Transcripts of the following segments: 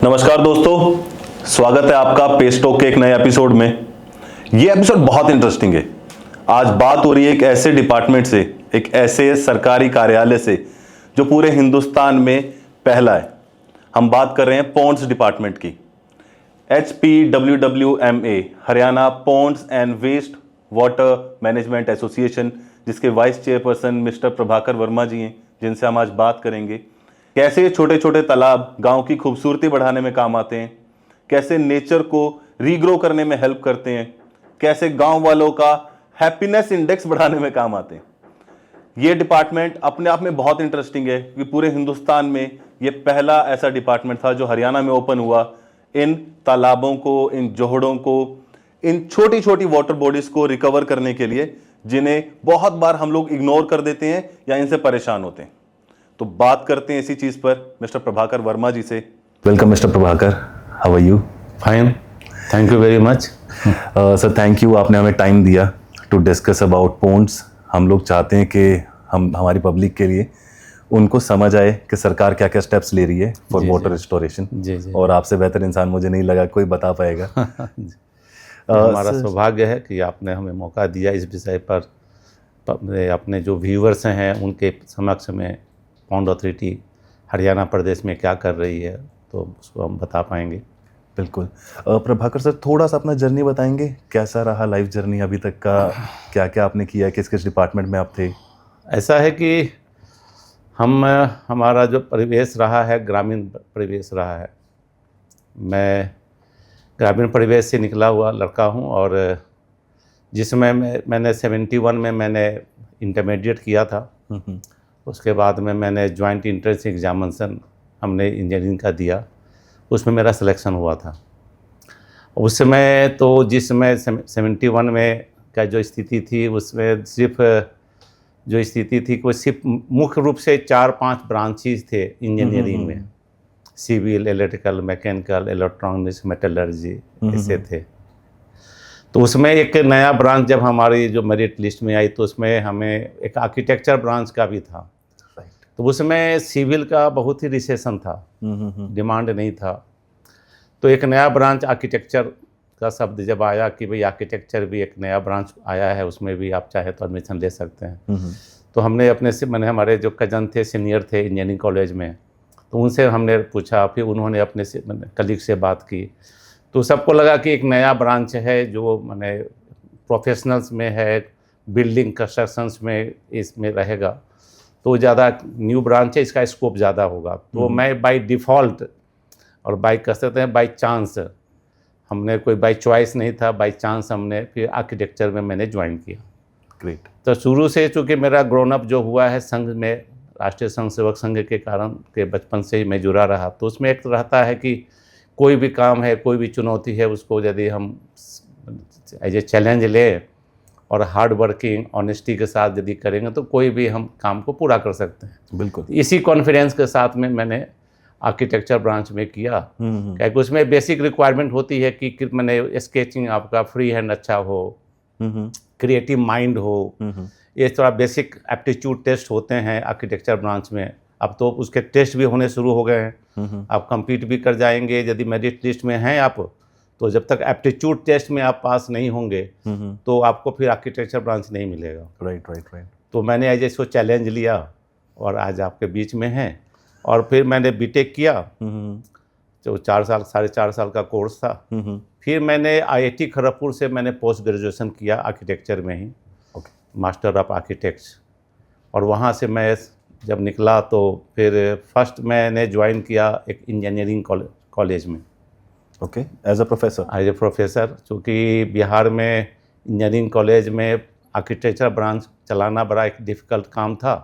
नमस्कार दोस्तों, स्वागत है आपका पेस्टॉक के एक नए एपिसोड में। ये एपिसोड बहुत इंटरेस्टिंग है। आज बात हो रही है एक ऐसे डिपार्टमेंट से, एक ऐसे सरकारी कार्यालय से जो पूरे हिंदुस्तान में पहला है। हम बात कर रहे हैं पॉन्ड्स डिपार्टमेंट की। HPWWMA Haryana ponds and waste water management association, जिसके vice chairperson mister Prabhakar Verma ji हैं, जिनसे हम आज बात करेंगे कैसे ये छोटे छोटे तालाब गांव की खूबसूरती बढ़ाने में काम आते हैं, कैसे नेचर को रीग्रो करने में हेल्प करते हैं, कैसे गांव वालों का हैप्पीनेस इंडेक्स बढ़ाने में काम आते हैं। ये डिपार्टमेंट अपने आप में बहुत इंटरेस्टिंग है कि पूरे हिंदुस्तान में ये पहला ऐसा डिपार्टमेंट था जो हरियाणा में ओपन हुआ। इन तालाबों को, इन जोहड़ों को, इन छोटी छोटी वाटर बॉडीज को रिकवर करने के लिए, जिन्हें बहुत बार हम लोग इग्नोर कर देते हैं या इनसे परेशान होते हैं। तो बात करते हैं इसी चीज पर मिस्टर प्रभाकर वर्मा जी से। Welcome mister Prabhakar, how are you? Fine, thank you very much. Sir thank you, आपने हमें टाइम दिया टू डिस्कस अबाउट पॉन्ड्स। हम लोग चाहते हैं कि हमारी पब्लिक के लिए उनको समझ आए कि सरकार क्या क्या स्टेप्स ले रही है फॉर वाटर रिस्टोरेशन। और आपसे बेहतर इंसान मुझे नहीं लगा कोई बता पाएगा। हमारा सौभाग्य है कि आपने हमें मौका दिया इस विषय पर अपने जो व्यूअर्स हैं उनके समक्ष में पॉन्ड अथॉरिटी हरियाणा प्रदेश में क्या कर रही है तो उसको हम बता पाएंगे। बिल्कुल। प्रभाकर सर, थोड़ा सा अपना जर्नी बताएंगे, कैसा रहा लाइफ जर्नी अभी तक का, क्या क्या आपने किया, किस किस डिपार्टमेंट में आप थे? ऐसा है कि हमारा जो परिवेश रहा है ग्रामीण परिवेश रहा है। मैं ग्रामीण परिवेश से निकला हुआ लड़का हूं और जिसमें मैंने 71 में मैंने इंटरमीडिएट किया था। उसके बाद में मैंने जॉइंट एंट्रेंस एग्जामिनेशन हमने इंजीनियरिंग का दिया, उसमें मेरा सिलेक्शन हुआ था। उस समय तो जिसमें 71 में का जो स्थिति थी उसमें सिर्फ जो स्थिति थी वो सिर्फ मुख्य रूप से 4-5 ब्रांचेस थे इंजीनियरिंग में, civil, electrical, mechanical, electronics, metallurgy, ऐसे थे। तो उसमें एक नया ब्रांच जब हमारी जो मेरिट लिस्ट में आई तो उसमें हमें एक आर्किटेक्चर ब्रांच का भी था। तो उसमें सिविल का बहुत ही रिसेशन था, डिमांड नहीं था। तो एक नया ब्रांच आर्किटेक्चर का शब्द जब आया कि भाई आर्किटेक्चर भी एक नया ब्रांच आया है, उसमें भी आप चाहे तो एडमिशन ले सकते हैं। तो हमने मैंने हमारे जो कजन थे, सीनियर थे इंजीनियरिंग कॉलेज में, तो उनसे हमने पूछा, फिर उन्होंने अपने कलीग से बात की। तो सबको लगा कि एक नया ब्रांच है जो मैंने प्रोफेशनल्स में है, बिल्डिंग कंस्ट्रक्शंस में इसमें रहेगा, तो ज़्यादा न्यू ब्रांच है, इसका स्कोप ज़्यादा होगा। तो मैं बाय डिफ़ॉल्ट और बाय कह सकते हैं बाय चांस, हमने कोई बाय चॉइस नहीं था, बाय चांस हमने फिर आर्किटेक्चर में मैंने ज्वाइन किया। ग्रेट। तो शुरू से चूँकि मेरा ग्रोन अप जो हुआ है संघ में, राष्ट्रीय संघ सेवक संघ के कारण के बचपन से ही मैं जुड़ा रहा, तो उसमें एक रहता है कि कोई भी काम है, कोई भी चुनौती है, उसको यदि हम एज ए चैलेंज लें और हार्ड वर्किंग ऑनेस्टी के साथ यदि करेंगे तो कोई भी हम काम को पूरा कर सकते हैं। बिल्कुल। इसी कॉन्फिडेंस के साथ में मैंने आर्किटेक्चर ब्रांच में किया, क्योंकि उसमें बेसिक रिक्वायरमेंट होती है कि मैंने स्केचिंग आपका फ्री हैंड अच्छा हो, क्रिएटिव माइंड हो, ये थोड़ा बेसिक एप्टीट्यूड टेस्ट होते हैं आर्किटेक्चर ब्रांच में। अब तो उसके टेस्ट भी होने शुरू हो गए हैं, आप compete भी कर जाएंगे यदि मेरिट लिस्ट में हैं आप। तो जब तक एप्टीट्यूड टेस्ट में आप पास नहीं होंगे तो आपको फिर आर्किटेक्चर ब्रांच नहीं मिलेगा। राइट। तो मैंने आज इसको चैलेंज लिया और आज आपके बीच में हैं। और फिर मैंने बीटेक किया, जो 4.5 साल का कोर्स था। फिर मैंने IIT खड़गपुर से मैंने पोस्ट ग्रेजुएशन किया आर्किटेक्चर में ही, मास्टर ऑफ आर्किटेक्ट्स। और वहाँ से मैं जब निकला तो फिर फर्स्ट मैंने ज्वाइन किया एक इंजीनियरिंग कॉलेज में। Okay, as a professor. चूँकि बिहार में इंजीनियरिंग कॉलेज में आर्किटेक्चर ब्रांच चलाना बड़ा एक डिफ़िकल्ट काम था,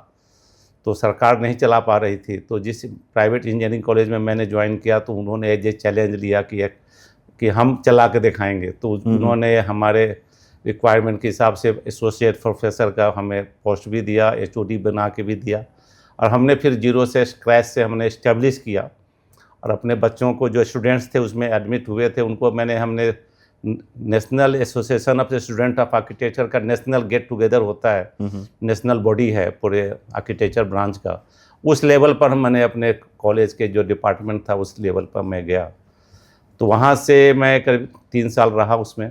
तो सरकार नहीं चला पा रही थी। तो जिस प्राइवेट इंजीनियरिंग कॉलेज में मैंने ज्वाइन किया तो उन्होंने ये चैलेंज लिया कि हम चला के दिखाएंगे। तो उन्होंने हमारे रिक्वायरमेंट के हिसाब से एसोसिएट प्रोफेसर का हमें पोस्ट भी दिया, HOD बना के भी दिया। और हमने फिर जीरो से स्क्रैच से हमने इस्टेब्लिश किया और अपने बच्चों को जो स्टूडेंट्स थे उसमें एडमिट हुए थे उनको हमने national association of student of architecture का नेशनल गेट टुगेदर होता है, नेशनल बॉडी है पूरे आर्किटेक्चर ब्रांच का, उस लेवल पर मैंने अपने कॉलेज के जो डिपार्टमेंट था उस लेवल पर मैं गया। तो वहाँ से मैं करीब 3 साल रहा उसमें।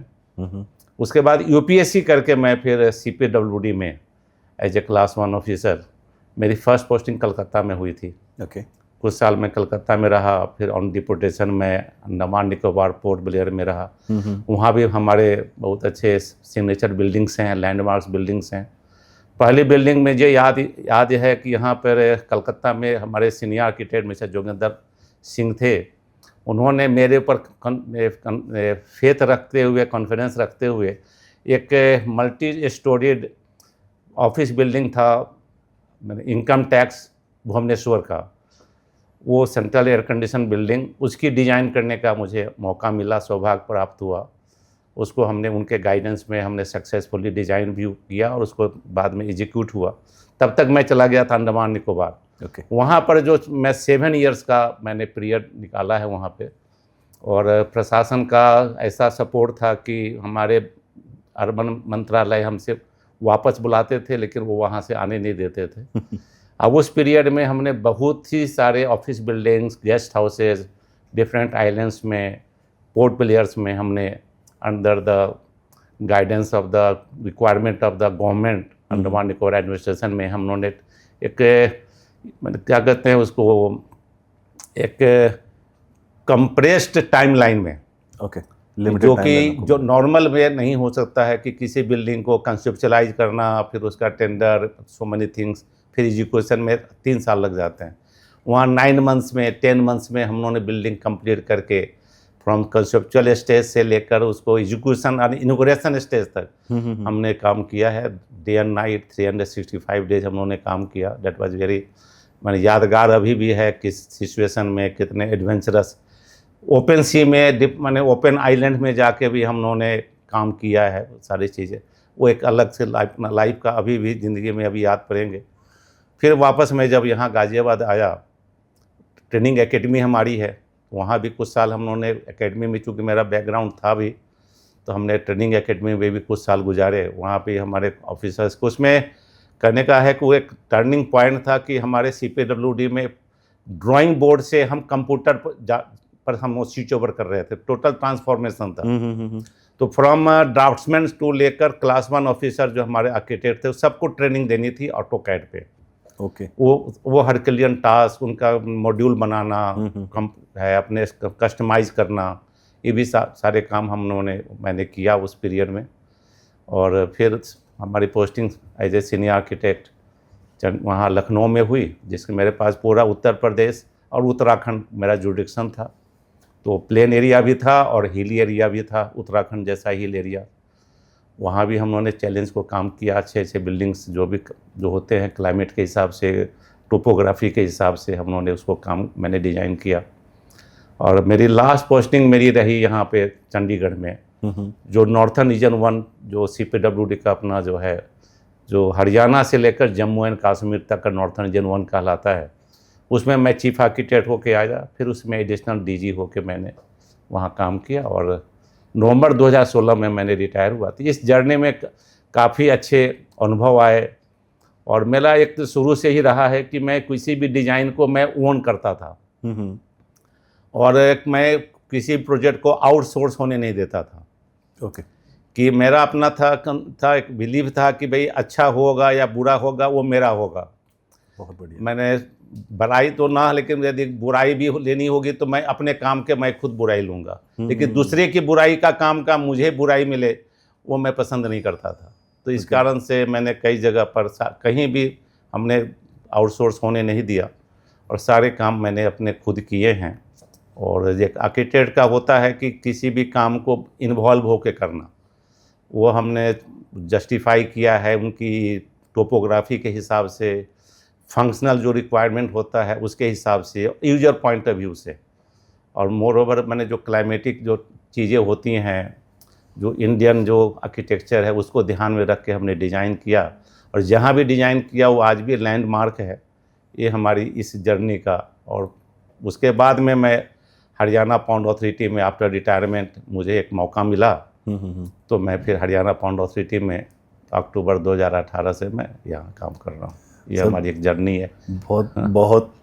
उसके बाद यूपीएससी करके मैं फिर सीपीडब्ल्यूडी में एज ए क्लास 1 ऑफिसर, मेरी फर्स्ट पोस्टिंग कलकत्ता में हुई थी। ओके। कुछ साल मैं कलकत्ता में रहा, फिर ऑन डिपोटेशन में अंडमान निकोबार पोर्ट ब्लेयर में रहा। वहाँ भी हमारे बहुत अच्छे सिग्नेचर बिल्डिंग्स हैं, लैंडमार्क्स बिल्डिंग्स हैं। पहली बिल्डिंग में जो याद है कि यहाँ पर कलकत्ता में हमारे senior architect mister Joginder Singh थे। उन्होंने मेरे ऊपर फेथ रखते हुए, कॉन्फिडेंस रखते हुए एक मल्टी स्टोरीड ऑफिस बिल्डिंग था इनकम टैक्स भुवनेश्वर का, वो सेंट्रल एयर कंडीशन बिल्डिंग, उसकी डिज़ाइन करने का मुझे मौका मिला, सौभाग्य प्राप्त हुआ। उसको हमने उनके गाइडेंस में हमने सक्सेसफुली डिज़ाइन भी किया और उसको बाद में एग्जीक्यूट हुआ। तब तक मैं चला गया था अंडमान निकोबार। ओके। वहाँ पर जो मैं 7 इयर्स का मैंने पीरियड निकाला है वहाँ पे, और प्रशासन का ऐसा सपोर्ट था कि हमारे अर्बन मंत्रालय हमसे वापस बुलाते थे लेकिन वो वहाँ से आने नहीं देते थे। अब उस पीरियड में हमने बहुत ही सारे office buildings, guest houses, different islands में, पोर्ट ब्लेयर्स में हमने under the guidance of the requirement of the government Andaman Nicobar administration में हम लोगों ने एक क्या कहते हैं उसको, एक कंप्रेस्ड टाइमलाइन में, ओके, जो कि जो नॉर्मल वे नहीं हो सकता है कि किसी बिल्डिंग को कंसेप्चुलाइज करना, फिर उसका टेंडर, सो मेनी थिंग्स, फिर एजुकेशन में 3 साल लग जाते हैं। वहाँ 9 मंथ्स में, 10 मंथ्स में हम लोगों ने बिल्डिंग कंप्लीट करके फ्रॉम कंसेप्चुअल स्टेज से लेकर उसको एजुकेशन और इनॉग्रेशन स्टेज तक हमने काम किया है। डे एंड नाइट 365 डेज हम लोगों ने काम किया। दैट वाज वेरी मैंने यादगार अभी भी है, किस सिचुएशन में कितने एडवेंचरस, ओपन सी में मैंने ओपन आइलैंड में जाके भी हम लोगों ने काम किया है। सारी चीज़ें वो एक अलग से लाइफ का अभी भी ज़िंदगी में अभी याद पड़ेंगे। फिर वापस मैं जब यहाँ गाज़ियाबाद आया, ट्रेनिंग एकेडमी हमारी है, वहाँ भी कुछ साल हम लोगों ने एकेडमी में, चूँकि मेरा बैकग्राउंड था भी, तो हमने ट्रेनिंग एकेडमी में भी कुछ साल गुजारे। वहाँ पे हमारे ऑफिसर्स को उसमें करने का है कि वो एक टर्निंग पॉइंट था कि हमारे सीपीडब्ल्यूडी में ड्राइंग बोर्ड से हम कंप्यूटर पर हम वो स्विच ओवर कर रहे थे, टोटल ट्रांसफॉर्मेशन था। तो फ्रॉम ड्राफ्ट्समैन टू लेकर क्लास 1 ऑफिसर जो हमारे आर्किटेक्ट थे, सबको ट्रेनिंग देनी थी ऑटोकैड पे। ओके। वो हरक्यूलियन टास्क, उनका मॉड्यूल बनाना है, अपने कस्टमाइज करना, ये भी सारे काम मैंने किया उस पीरियड में। और फिर हमारी posting as a senior architect वहाँ लखनऊ में हुई, जिसके मेरे पास पूरा उत्तर प्रदेश और उत्तराखंड मेरा जुरिडिक्शन था। तो प्लेन एरिया भी था और हिली एरिया भी था, उत्तराखंड जैसा हिल एरिया। वहाँ भी हम लोगों ने चैलेंज को काम किया। अच्छे अच्छे बिल्डिंग्स जो होते हैं क्लाइमेट के हिसाब से, टोपोग्राफी के हिसाब से हम लोगों ने उसको काम मैंने डिज़ाइन किया। और मेरी लास्ट पोस्टिंग मेरी रही यहाँ पे चंडीगढ़ में, जो नॉर्थर्न रीजन 1 जो सीपीडब्ल्यूडी का अपना जो है, जो हरियाणा से लेकर जम्मू एंड कश्मीर तक का नॉर्थर्न रीजन 1 कहलाता है, उसमें मैं चीफ आर्किटेक्ट होके आया। फिर उसमें एडिशनल डीजी होके मैंने वहाँ काम किया और नवंबर 2016 में मैंने रिटायर हुआ। तो इस जर्नी में काफ़ी अच्छे अनुभव आए। और मेरा एक तो शुरू से ही रहा है कि मैं किसी भी डिज़ाइन को मैं ओन करता था, और मैं किसी प्रोजेक्ट को आउटसोर्स होने नहीं देता था। ओके। कि मेरा अपना था एक बिलीव था कि भाई अच्छा होगा या बुरा होगा वो मेरा होगा। बहुत बढ़िया। मैंने बुराई तो ना, लेकिन यदि बुराई भी लेनी होगी तो मैं अपने काम के मैं खुद बुराई लूँगा, लेकिन दूसरे की बुराई का काम का मुझे बुराई मिले वो मैं पसंद नहीं करता था। तो इस कारण से मैंने कई जगह पर कहीं भी हमने आउटसोर्स होने नहीं दिया और सारे काम मैंने अपने खुद किए हैं। और एक आर्किटेक्ट का होता है कि किसी भी काम को इन्वॉल्व होकर करना, वो हमने जस्टिफाई किया है उनकी टोपोग्राफी के हिसाब से, फंक्शनल जो रिक्वायरमेंट होता है उसके हिसाब से, यूजर पॉइंट ऑफ व्यू से। और मोर ओवर मैंने जो क्लाइमेटिक जो चीज़ें होती हैं, जो इंडियन जो आर्किटेक्चर है उसको ध्यान में रख के हमने डिज़ाइन किया। और जहाँ भी डिज़ाइन किया वो आज भी लैंडमार्क है ये हमारी इस जर्नी का। और उसके बाद में मैं हरियाणा पाउंड अथॉरिटी में आफ्टर रिटायरमेंट मुझे एक मौका मिला, तो मैं फिर हरियाणा पाउंड अथॉरिटी में अक्टूबर 2018 से मैं यहाँ काम कर रहा हूँ। ये सर, हमारी एक जर्नी है। बहुत बहुत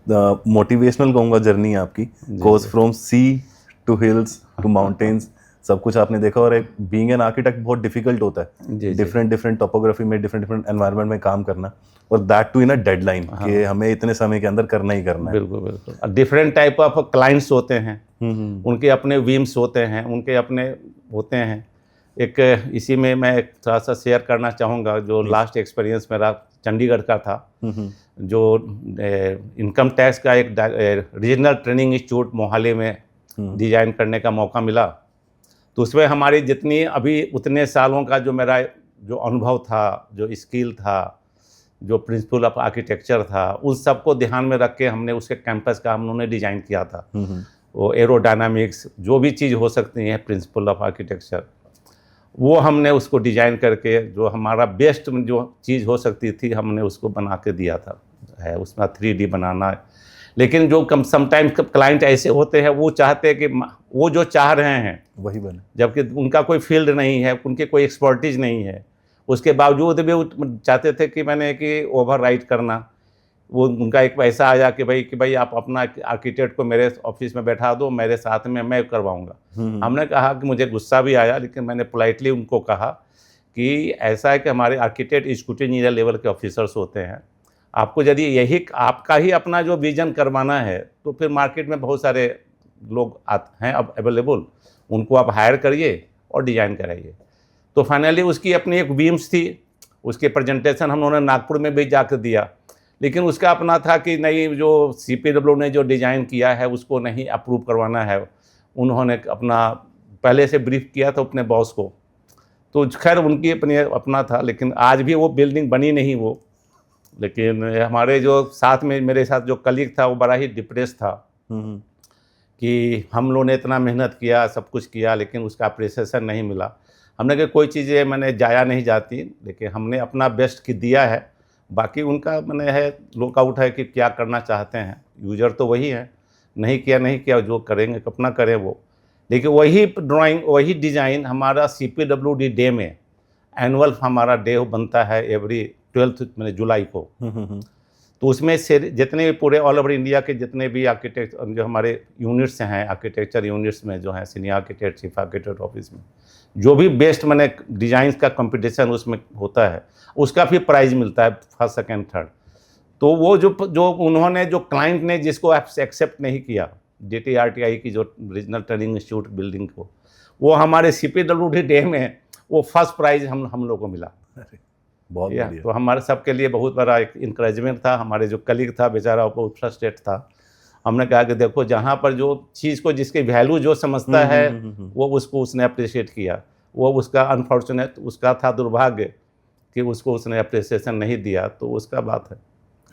मोटिवेशनल कहूँगा जर्नी आपकी, goes from sea to hills to mountains, सब कुछ आपने देखा। और एक बीइंग एन आर्किटेक्ट बहुत डिफिकल्ट होता जी, है, जी। डिफरेंट डिफरेंट टोपोग्राफी में, डिफरेंट डिफरेंट एनवायरनमेंट में काम करना, और that too in a deadline कि हमें इतने समय के अंदर करना ही करना है। बिल्कुल बिल्कुल। डिफरेंट टाइप ऑफ क्लाइंट्स होते हैं, उनके अपने विम्स होते हैं, उनके अपने होते हैं। एक इसी में मैं एक थोड़ा सा शेयर करना चाहूँगा, जो लास्ट एक्सपीरियंस मेरा चंडीगढ़ का था, जो इनकम टैक्स का एक रीजनल ट्रेनिंग इंस्टीट्यूट मोहाली में डिज़ाइन करने का मौका मिला। तो उसमें हमारी जितनी अभी उतने सालों का जो मेरा जो अनुभव था, जो स्किल था, जो प्रिंसिपल ऑफ आर्किटेक्चर था, उन सबको ध्यान में रख के हमने उसके कैंपस का हम लोगों ने डिज़ाइन किया था। वो एरोडायनामिक्स जो भी चीज़ हो सकती है प्रिंसिपल ऑफ आर्किटेक्चर, वो हमने उसको डिज़ाइन करके जो हमारा बेस्ट जो चीज़ हो सकती थी हमने उसको बना के दिया था। है उसमें 3D बनाना है। लेकिन जो कम समटाइम्स क्लाइंट ऐसे होते हैं, वो चाहते हैं कि वो जो चाह रहे हैं वही बने, जबकि उनका कोई फील्ड नहीं है, उनकी कोई एक्सपर्टीज नहीं है, उसके बावजूद भी वो चाहते थे कि मैंने कि ओवर राइट करना। वो उनका एक पैसा आया कि भाई आप अपना आर्किटेक्ट को मेरे ऑफिस में बैठा दो, मेरे साथ में मैं करवाऊंगा। हमने कहा कि मुझे गुस्सा भी आया, लेकिन मैंने पोलाइटली उनको कहा कि ऐसा है कि हमारे आर्किटेक्ट एग्जीक्यूटिव इंजीनियर लेवल के ऑफिसर्स होते हैं, आपको यदि यही आपका ही अपना जो विजन करवाना है तो फिर मार्केट में बहुत सारे लोग हैं अब अवेलेबल, उनको आप हायर करिए और डिज़ाइन कराइए। तो फाइनली उसकी अपनी एक बीम्स थी, उसके प्रेजेंटेशन हम लोगों ने नागपुर में भी जाकर दिया, लेकिन उसका अपना था कि नहीं, जो CPW ने जो डिज़ाइन किया है उसको नहीं अप्रूव करवाना है। उन्होंने अपना पहले से ब्रीफ किया था अपने बॉस को, तो खैर उनकी अपनी अपना था, लेकिन आज भी वो बिल्डिंग बनी नहीं वो। लेकिन हमारे जो साथ में मेरे साथ जो कलीग था वो बड़ा ही डिप्रेस था कि हम लोगों ने इतना मेहनत किया, सब कुछ किया, लेकिन उसका अप्रिसिएशन नहीं मिला। हमने कहा कोई चीज़ें मैंने जाया नहीं जाती, लेकिन हमने अपना बेस्ट की दिया है, बाकी उनका मैंने है लुकआउट है कि क्या करना चाहते हैं। यूजर तो वही है, नहीं किया, जो करेंगे अपना करें वो। लेकिन वही ड्राइंग, वही डिज़ाइन हमारा CPWD डे में, एनुअल हमारा डे बनता है एवरी 12 जुलाई को। तो उसमें से जितने भी पूरे ऑल ओवर इंडिया के जितने भी आर्किटेक्ट जो हमारे यूनिट्स हैं, आर्किटेक्चर यूनिट्स में जो हैं, senior architect, chief architect office में जो भी बेस्ट मैंने डिज़ाइन का कंपटीशन उसमें होता है, उसका भी प्राइज़ मिलता है, फर्स्ट सेकंड थर्ड। तो वो जो उन्होंने जो क्लाइंट ने जिसको एक्सेप्ट नहीं किया, DTRTI की जो रीजनल ट्रेनिंग इंस्टीट्यूट बिल्डिंग को, वो हमारे CPWD डे में वो फर्स्ट प्राइज़ हम लोग को मिला। बहुत बढ़िया। तो हमारे सबके लिए बहुत बड़ा एक इंकरेजमेंट था। हमारे जो कलीग था बेचारा बहुत फ्रस्ट्रेट था। हमने कहा कि देखो, जहाँ पर जो चीज़ को जिसकी वैल्यू जो समझता है वो उसको उसने अप्रिशिएट किया। वो उसका अनफॉर्चुनेट उसका था दुर्भाग्य कि उसको उसने अप्रिसिएशन नहीं दिया, तो उसका बात है।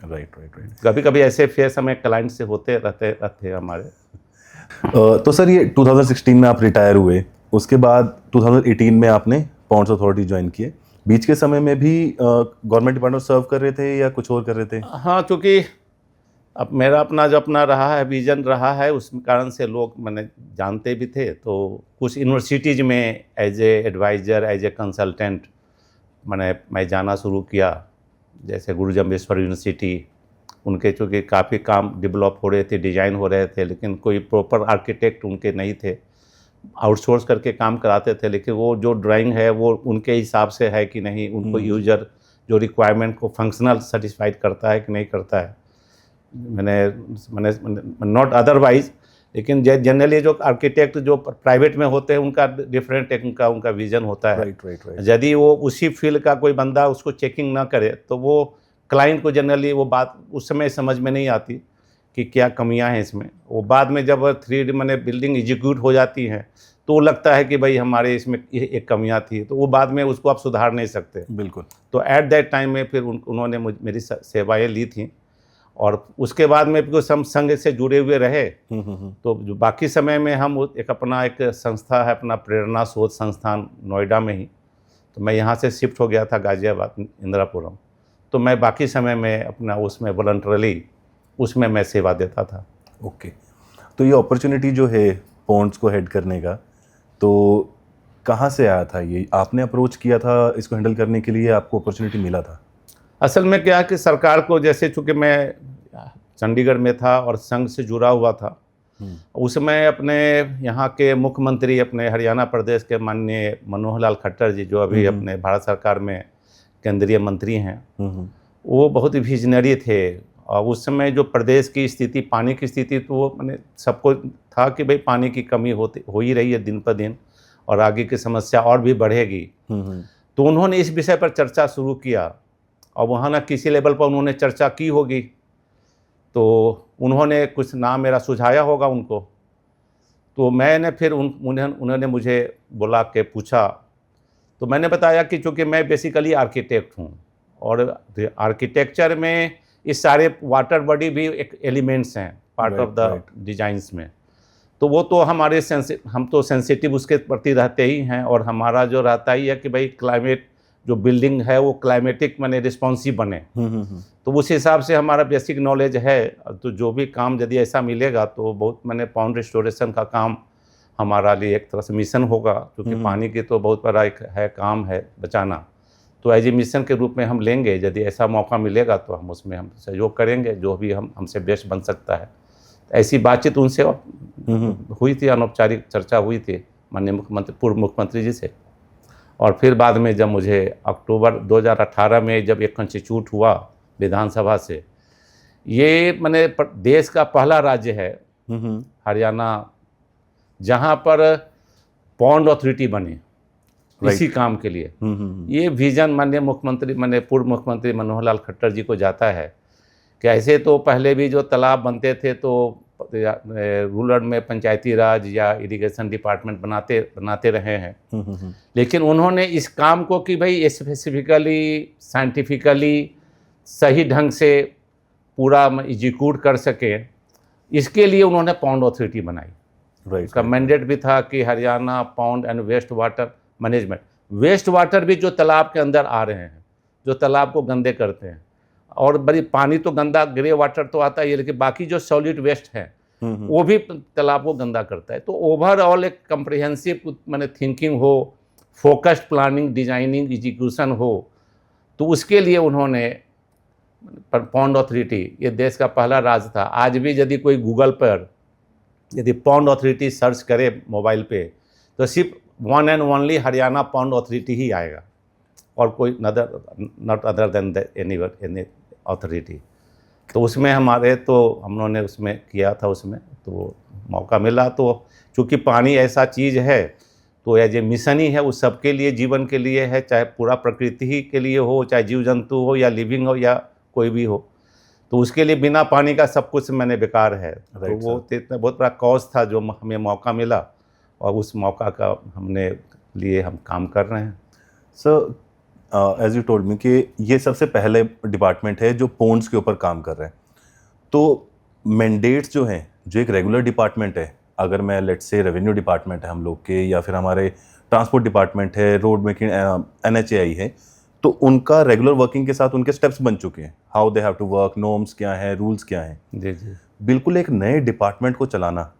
राइट। कभी कभी ऐसे फेस हमें क्लाइंट से होते रहते हमारे। तो सर ये 2016 में आप रिटायर हुए, उसके बाद 2018 में आपने पॉन्ड्स अथॉरिटी ज्वाइन किए। बीच के समय में भी गवर्नमेंट डिपार्टमेंट सर्व कर रहे थे या कुछ और कर रहे थे? हाँ, क्योंकि अब मेरा अपना जो अपना रहा है विजन रहा है, उस कारण से लोग मैंने जानते भी थे। तो कुछ यूनिवर्सिटीज़ में as a adviser, as a consultant मैं जाना शुरू किया, जैसे गुरु जम्बेश्वर यूनिवर्सिटी। उनके चूँकि काफ़ी काम डेवलप हो रहे थे, डिज़ाइन हो रहे थे, लेकिन कोई प्रॉपर आर्किटेक्ट उनके नहीं थे, आउटसोर्स करके काम कराते थे। लेकिन वो जो ड्राइंग है वो उनके हिसाब से है कि नहीं, उनको यूजर जो रिक्वायरमेंट को फंक्शनल सेटिस्फाइड करता है कि नहीं करता है। मैंने नॉट अदरवाइज, लेकिन जनरली जो आर्किटेक्ट जो प्राइवेट में होते हैं उनका डिफरेंट एक उनका विजन होता है। राइट। यदि वो उसी फील्ड का कोई बंदा उसको चेकिंग ना करे तो वो क्लाइंट को जनरली वो बात उस समय समझ में नहीं आती कि क्या कमियां हैं इसमें। वो बाद में जब 3D मैंने बिल्डिंग एग्जीक्यूट हो जाती हैं तो वो लगता है कि भाई हमारे इसमें एक कमियां थी, तो वो बाद में उसको आप सुधार नहीं सकते। बिल्कुल। तो एट दैट टाइम में फिर उन्होंने मेरी सेवाएं ली थी, और उसके बाद में कुछ हम संघ से जुड़े हुए रहे। तो जो बाकी समय में हम एक अपना एक संस्था है, अपना प्रेरणा शोध संस्थान नोएडा में ही, तो मैं यहाँ से शिफ्ट हो गया था गाजियाबाद इंदिरापुरम। तो मैं बाकी समय में अपना उसमें वॉलंटरली उसमें मैं सेवा देता था। ओके। तो ये अपॉर्चुनिटी जो है पॉन्ड्स को हेड करने का, तो कहाँ से आया था? ये आपने अप्रोच किया था इसको हैंडल करने के लिए, आपको अपॉर्चुनिटी मिला था? असल में क्या है कि सरकार को, जैसे चूँकि मैं चंडीगढ़ में था और संघ से जुड़ा हुआ था, उसमें अपने यहाँ के मुख्यमंत्री, अपने हरियाणा प्रदेश के माननीय मनोहर लाल खट्टर जी, जो अभी अपने भारत सरकार में केंद्रीय मंत्री हैं, वो बहुत ही विजनरी थे। और उस समय जो प्रदेश की स्थिति, पानी की स्थिति, तो वो मैंने सबको था कि भाई पानी की कमी हो ही रही है दिन पर दिन, और आगे की समस्या और भी बढ़ेगी। तो उन्होंने इस विषय पर चर्चा शुरू किया, और वहाँ ना किसी लेवल पर उन्होंने चर्चा की होगी, तो उन्होंने कुछ नाम मेरा सुझाया होगा उनको। तो मैंने फिर उन्होंने मुझे बुला के पूछा, तो मैंने बताया कि चूँकि मैं बेसिकली आर्किटेक्ट हूँ, और आर्किटेक्चर में इस सारे वाटर बॉडी भी एक एलिमेंट्स हैं पार्ट ऑफ द डिजाइंस में। तो वो तो हमारे हम तो सेंसिटिव उसके प्रति रहते ही हैं, और हमारा जो रहता ही है कि भाई क्लाइमेट, जो बिल्डिंग है वो क्लाइमेटिक माने रिस्पॉन्सिव बने। तो उस हिसाब से हमारा बेसिक नॉलेज है। तो जो भी काम यदि ऐसा मिलेगा तो बहुत मैंने पॉन्ड रिस्टोरेशन का काम हमारा लिए एक तरह से मिशन होगा, क्योंकि पानी की तो बहुत बड़ा एक है काम है बचाना। तो एज ए मिशन के रूप में हम लेंगे, यदि ऐसा मौका मिलेगा तो हम उसमें हम सहयोग करेंगे, जो भी हमसे बेस्ट बन सकता है। ऐसी बातचीत उनसे हुई थी, अनौपचारिक चर्चा हुई थी माननीय मुख्यमंत्री, पूर्व मुख्यमंत्री जी से। और फिर बाद में जब मुझे अक्टूबर 2018 में जब एक कंस्टिट्यूट हुआ विधानसभा से, ये मैंने देश का पहला राज्य है हरियाणा जहाँ पर पॉन्ड अथॉरिटी बनी इसी काम के लिए। ये विजन माननीय मुख्यमंत्री, माननीय पूर्व मुख्यमंत्री मनोहर लाल खट्टर जी को जाता है कि ऐसे तो पहले भी जो तालाब बनते थे तो रूरल में पंचायती राज या इरिगेशन डिपार्टमेंट बनाते रहे हैं, लेकिन उन्होंने इस काम को कि भाई स्पेसिफिकली साइंटिफिकली सही ढंग से पूरा एग्जीक्यूट कर सके, इसके लिए उन्होंने पॉन्ड अथॉरिटी बनाई। उसका मैंडेट भी था कि Haryana pond and waste water management, waste water भी जो तालाब के अंदर आ रहे हैं, जो तालाब को गंदे करते हैं, और बड़ी पानी तो गंदा ग्रे वाटर तो आता ही है, लेकिन बाकी जो सॉलिड वेस्ट है वो भी तालाब को गंदा करता है। तो ओवरऑल एक कम्प्रिहेंसिव मैंने थिंकिंग हो, फोकस्ड प्लानिंग, डिजाइनिंग, एग्जीक्यूशन हो, तो उसके लिए उन्होंने पॉन्ड अथॉरिटी, ये देश का पहला राज्य था। आज भी यदि कोई गूगल पर यदि पॉन्ड अथॉरिटी सर्च करे मोबाइल पे, तो सिर्फ one and only Haryana pond authority ही आएगा, और कोई not other than any authority. तो उसमें हमारे, तो हम लोगों ने उसमें किया था, उसमें तो मौका मिला। तो चूँकि पानी ऐसा चीज़ है, तो एज ए मिशन ही है, उस सबके लिए, जीवन के लिए है, चाहे पूरा प्रकृति ही के लिए हो, चाहे जीव जंतु हो या लिविंग हो या कोई भी हो, तो उसके लिए बिना पानी का सब कुछ मैंने बेकार है। तो वो इतना बहुत बड़ा कॉज था जो हमें मौका मिला, और उस मौका का हमने लिए हम काम कर रहे हैं। Sir, as you told me कि ये सबसे पहले डिपार्टमेंट है जो पोन्ड्स के ऊपर काम कर रहे हैं, तो मैंडेट्स जो हैं, जो एक रेगुलर डिपार्टमेंट है, अगर मैं लेट्स से रेवेन्यू डिपार्टमेंट है हम लोग के, या फिर हमारे ट्रांसपोर्ट डिपार्टमेंट है, रोड मेकिंग NHAI है, तो उनका रेगुलर वर्किंग के साथ उनके स्टेप्स बन चुके हैं, how they have to work, norms क्या है, रूल्स क्या हैं। जी जी, बिल्कुल एक नए डिपार्टमेंट को चलाना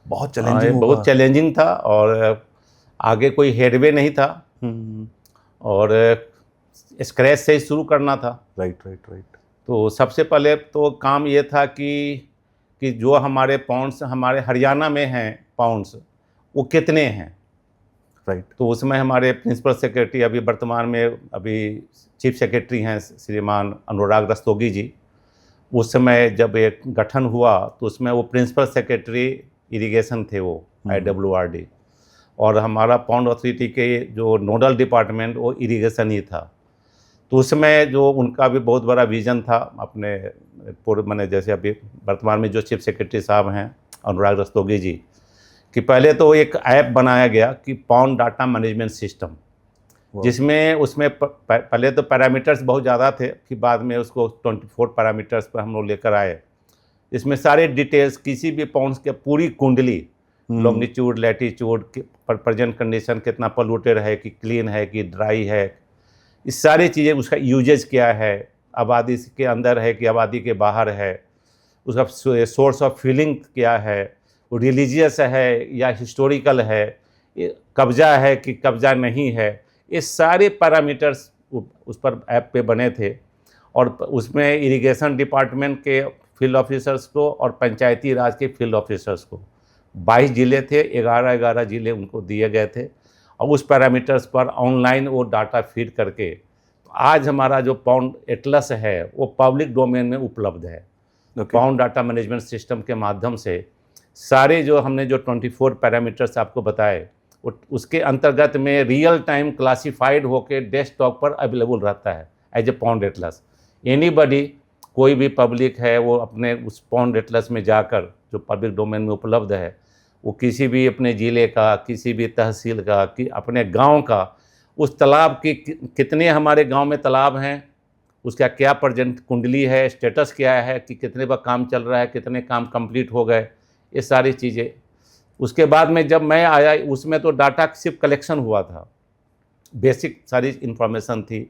बहुत चैलेंजिंग, बहुत चैलेंजिंग था, और आगे कोई हेडवे नहीं था, और स्क्रैच से ही शुरू करना था। राइट। तो सबसे पहले तो काम ये था कि जो हमारे पाउंड्स हमारे हरियाणा में हैं पाउंड्स, वो कितने हैं। राइट। तो उसमें हमारे प्रिंसिपल सेक्रेटरी, अभी वर्तमान में अभी चीफ सेक्रेटरी हैं श्रीमान अनुराग रस्तोगी जी, उस समय जब एक गठन हुआ तो उसमें वो प्रिंसिपल सेक्रेटरी इरिगेशन थे, वो IWRD, और हमारा पॉन्ड अथॉरिटी के जो नोडल डिपार्टमेंट वो इरिगेशन ही था। तो उसमें जो उनका भी बहुत बड़ा विजन था, अपने पूर्व मैंने जैसे अभी वर्तमान में जो चीफ सेक्रेटरी साहब हैं अनुराग रस्तोगी जी, कि पहले तो एक ऐप बनाया गया कि पॉन्ड डाटा मैनेजमेंट सिस्टम, जिसमें उसमें पहले तो पैरामीटर्स बहुत ज़्यादा थे, फिर बाद में उसको 24 पैरामीटर्स पर हम लोग लेकर आए। इसमें सारे डिटेल्स, किसी भी पॉन्ड्स के पूरी कुंडली, लॉन्गिट्यूड, लैटिट्यूड, प्रेजेंट कंडीशन, कितना पोल्यूटेड है, कि क्लीन है, कि ड्राई है, इस सारी चीज़ें, उसका यूजेज क्या है, आबादी के अंदर है कि आबादी के बाहर है, उसका सोर्स ऑफ फीलिंग क्या है, वो रिलीजियस है या हिस्टोरिकल है, कब्जा है कि कब्जा नहीं है, ये सारे पैरामीटर्स उस पर ऐप पे बने थे। और उसमें इरिगेशन डिपार्टमेंट के फील्ड ऑफिसर्स को और पंचायती राज के फील्ड ऑफिसर्स को 22 ज़िले थे, 11 ज़िले उनको दिए गए थे और उस पैरामीटर्स पर ऑनलाइन वो डाटा फीड करके आज हमारा जो पाउंड एटलस है वो पब्लिक डोमेन में उपलब्ध है। पाउंड डाटा मैनेजमेंट सिस्टम के माध्यम से सारे जो हमने जो 24 पैरामीटर्स आपको बताए उसके अंतर्गत में रियल टाइम क्लासिफाइड होकर डेस्कटॉप पर अवेलेबल रहता है as a pond atlas. Anybody, कोई भी पब्लिक है वो अपने उस पाउंड एटलस में जाकर जो पब्लिक डोमेन में उपलब्ध है वो किसी भी अपने ज़िले का, किसी भी तहसील का, कि अपने गांव का, उस तालाब की कितने हमारे गांव में तालाब हैं, उसका क्या प्रेजेंट कुंडली है, स्टेटस क्या है, कि कितने पर काम चल रहा है, कितने काम कंप्लीट हो गए, ये सारी चीज़ें। उसके बाद में जब मैं आया उसमें तो डाटा सिर्फ कलेक्शन हुआ था, बेसिक सारी इन्फॉर्मेशन थी।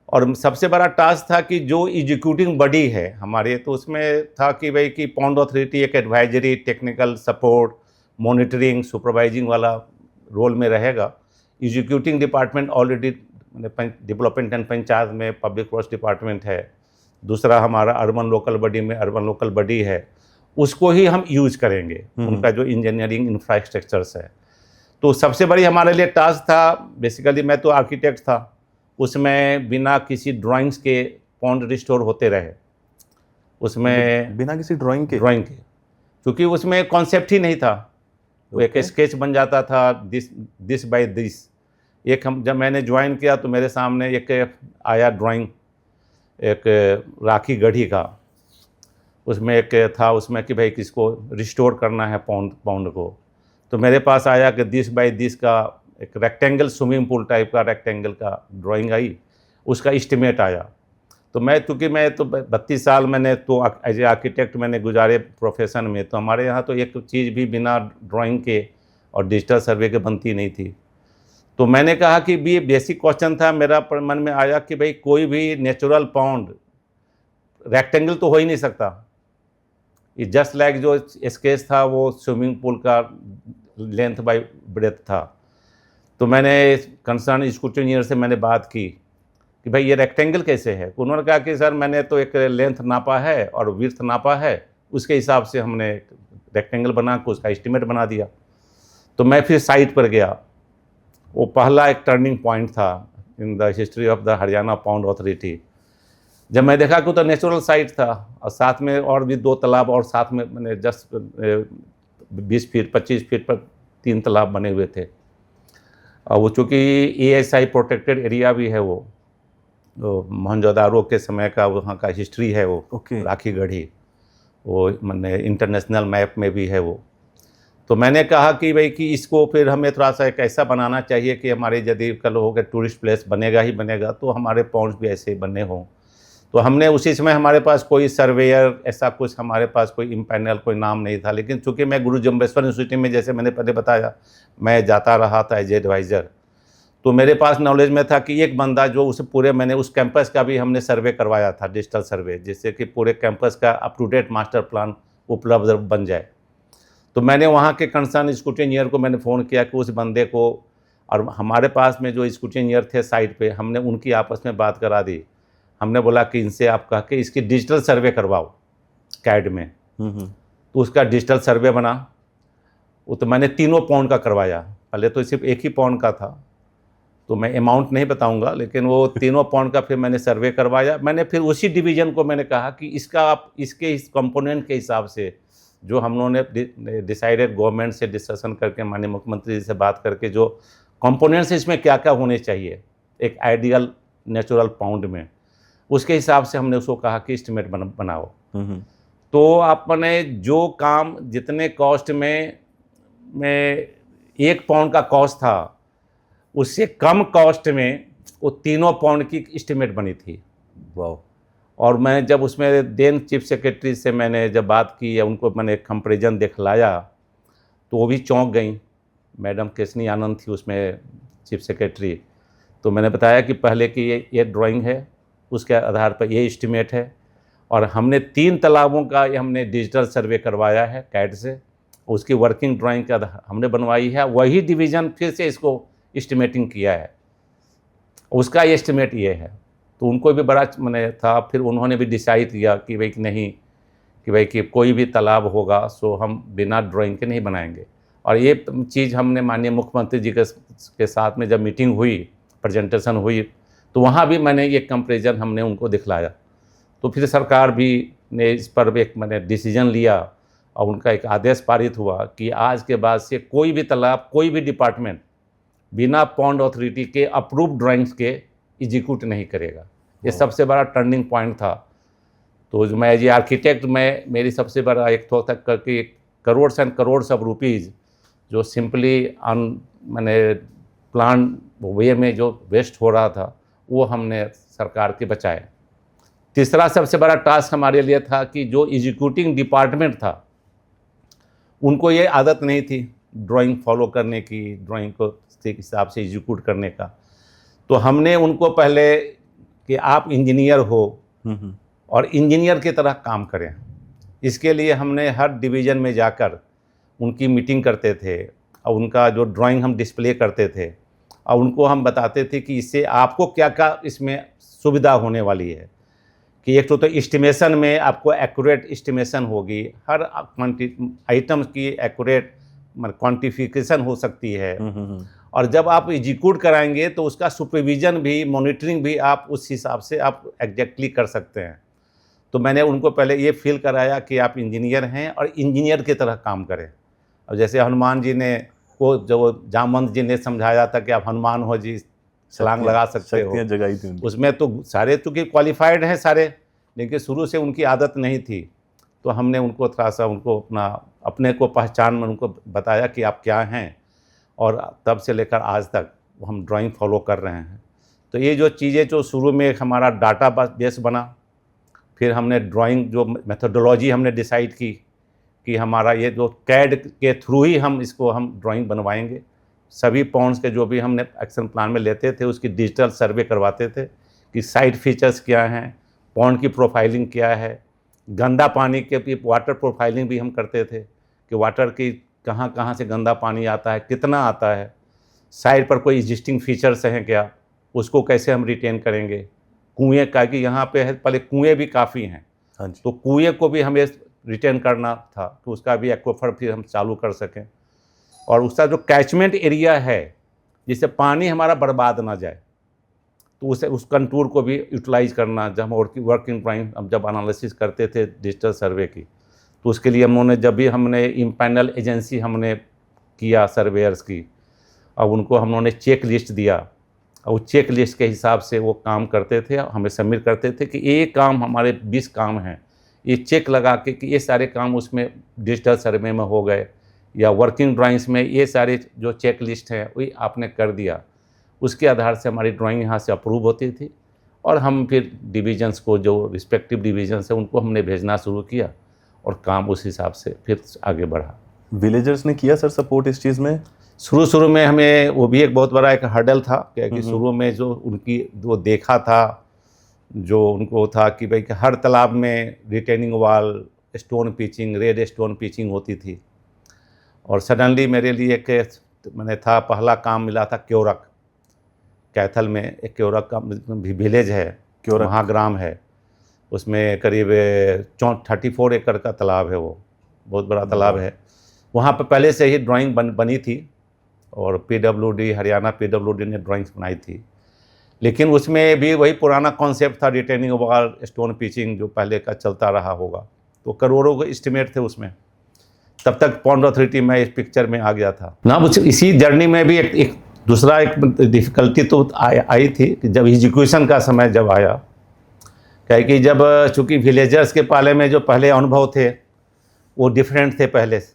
और सबसे बड़ा टास्क था कि जो एग्जीक्यूटिंग बॉडी है हमारे, तो उसमें था कि भाई कि पाउंड अथॉरिटी एक advisory, technical support, monitoring, supervising वाला रोल में रहेगा। Executing department already development and panchayat में पब्लिक वर्क्स डिपार्टमेंट है, दूसरा हमारा अर्बन लोकल बॉडी में अर्बन लोकल बॉडी है, उसको ही हम यूज करेंगे, उनका जो इंजीनियरिंग इंफ्रास्ट्रक्चर्स है। तो सबसे बड़ी हमारे लिए टास्क था, बेसिकली मैं तो आर्किटेक्ट था, उसमें बिना किसी ड्राइंग्स के पॉन्ड रिस्टोर होते रहे, उसमें बिना किसी ड्राइंग के क्योंकि उसमें कॉन्सेप्ट ही नहीं था। वो एक स्केच बन जाता था दिस बाय दिस। एक हम जब मैंने ज्वाइन किया तो मेरे सामने एक आया ड्राइंग, एक राखी गढ़ी का, उसमें एक था उसमें कि भाई किसको रिस्टोर करना है पाउंड को। तो मेरे पास आया कि दिस बाय दिस का एक रेक्टेंगल, स्विमिंग पूल टाइप का रेक्टेंगल का ड्राइंग आई, उसका एस्टिमेट आया। तो मैं, क्योंकि मैं तो 32 साल मैंने तो एज ए आर्किटेक्ट मैंने गुजारे प्रोफेशन में, तो हमारे यहाँ तो एक चीज़ भी बिना ड्राइंग के और डिजिटल सर्वे के बनती नहीं थी। तो मैंने कहा कि भी बेसिक क्वेश्चन था मेरा मन में आया कि भाई कोई भी नेचुरल पाउंड रेक्टेंगल तो हो ही नहीं सकता, ये जस्ट लाइक जो स्केच था वो स्विमिंग पूल का लेंथ बाय ब्रेथ था। तो मैंने कंसर्न एग्जीक्यूटिव इंजीनियर से मैंने बात की कि भाई ये रेक्टेंगल कैसे है। तो उन्होंने कहा कि सर मैंने तो एक लेंथ नापा है और विड्थ नापा है, उसके हिसाब से हमने रेक्टेंगल बना के उसका एस्टिमेट बना दिया। तो मैं फिर साइट पर गया, वो पहला एक टर्निंग पॉइंट था in the history of the Haryana pound authority. जब मैं देखा कि तो नेचुरल साइट था और साथ में और भी 2 तालाब और साथ में मैंने जस्ट 20 फीट 25 फीट पर 3 तालाब बने हुए थे। और वो चूँकि ASI प्रोटेक्टेड एरिया भी है, वो मोहनजोदारो के समय का वहाँ का हिस्ट्री है वो राखी गढ़ी, वो मैंने इंटरनेशनल मैप में भी है वो। तो मैंने कहा कि भाई कि इसको फिर हमें थोड़ा सा एक ऐसा बनाना चाहिए कि हमारे यदि कल हो गए टूरिस्ट प्लेस बनेगा ही बनेगा तो हमारे पॉइंट्स भी ऐसे बने हों। तो हमने उसी समय, हमारे पास कोई सर्वेयर ऐसा कुछ, हमारे पास कोई इम्पैनल कोई नाम नहीं था, लेकिन चूँकि मैं गुरु जम्बेश्वर यूनिवर्सिटी में, जैसे मैंने पहले बताया, मैं जाता रहा था एज एडवाइज़र, तो मेरे पास नॉलेज में था कि एक बंदा जो उसे पूरे, मैंने उस कैंपस का भी हमने सर्वे करवाया था, डिजिटल सर्वे, जिससे कि पूरे कैंपस का up to date master plan उपलब्ध बन जाए। तो मैंने वहाँ के कंसर्न एग्जीक्यूटिव इंजीनियर को मैंने फ़ोन किया कि उस बंदे को, और हमारे पास में जो एग्जीक्यूटिव इंजीनियर थे साइट पे, हमने उनकी आपस में बात करा दी। हमने बोला कि इनसे आप कह के इसकी डिजिटल सर्वे करवाओ कैड में। तो उसका डिजिटल सर्वे बना। वो तो मैंने 3 पाउंड का करवाया, पहले तो सिर्फ 1 ही पाउंड का था, तो मैं अमाउंट नहीं बताऊंगा, लेकिन वो 3 पाउंड का फिर मैंने सर्वे करवाया। मैंने फिर उसी डिवीज़न को मैंने कहा कि इसका आप इसके इस कंपोनेंट के हिसाब से जो हम लोगों ने डिसाइडेड, गवर्नमेंट से डिस्कशन करके, माननीय मुख्यमंत्री जी से बात करके, जो कंपोनेंट्स इसमें क्या क्या होने चाहिए एक आइडियल नेचुरल पाउंड में, उसके हिसाब से हमने उसको कहा कि एस्टिमेट बनाओ। तो आपने जो काम जितने कॉस्ट में 1 पाउंड का कॉस्ट था, उससे कम कॉस्ट में वो 3 पाउंड की एस्टिमेट बनी थी। वाह। और मैं जब उसमें देन चीफ सेक्रेटरी से मैंने जब बात की या उनको मैंने कंपैरिजन दिखलाया तो वो भी चौंक गई। मैडम केशनी आनंद थी उसमें चीफ सेक्रेटरी। तो मैंने बताया कि पहले की ये ड्राइंग है, उसके आधार पर ये एस्टिमेट है, और हमने 3 तालाबों का हमने डिजिटल सर्वे करवाया है कैड से, उसकी वर्किंग ड्राइंग का हमने बनवाई है, वही डिवीज़न फिर से इसको एस्टिमेटिंग किया है, उसका एस्टिमेट ये है। तो उनको भी बड़ा मैंने था। फिर उन्होंने भी डिसाइड किया कि भाई नहीं, कि भाई कि कोई भी तालाब होगा सो हम बिना ड्राइंग के नहीं बनाएंगे। और ये चीज़ हमने माननीय मुख्यमंत्री जी के साथ में जब मीटिंग हुई, प्रेजेंटेशन हुई, तो वहाँ भी मैंने ये कंपैरिजन हमने उनको दिखलाया। तो फिर सरकार भी ने इस पर एक मैंने डिसीजन लिया और उनका एक आदेश पारित हुआ कि आज के बाद से कोई भी तालाब, कोई भी डिपार्टमेंट बिना पॉन्ड अथॉरिटी के अप्रूव्ड ड्राइंग्स के एग्जीक्यूट नहीं करेगा। ये सबसे बड़ा टर्निंग पॉइंट था। तो जो मैं एज आर्किटेक्ट में मेरी सबसे बड़ा एक तो तक करके crores and crores of rupees जो सिंपली मैंने प्लान वे में जो वेस्ट हो रहा था वो हमने सरकार के बचाए। तीसरा सबसे बड़ा टास्क हमारे लिए था कि जो एग्जीक्यूटिंग डिपार्टमेंट था उनको ये आदत नहीं थी ड्राइंग फॉलो करने की, ड्राइंग को ठीक हिसाब से एग्जीक्यूट करने का। तो हमने उनको पहले कि आप इंजीनियर हो और इंजीनियर की तरह काम करें, इसके लिए हमने हर डिवीज़न में जाकर उनकी मीटिंग करते थे और उनका जो ड्राइंग हम डिस्प्ले करते थे और उनको हम बताते थे कि इससे आपको क्या क्या इसमें सुविधा होने वाली है। कि एक तो एस्टिमेशन में आपको एक्यूरेट एस्टिमेशन होगी, हर आइटम की एक्यूरेट क्वांटिफिकेशन हो सकती है। और जब आप एग्जीक्यूट कराएंगे तो उसका सुपरविजन भी, मॉनिटरिंग भी आप उस हिसाब से आप एग्जैक्टली कर सकते हैं। तो मैंने उनको पहले ये फील कराया कि आप इंजीनियर हैं और इंजीनियर की तरह काम करें। अब जैसे हनुमान जी ने को जो जामवंत जी ने समझाया था कि आप हनुमान हो जी, छलांग लगा सकते हो, जगाई थी उनकी। उसमें तो सारे चूँकि क्वालिफाइड हैं सारे, लेकिन शुरू से उनकी आदत नहीं थी। तो हमने उनको थोड़ा सा उनको अपने को पहचान में उनको बताया कि आप क्या हैं, और तब से लेकर आज तक हम ड्राइंग फॉलो कर रहे हैं। तो ये जो चीज़ें जो शुरू में हमारा डाटा बेस बना, फिर हमने ड्राइंग जो मेथोडोलॉजी हमने डिसाइड की कि हमारा ये जो कैड के थ्रू ही हम ड्राइंग बनवाएंगे। सभी पॉन्ड्स के जो भी हमने एक्शन प्लान में लेते थे उसकी डिजिटल सर्वे करवाते थे कि साइट फीचर्स क्या हैं, पॉन्ड की प्रोफाइलिंग क्या है, गंदा पानी के भी वाटर प्रोफाइलिंग भी हम करते थे कि वाटर की कहाँ कहाँ से गंदा पानी आता है, कितना आता है, साइड पर कोई एग्जिस्टिंग फीचर्स हैं क्या, उसको कैसे हम रिटेन करेंगे। कुएँ का कि यहाँ पे है, पहले कुएँ भी काफ़ी हैं, हाँ जी। तो कुएँ को भी हमें रिटेन करना था कि उसका भी एक्वाफर फिर हम चालू कर सकें। और उसका जो कैचमेंट एरिया है जिससे पानी हमारा बर्बाद ना जाए, तो उस कंटूर को भी यूटिलाइज करना। जब हम वर्किंग ड्राइंग हम जब एनालिसिस करते थे डिजिटल सर्वे की, तो उसके लिए हमने इम्पैनल एजेंसी हमने किया सर्वेयर्स की, अब उनको हमने चेक लिस्ट दिया और उस चेक लिस्ट के हिसाब से वो काम करते थे, हमें सबमिट करते थे कि ये काम हमारे 20 काम हैं, ये चेक लगा के कि ये सारे काम उसमें डिजिटल सर्वे में हो गए, या वर्किंग ड्राइंग्स में ये सारे जो चेक लिस्ट हैं वही आपने कर दिया। उसके आधार से हमारी ड्राइंग यहाँ से अप्रूव होती थी और हम फिर डिवीजन्स को, जो रिस्पेक्टिव डिवीजन्स हैं उनको हमने भेजना शुरू किया और काम उस हिसाब से फिर आगे बढ़ा। विलेजर्स ने किया सर सपोर्ट इस चीज़ में? शुरू में हमें वो भी एक बहुत बड़ा एक हर्डल था कि शुरू में जो उनकी वो देखा था, जो उनको था कि भाई हर तालाब में retaining wall, stone pitching, red stone pitching होती थी। और सडनली मेरे लिए मैंने था पहला काम मिला था क्योरक, कैथल में एक क्योरक का विलेज है, क्योरक महाग्राम है, उसमें करीब 34 एकड़ का तालाब है, वो बहुत बड़ा तालाब है। वहाँ पर पहले से ही ड्राइंग बनी थी और PWD, हरियाणा PWD ने ड्राइंग्स बनाई थी, लेकिन उसमें भी वही पुराना कॉन्सेप्ट था रिटेनिंग वॉल, स्टोन पिचिंग जो पहले का चलता रहा होगा। तो करोड़ों के एस्टिमेट थे उसमें। तब तक पॉन्ड अथॉरिटी में इस पिक्चर में आ गया था ना। इसी जर्नी में भी एक दूसरा एक डिफ़िकल्टी तो आई थी कि जब एग्जीक्यूशन का समय जब आया, क्या कि जब चूँकि विलेजर्स के पाले में जो पहले अनुभव थे वो डिफरेंट थे पहले से,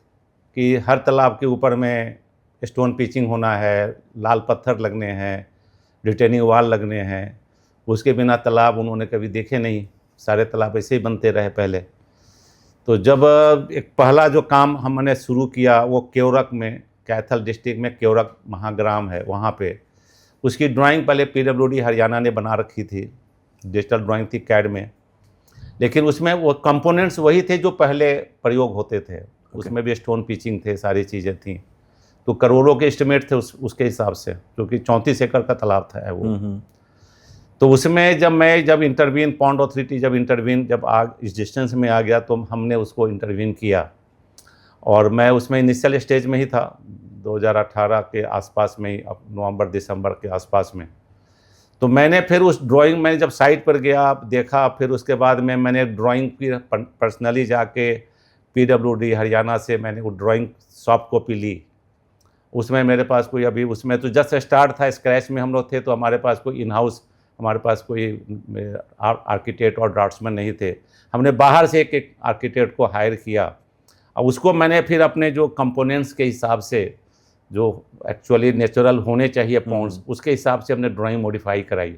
कि हर तालाब के ऊपर में स्टोन पिचिंग होना है, लाल पत्थर लगने हैं, रिटेनिंग वॉल लगने हैं। उसके बिना तालाब उन्होंने कभी देखे नहीं, सारे तालाब ऐसे ही बनते रहे पहले। तो जब एक पहला जो काम हमने शुरू किया वो क्योरक में, कैथल डिस्ट्रिक्ट में क्योरक महाग्राम है, वहाँ पे उसकी ड्राइंग पहले PWD हरियाणा ने बना रखी थी, डिजिटल ड्राइंग थी कैड में, लेकिन उसमें वो कंपोनेंट्स वही थे जो पहले प्रयोग होते थे। उसमें भी स्टोन पिचिंग थे, सारी चीज़ें थी। तो करोड़ों के एस्टिमेट थे उसके हिसाब से, क्योंकि 34 एकड़ का तालाब था वो। तो उसमें जब इंटरवीन पॉन्ड अथॉरिटी जब इस डिस्टेंस में आ गया तो हमने उसको इंटरवीन किया, और मैं उसमें इनिशियल स्टेज में ही था 2018 के आसपास में ही, अब नवंबर दिसंबर के आसपास में। तो मैंने फिर उस ड्राइंग, मैंने जब साइट पर गया देखा, फिर उसके बाद में मैंने ड्राइंग की पर्सनली जाके PWD हरियाणा से मैंने वो ड्राइंग सॉफ्ट कॉपी ली। उसमें मेरे पास कोई अभी, उसमें तो जस्ट स्टार्ट था, स्क्रैच में हम लोग थे, तो हमारे पास कोई इन हाउस, हमारे पास कोई आर्किटेक्ट और ड्राफ्ट्समैन नहीं थे। हमने बाहर से एक आर्किटेक्ट को हायर किया, और उसको मैंने फिर अपने जो कंपोनेंट्स के हिसाब से, जो एक्चुअली नेचुरल होने चाहिए पॉन्ड्स, उसके हिसाब से हमने ड्राइंग मॉडिफाई कराई।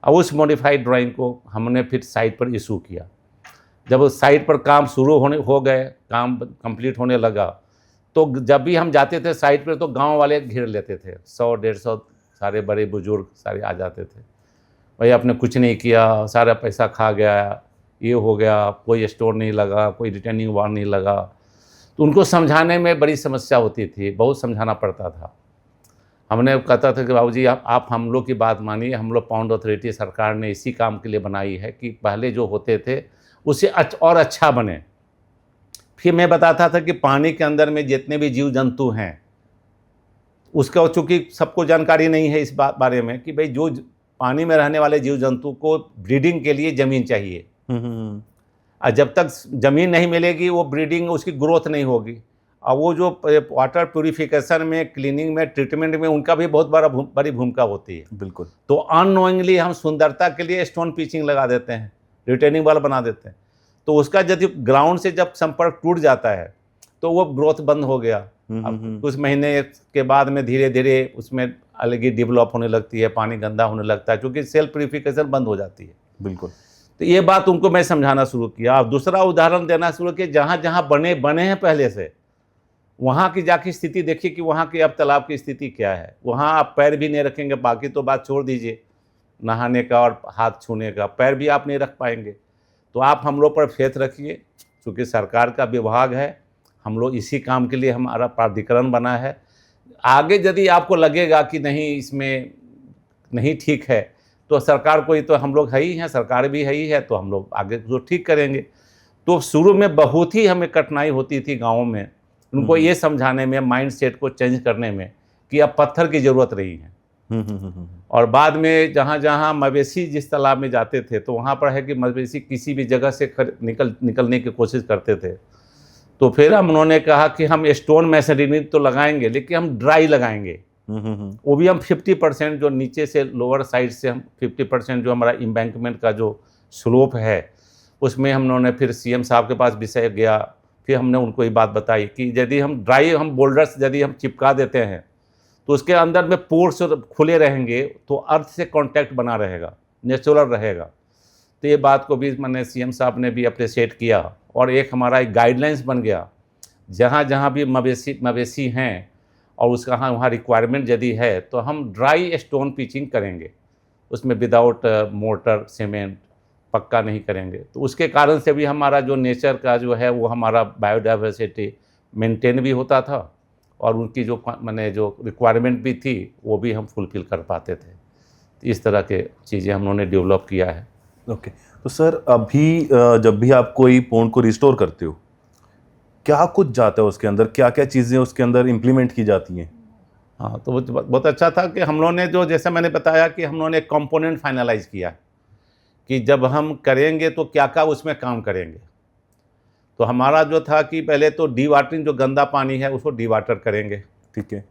अब उस मॉडिफाइड ड्राइंग को हमने फिर साइट पर इशू किया। जब उस साइट पर काम शुरू हो गए, काम कंप्लीट होने लगा, तो जब भी हम जाते थे साइट पर तो गांव वाले घेर लेते थे, 100-150 सारे बड़े बुजुर्ग सारे आ जाते थे, भाई आपने कुछ नहीं किया, सारा पैसा खा गया, ये हो गया, कोई स्टोर नहीं लगा, कोई रिटर्निंग वॉल नहीं लगा। तो उनको समझाने में बड़ी समस्या होती थी, बहुत समझाना पड़ता था। हमने कहता था कि बाबूजी आप हम लोग की बात मानिए, हम लोग पॉन्ड अथॉरिटी सरकार ने इसी काम के लिए बनाई है कि पहले जो होते थे उससे और अच्छा बने। फिर मैं बताता था कि पानी के अंदर में जितने भी जीव जंतु हैं, उसका चूँकि सबको जानकारी नहीं है इस बारे में कि भाई जो पानी में रहने वाले जीव जंतु को ब्रीडिंग के लिए ज़मीन चाहिए, और जब तक ज़मीन नहीं मिलेगी वो ब्रीडिंग, उसकी ग्रोथ नहीं होगी। और वो जो वाटर प्यूरिफिकेशन में, क्लीनिंग में, ट्रीटमेंट में उनका भी बहुत बड़ी भूमिका होती है। बिल्कुल। तो अननोइंगली हम सुंदरता के लिए स्टोन पिचिंग लगा देते हैं, रिटेनिंग वाल बना देते हैं, तो उसका यदि ग्राउंड से जब संपर्क टूट जाता है तो वो ग्रोथ बंद हो गया। अब कुछ महीने के बाद में धीरे धीरे उसमें अलग ही डेवलप होने लगती है, पानी गंदा होने लगता है, क्योंकि सेल्फ प्यूरिफिकेशन बंद हो जाती है। बिल्कुल। तो ये बात उनको मैं समझाना शुरू किया। और दूसरा उदाहरण देना शुरू किया, जहाँ जहाँ बने हैं पहले से, वहाँ की जाके स्थिति देखिए कि वहाँ की अब तालाब की स्थिति क्या है। वहाँ आप पैर भी नहीं रखेंगे, बाकी तो बात छोड़ दीजिए, नहाने का और हाथ छूने का, पैर भी आप नहीं रख पाएंगे। तो आप हम लोग पर फेथ रखिए, क्योंकि सरकार का विभाग है, हम लोग इसी काम के लिए हमारा प्राधिकरण बना है। आगे यदि आपको लगेगा कि नहीं इसमें नहीं ठीक है, तो सरकार को ही, तो हम लोग है ही हैं, सरकार भी है ही है, तो हम लोग आगे जो ठीक करेंगे। तो शुरू में बहुत ही हमें कठिनाई होती थी गाँव में, उनको ये समझाने में, माइंड सेट को चेंज करने में कि अब पत्थर की ज़रूरत नहीं है। और बाद में जहाँ जहाँ मवेशी जिस तालाब में जाते थे, तो वहाँ पर है कि मवेशी किसी भी जगह से निकलने की कोशिश करते थे। तो फिर हम उन्होंने कहा कि हम स्टोन मैसनरी तो लगाएंगे, लेकिन हम ड्राई लगाएंगे। वो भी हम 50% जो नीचे से लोअर साइड से हम 50% जो हमारा एम्बैंकमेंट का जो स्लोप है, उसमें हम उन्होंने फिर CM साहब के पास विषय गया। फिर हमने उनको ये बात बताई कि यदि हम ड्राई, हम बोल्डर्स यदि हम चिपका देते हैं तो उसके अंदर में पोर्स खुले रहेंगे, तो अर्थ से कांटेक्ट बना रहेगा, नेचुरल रहेगा। तो ये बात को भी मैंने CM साहब ने भी अप्रिशिएट किया, और एक हमारा एक गाइडलाइंस बन गया, जहाँ जहाँ भी मवेशी हैं और उसका वहाँ रिक्वायरमेंट यदि है, तो हम ड्राई स्टोन पिचिंग करेंगे, उसमें विदाउट मोर्टर सीमेंट, पक्का नहीं करेंगे। तो उसके कारण से भी हमारा जो नेचर का जो है वो हमारा बायोडाइवर्सिटी मेंटेन भी होता था, और उनकी जो जो रिक्वायरमेंट भी थी वो भी हम फुलफिल कर पाते थे। तो इस तरह के चीज़ें हम लोगों ने डेवलप किया है। ओके। तो सर अभी जब भी आप कोई पॉन्ड को रिस्टोर करते हो, क्या कुछ जाता है उसके अंदर, क्या क्या चीज़ें उसके अंदर इम्प्लीमेंट की जाती हैं? हाँ, तो वो बहुत अच्छा था कि हम लोगों ने जो, जैसे मैंने बताया कि हम लोगों ने कंपोनेंट फाइनलाइज किया कि जब हम करेंगे तो क्या क्या उसमें काम करेंगे। तो हमारा जो था कि पहले तो डी वाटरिंग, जो गंदा पानी है उसको डी वाटर करेंगे, ठीक है।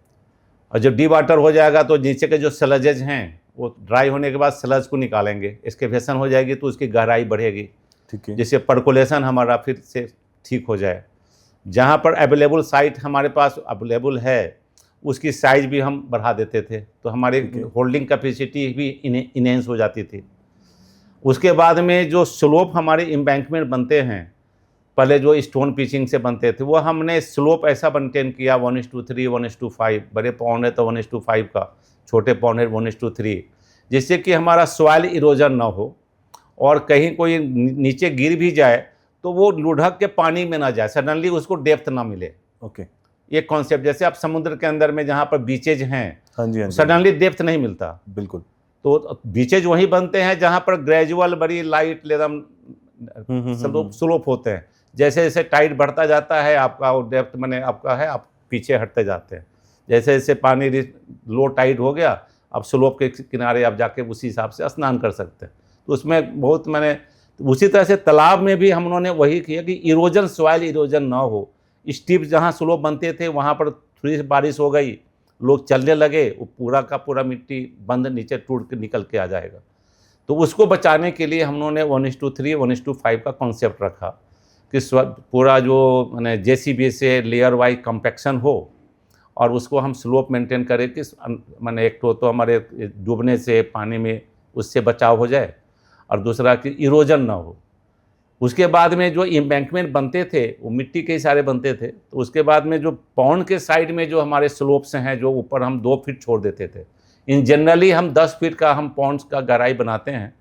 और जब डी वाटर हो जाएगा तो नीचे के जो स्लजेज हैं वो ड्राई होने के बाद स्लज को निकालेंगे, एक्सकेवेशन हो जाएगी तो उसकी गहराई बढ़ेगी, ठीक है, जिससे पर्कोलेशन हमारा फिर से ठीक हो जाए। जहाँ पर अवेलेबल साइट हमारे पास अवेलेबल है, उसकी साइज़ भी हम बढ़ा देते थे, तो हमारी होल्डिंग कैपेसिटी भी इनहेंस हो जाती थी। उसके बाद में जो स्लोप हमारे एम्बैंकमेंट बनते हैं, पहले जो स्टोन पिचिंग से बनते थे, वो हमने स्लोप ऐसा मेंटेन किया 1:3, 1:5, बड़े पॉन्ड है तो 1:5 का, छोटे पॉन्ड है 1:3, जिससे कि हमारा सॉइल इरोजन ना हो, और कहीं कोई नीचे गिर भी जाए तो वो लुढ़क के पानी में ना जाए, सडनली उसको डेप्थ ना मिले। ओके। ये कॉन्सेप्ट, जैसे आप समुद्र के अंदर में जहाँ पर बीचेज हैं, हाँ जी, हाँ जी, सडनली डेप्थ नहीं मिलता, बिल्कुल। तो बीचेज वहीं बनते हैं जहाँ पर ग्रेजुअल बड़ी लाइट एकदम स्लोप होते हैं। जैसे जैसे टाइड बढ़ता जाता है आपका डेप्थ मैंने आपका है, आप पीछे हटते जाते हैं। जैसे जैसे पानी लो टाइड हो गया, अब स्लोप के किनारे आप जाके उसी हिसाब से स्नान कर सकते हैं। तो उसमें बहुत मैंने उसी तरह से तालाब में भी हम लोगों ने वही किया कि इरोजन, सॉइल इरोजन ना हो। स्टीप जहाँ स्लोप बनते थे वहाँ पर थोड़ी सी बारिश हो गई, लोग चलने लगे, वो पूरा का पूरा मिट्टी बंद नीचे टूट के निकल के आ जाएगा। तो उसको बचाने के लिए हम लोगों ने 1:3 1:5 का कॉन्सेप्ट रखा कि पूरा जो मैंने JCB से लेयर वाइज कम्पैक्शन हो और उसको हम स्लोप मेंटेन करें कि मैंने एक तो हमारे डूबने से पानी में उससे बचाव हो जाए और दूसरा कि इरोजन ना हो। उसके बाद में जो एम्बैंकमेंट बनते थे वो मिट्टी के ही सारे बनते थे। तो उसके बाद में जो पॉन्ड के साइड में जो हमारे स्लोप्स हैं, जो ऊपर हम 2 फीट छोड़ देते थे, इन जनरली हम 10 फीट का हम पॉन्ड्स का गहराई बनाते हैं,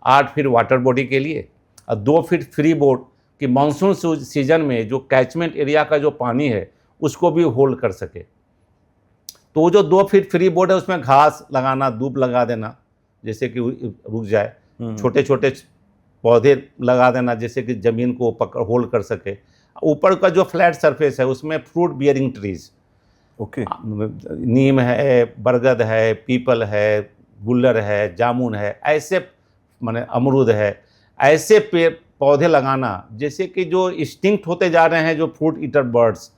8 फीट वाटर बॉडी के लिए और 2 फीट फ्री बोर्ड कि मानसून सीजन में जो कैचमेंट एरिया का जो पानी है उसको भी होल्ड कर सके। तो वो जो 2 फीट फ्री बोर्ड है उसमें घास लगाना, दूब लगा देना जैसे कि रुक जाए, छोटे छोटे पौधे लगा देना जैसे कि ज़मीन को पकड़ होल्ड कर सके। ऊपर का जो फ्लैट सरफेस है उसमें फ्रूट बियरिंग ट्रीज, ओके, नीम है, बरगद है, पीपल है, गुल्लर है, जामुन है, ऐसे माने अमरूद है, ऐसे पेड़ पौधे लगाना जैसे कि जो एक्सटिंक्ट होते जा रहे हैं जो फ्रूट ईटर बर्ड्स,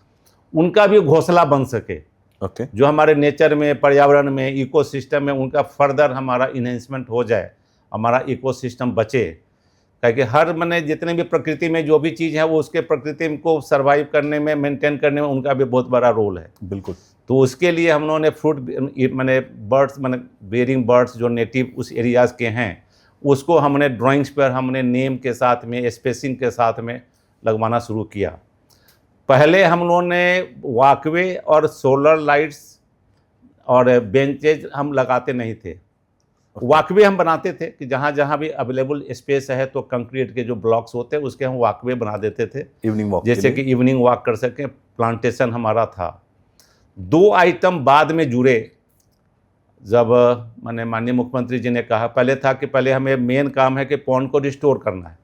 उनका भी घोंसला बन सके। ओके, जो हमारे नेचर में, पर्यावरण में, इकोसिस्टम में उनका फर्दर हमारा इन्हेंसमेंट हो जाए, हमारा इकोसिस्टम बचे। क्योंकि हर मैंने जितने भी प्रकृति में जो भी चीज़ है वो उसके प्रकृति को सर्वाइव करने में, मेंटेन करने में उनका भी बहुत बड़ा रोल है। बिल्कुल। तो उसके लिए हम लोगों ने फ्रूट मैंने बर्ड्स मैंने बेरिंग बर्ड्स जो नेटिव उस एरियाज़ के हैं उसको हमने ड्राइंग्स पर हमने नेम के साथ में, स्पेसिंग के साथ में लगवाना शुरू किया। पहले हम लोगों ने वॉकवे और सोलर लाइट्स और बेंचेज हम लगाते नहीं थे। वॉकवे हम बनाते थे कि जहाँ जहाँ भी अवेलेबल स्पेस है तो कंक्रीट के जो ब्लॉक्स होते हैं उसके हम वॉकवे बना देते थे, इवनिंग वॉक, जैसे कि इवनिंग वॉक कर सकें। प्लांटेशन हमारा था। 2 आइटम बाद में जुड़े जब मैंने माननीय मुख्यमंत्री जी ने कहा, पहले था कि पहले हमें मेन काम है कि पॉन्ड को रिस्टोर करना है,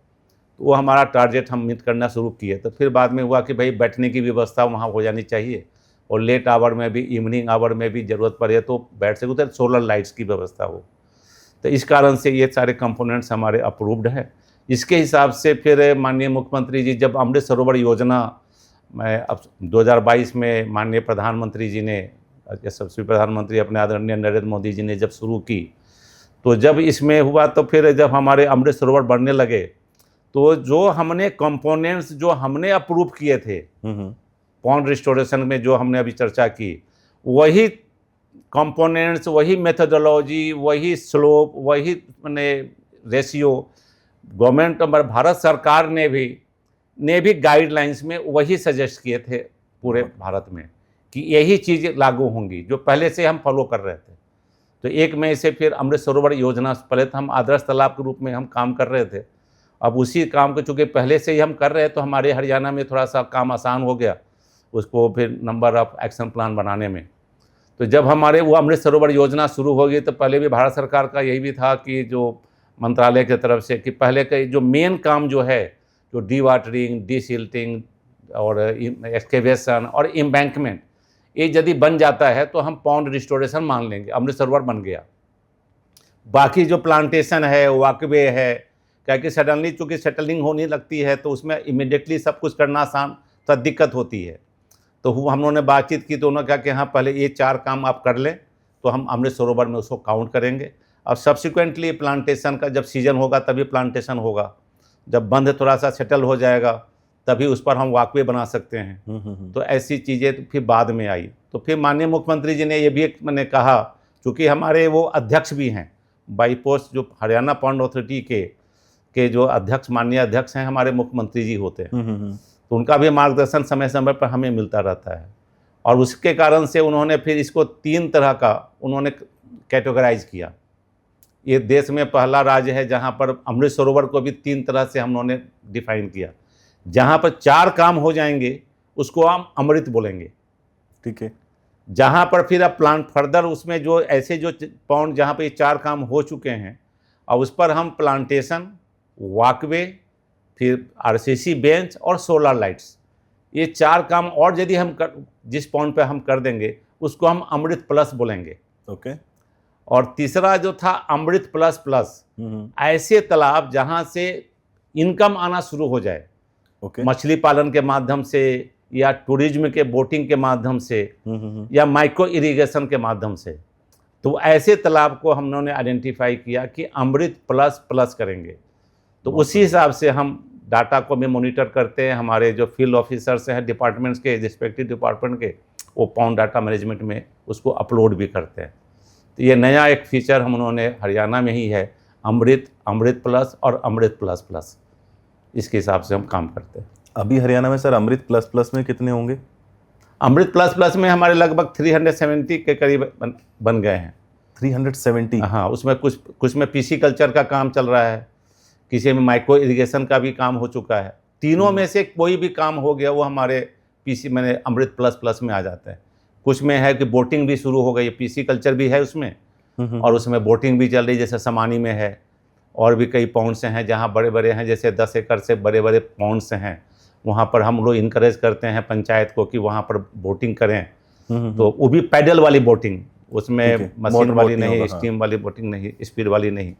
तो वो हमारा टारगेट हम मीट करना शुरू किए। तो फिर बाद में हुआ कि भाई बैठने की व्यवस्था वहाँ हो जानी चाहिए और लेट आवर में भी, इवनिंग आवर में भी ज़रूरत पड़े तो बैठ सके, तो सोलर लाइट्स की व्यवस्था हो। तो इस कारण से ये सारे कंपोनेंट्स हमारे अप्रूव्ड हैं। इसके हिसाब से फिर माननीय मुख्यमंत्री जी जब अमृत सरोवर योजना मैं अब 2022 में माननीय प्रधानमंत्री जी ने, यशस्वी प्रधानमंत्री अपने आदरणीय नरेंद्र मोदी जी ने जब शुरू की, तो जब इसमें हुआ तो फिर जब हमारे अमृत सरोवर बढ़ने लगे तो जो हमने कंपोनेंट्स जो हमने अप्रूव किए थे पॉन्ड रिस्टोरेशन में, जो हमने अभी चर्चा की, वही कंपोनेंट्स, वही मेथोडोलॉजी, वही स्लोप, वही मैंने रेशियो गवर्नमेंट भारत सरकार ने भी गाइडलाइंस में वही सजेस्ट किए थे पूरे भारत में कि यही चीज़ें लागू होंगी जो पहले से हम फॉलो कर रहे थे। तो 1 मई से फिर अमृत सरोवर योजना, पहले तो हम आदर्श तालाब के रूप में हम काम कर रहे थे, अब उसी काम को चूँकि पहले से ही हम कर रहे हैं तो हमारे हरियाणा में थोड़ा सा काम आसान हो गया उसको फिर नंबर ऑफ एक्शन प्लान बनाने में। तो जब हमारे वो अमृत सरोवर योजना शुरू होगी तो पहले भी भारत सरकार का यही भी था कि जो मंत्रालय की तरफ से कि पहले का जो मेन काम जो है, जो डी वाटरिंग, डी सिल्टिंग और एक्सकेवेशन और एम्बैंकमेंट, ये यदि बन जाता है तो हम पॉन्ड रिस्टोरेशन मान लेंगे, अमृत सरोवर बन गया। बाकी जो प्लांटेशन है, वॉकवे है, क्या कि सडनली चूँकि सेटलिंग होने लगती है तो उसमें इमिडिएटली सब कुछ करना आसान तो दिक्कत होती है। तो हम लोगों ने बातचीत की तो उन्होंने कहा कि हाँ पहले ये 4 काम आप कर लें तो हम अमृत सरोवर में उसको काउंट करेंगे। अब सब्सिक्वेंटली प्लांटेशन का जब सीजन होगा तभी प्लांटेशन होगा, जब बंद थोड़ा सा सेटल हो जाएगा तभी उस पर हम वॉकवे बना सकते हैं। तो ऐसी चीज़ें तो फिर बाद में आई। तो फिर माननीय मुख्यमंत्री जी ने ये भी मैंने कहा, चूँकि हमारे वो अध्यक्ष भी हैं बाई पोस्ट, जो हरियाणा पॉन्ड अथॉरिटी के जो अध्यक्ष, माननीय अध्यक्ष हैं हमारे मुख्यमंत्री जी होते हैं, तो उनका भी मार्गदर्शन समय समय पर हमें मिलता रहता है। और उसके कारण से उन्होंने फिर इसको 3 तरह का उन्होंने कैटेगराइज किया। ये देश में पहला राज्य है जहाँ पर अमृत सरोवर को भी 3 तरह से हम लोगों ने डिफाइन किया। जहाँ पर 4 काम हो जाएंगे उसको हम अमृत बोलेंगे, ठीक है। जहाँ पर फिर अब प्लांट फर्दर उसमें जो ऐसे जो पॉन्ड जहाँ पे ये 4 काम हो चुके हैं, और उस पर हम प्लांटेशन, वॉकवे, फिर आरसीसी बेंच और सोलर लाइट्स, ये 4 काम और यदि हम जिस पॉन्ड पे हम कर देंगे उसको हम अमृत प्लस बोलेंगे। ओके। और तीसरा जो था अमृत प्लस प्लस, ऐसे तालाब जहाँ से इनकम आना शुरू हो जाए, ओके। मछली पालन के माध्यम से या टूरिज्म के बोटिंग के माध्यम से या माइक्रो इरिगेशन के माध्यम से, तो ऐसे तालाब को हम लोगों ने आइडेंटिफाई किया कि अमृत प्लस प्लस करेंगे। तो उसी हिसाब से हम डाटा को भी मॉनिटर करते हैं, हमारे जो फील्ड ऑफिसर्स हैं डिपार्टमेंट्स के, रिस्पेक्टिव डिपार्टमेंट के, वो पॉन्ड डाटा मैनेजमेंट में उसको अपलोड भी करते हैं। तो ये नया एक फीचर हम उन्होंने हरियाणा में ही है, अमृत, अमृत प्लस और अमृत प्लस प्लस, इसके हिसाब से हम काम करते हैं। अभी हरियाणा में सर अमृत प्लस प्लस में कितने होंगे? अमृत प्लस प्लस में हमारे लगभग 370 के करीब बन गए हैं। 370? हाँ, उसमें कुछ में पीसी कल्चर का काम चल रहा है, किसी में माइक्रो इरिगेशन का भी काम हो चुका है। तीनों में से कोई भी काम हो गया वो हमारे पीसी मैंने अमृत प्लस प्लस में आ जाता है। कुछ में है कि बोटिंग भी शुरू हो गई, पीसी कल्चर भी है उसमें, और उसमें बोटिंग भी चल रही, जैसे समानी में है, और भी कई पॉन्ड्स हैं जहाँ बड़े बड़े हैं, जैसे 10 एकड़ से बड़े बड़े पॉन्ड्स हैं, वहाँ पर हम लोग इनकरेज करते हैं पंचायत को कि वहाँ पर बोटिंग करें। तो वो भी पैडल वाली बोटिंग, उसमें मशीन वाली नहीं, स्टीम वाली बोटिंग नहीं, स्पीड वाली नहीं,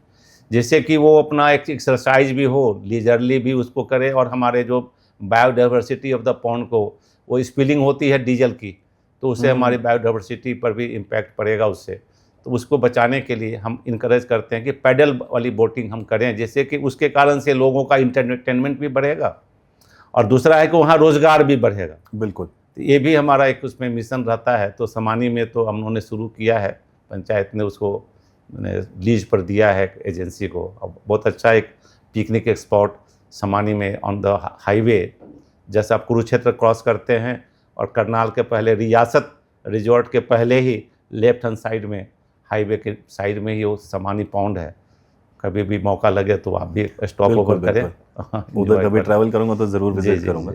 जिससे कि वो अपना एक एक्सरसाइज भी हो, लीजरली भी उसको करे, और हमारे जो बायोडाइवर्सिटी ऑफ द पॉन्ड को, वो स्पिलिंग होती है डीजल की, तो उससे हमारी बायोडाइवर्सिटी पर भी इम्पैक्ट पड़ेगा उससे। तो उसको बचाने के लिए हम इनकरेज करते हैं कि पैडल वाली बोटिंग हम करें, जिससे कि उसके कारण से लोगों का इंटरटेनमेंट भी बढ़ेगा, और दूसरा है कि वहाँ रोज़गार भी बढ़ेगा। बिल्कुल। तो ये भी हमारा एक उसमें मिशन रहता है। तो समानी में तो हम लोगों ने शुरू किया है, पंचायत ने उसको मैंने लीज पर दिया है एजेंसी को। अब बहुत अच्छा एक पिकनिक स्पॉट समानी में ऑन द हाईवे, जैसे आप कुरुक्षेत्र क्रॉस करते हैं और करनाल के पहले रियासत रिजॉर्ट के पहले ही लेफ्ट हैंड साइड में, हाईवे के साइड में ही वो समानी पॉन्ड है। कभी भी मौका लगे तो आप भी स्टॉप ओवर करें, उधर कभी ट्रैवल करूंगा तो ज़रूर विजिट करूंगा।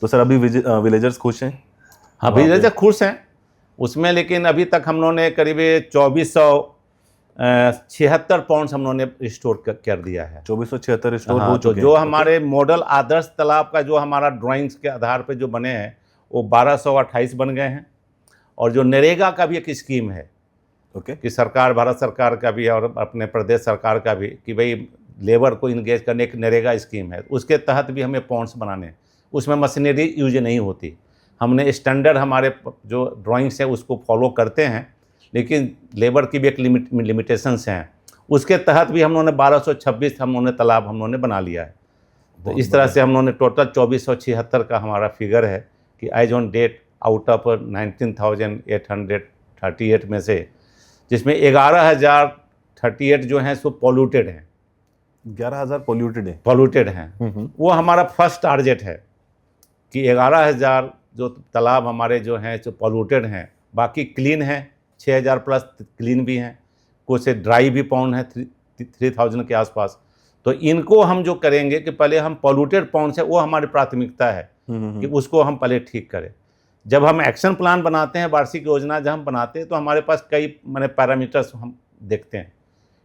तो सर अभी विलेजर्स खुश हैं? हाँ, विलेजर खुश हैं उसमें, लेकिन अभी तक हम लोगों ने करीब 2476 पॉन्ड्स हम लोगों ने रिस्टोर कर दिया है। 2476 रिस्टोर हो चुके हैं। जो हमारे मॉडल आदर्श तालाब का जो हमारा ड्राइंग्स के आधार पे जो बने हैं वो 1228 बन गए हैं। और जो नरेगा का भी एक स्कीम है, कि सरकार, भारत सरकार का भी और अपने प्रदेश सरकार का भी, कि भाई लेबर को इंगेज करने एक नरेगा स्कीम है, उसके तहत भी हमें पॉन्ड्स बनाने, उसमें मशीनरी यूज नहीं होती। हमने स्टैंडर्ड हमारे जो ड्राइंग्स हैं उसको फॉलो करते हैं, लेकिन लेबर की भी एक लिमिटेशंस हैं। उसके तहत भी हम लोगों ने 1226 हम लोगों ने तालाब हम लोगों ने बना लिया है। तो इस तरह से हम लोगों ने टोटल 2476 का हमारा फिगर है कि as on date out of 19,838 में से, जिसमें 11,038 जो हैं सो पॉल्यूटेड हैं। 11,000 पॉल्यूटेड हैं। वो हमारा फर्स्ट टारगेट है कि 11,000 जो तालाब हमारे जो हैं जो पॉल्यूटेड हैं, बाकी क्लीन हैं 6,000 प्लस क्लीन भी हैं, कुछ ड्राई भी पॉन्ड हैं 3,000 के आसपास। तो इनको हम जो करेंगे कि पहले हम पॉल्यूटेड पॉन्ड है वो हमारी प्राथमिकता है कि उसको हम पहले ठीक करें। जब हम एक्शन प्लान बनाते हैं, वार्षिक योजना जब हम बनाते हैं, तो हमारे पास कई मैंने पैरामीटर्स हम देखते हैं।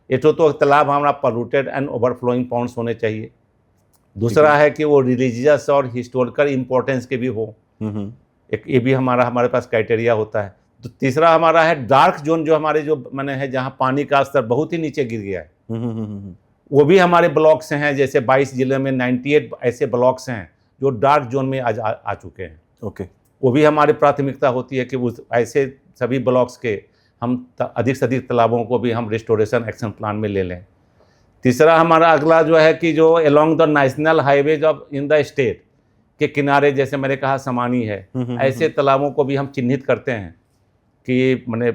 एक तो तालाब हमारा पॉल्यूटेड एंड ओवरफ्लोइंग पॉन्ड्स होने चाहिए। दूसरा है कि वो रिलीजियस और हिस्टोरिकल इम्पोर्टेंस के भी हो, एक ये भी हमारे पास क्राइटेरिया होता है। तो तीसरा हमारा है डार्क जोन, जो हमारे जो मैंने है जहाँ पानी का स्तर बहुत ही नीचे गिर गया है, वो भी हमारे ब्लॉक्स हैं। जैसे 22 जिले में 98 ऐसे ब्लॉक्स हैं जो डार्क जोन में आज आ चुके हैं। वो भी हमारी प्राथमिकता होती है कि उस ऐसे सभी ब्लॉक्स के हम अधिक से अधिक तालाबों को भी हम रिस्टोरेशन एक्शन प्लान में ले लें। तीसरा हमारा अगला जो है कि जो along the national highway of in the state के किनारे, जैसे मैंने कहा समानी है, ऐसे तालाबों को भी हम चिन्हित करते हैं कि मैंने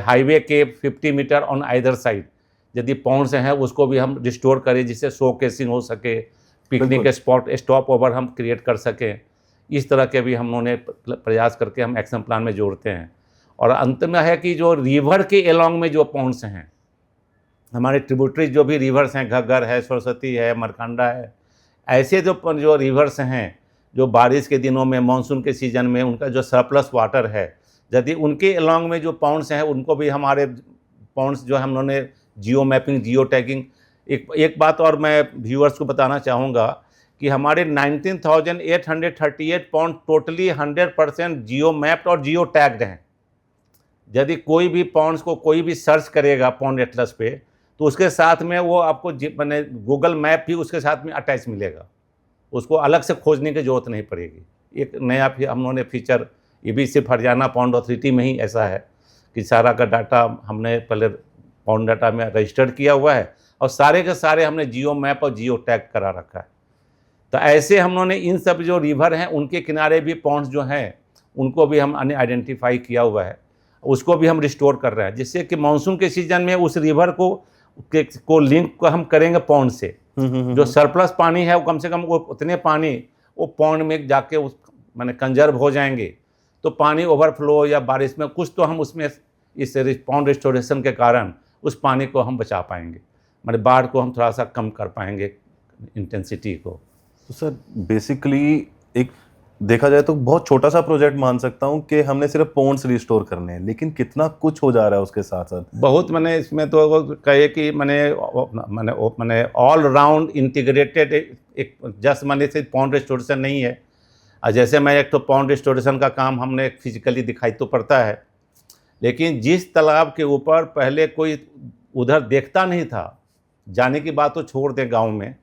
हाईवे के 50 मीटर ऑन आइदर साइड यदि पॉन्ड्स हैं उसको भी हम रिस्टोर करें, जिससे शो केसिंग हो सके, पिकनिक स्पॉट स्टॉप ओवर हम क्रिएट कर सकें। इस तरह के भी हम लोगों ने प्रयास करके हम एक्शन प्लान में जोड़ते हैं। और अंत में है कि जो रिवर के अलोंग में जो पॉन्ड्स हैं, हमारे ट्रिब्यूटरी जो भी रिवर्स हैं, घग्गर है, सरस्वती है, मरकंडा है, ऐसे जो रिवर्स हैं जो बारिश के दिनों में, मानसून के सीजन में उनका जो सरप्लस वाटर है, यदि उनके अलॉन्ग में जो पॉन्ड्स हैं उनको भी हमारे पॉन्ड्स जो हम लोगों ने जियो मैपिंग, जियो टैगिंग। एक बात और मैं व्यूअर्स को बताना चाहूँगा कि हमारे 19,838 पॉन्ड टोटली 100% जियो मैप्ड और जियो टैग्ड हैं। यदि कोई भी पॉन्ड्स को कोई भी सर्च करेगा पॉन्ड एटलस पे, तो उसके साथ में वो आपको मैंने गूगल मैप भी उसके साथ में अटैच मिलेगा, उसको अलग से खोजने की ज़रूरत नहीं पड़ेगी। एक नया हम लोगों ने फीचर, ये भी सिर्फ हरियाणा पॉन्ड अथॉरिटी में ही ऐसा है कि सारा का डाटा हमने पहले पॉन्ड डाटा में रजिस्टर्ड किया हुआ है और सारे के सारे हमने जियो मैप और जियो टैग करा रखा है। तो ऐसे हम लोगों ने इन सब जो रिवर हैं उनके किनारे भी पॉन्ड्स जो हैं उनको भी हमने आइडेंटिफाई किया हुआ है, उसको भी हम रिस्टोर कर रहे हैं, जिससे कि मानसून के सीजन में उस रिवर को लिंक को हम करेंगे पॉन्ड से। जो सरप्लस पानी है वो कम से कम वो उतने पानी वो पॉन्ड में जाके उस माने कंजर्व हो जाएंगे, तो पानी ओवरफ्लो या बारिश में कुछ तो हम उसमें इस पॉन्ड रिस्टोरेशन के कारण उस पानी को हम बचा पाएंगे, माने बाढ़ को हम थोड़ा सा कम कर पाएंगे, इंटेंसिटी को। तो सर बेसिकली एक देखा जाए तो बहुत छोटा सा प्रोजेक्ट मान सकता हूँ कि हमने सिर्फ पॉन्ड्स रिस्टोर करने हैं, लेकिन कितना कुछ हो जा रहा है उसके साथ साथ। बहुत मैंने इसमें तो कहे कि मैंने ऑल राउंड इंटीग्रेटेड एक जस्ट मैंने से पॉन्ड रिस्टोरेशन नहीं है। और जैसे मैं एक तो पॉन्ड रिस्टोरेशन का काम हमने फिजिकली दिखाई तो पड़ता है, लेकिन जिस तालाब के ऊपर पहले कोई उधर देखता नहीं था, जाने की बात तो छोड़ दें गाँव में,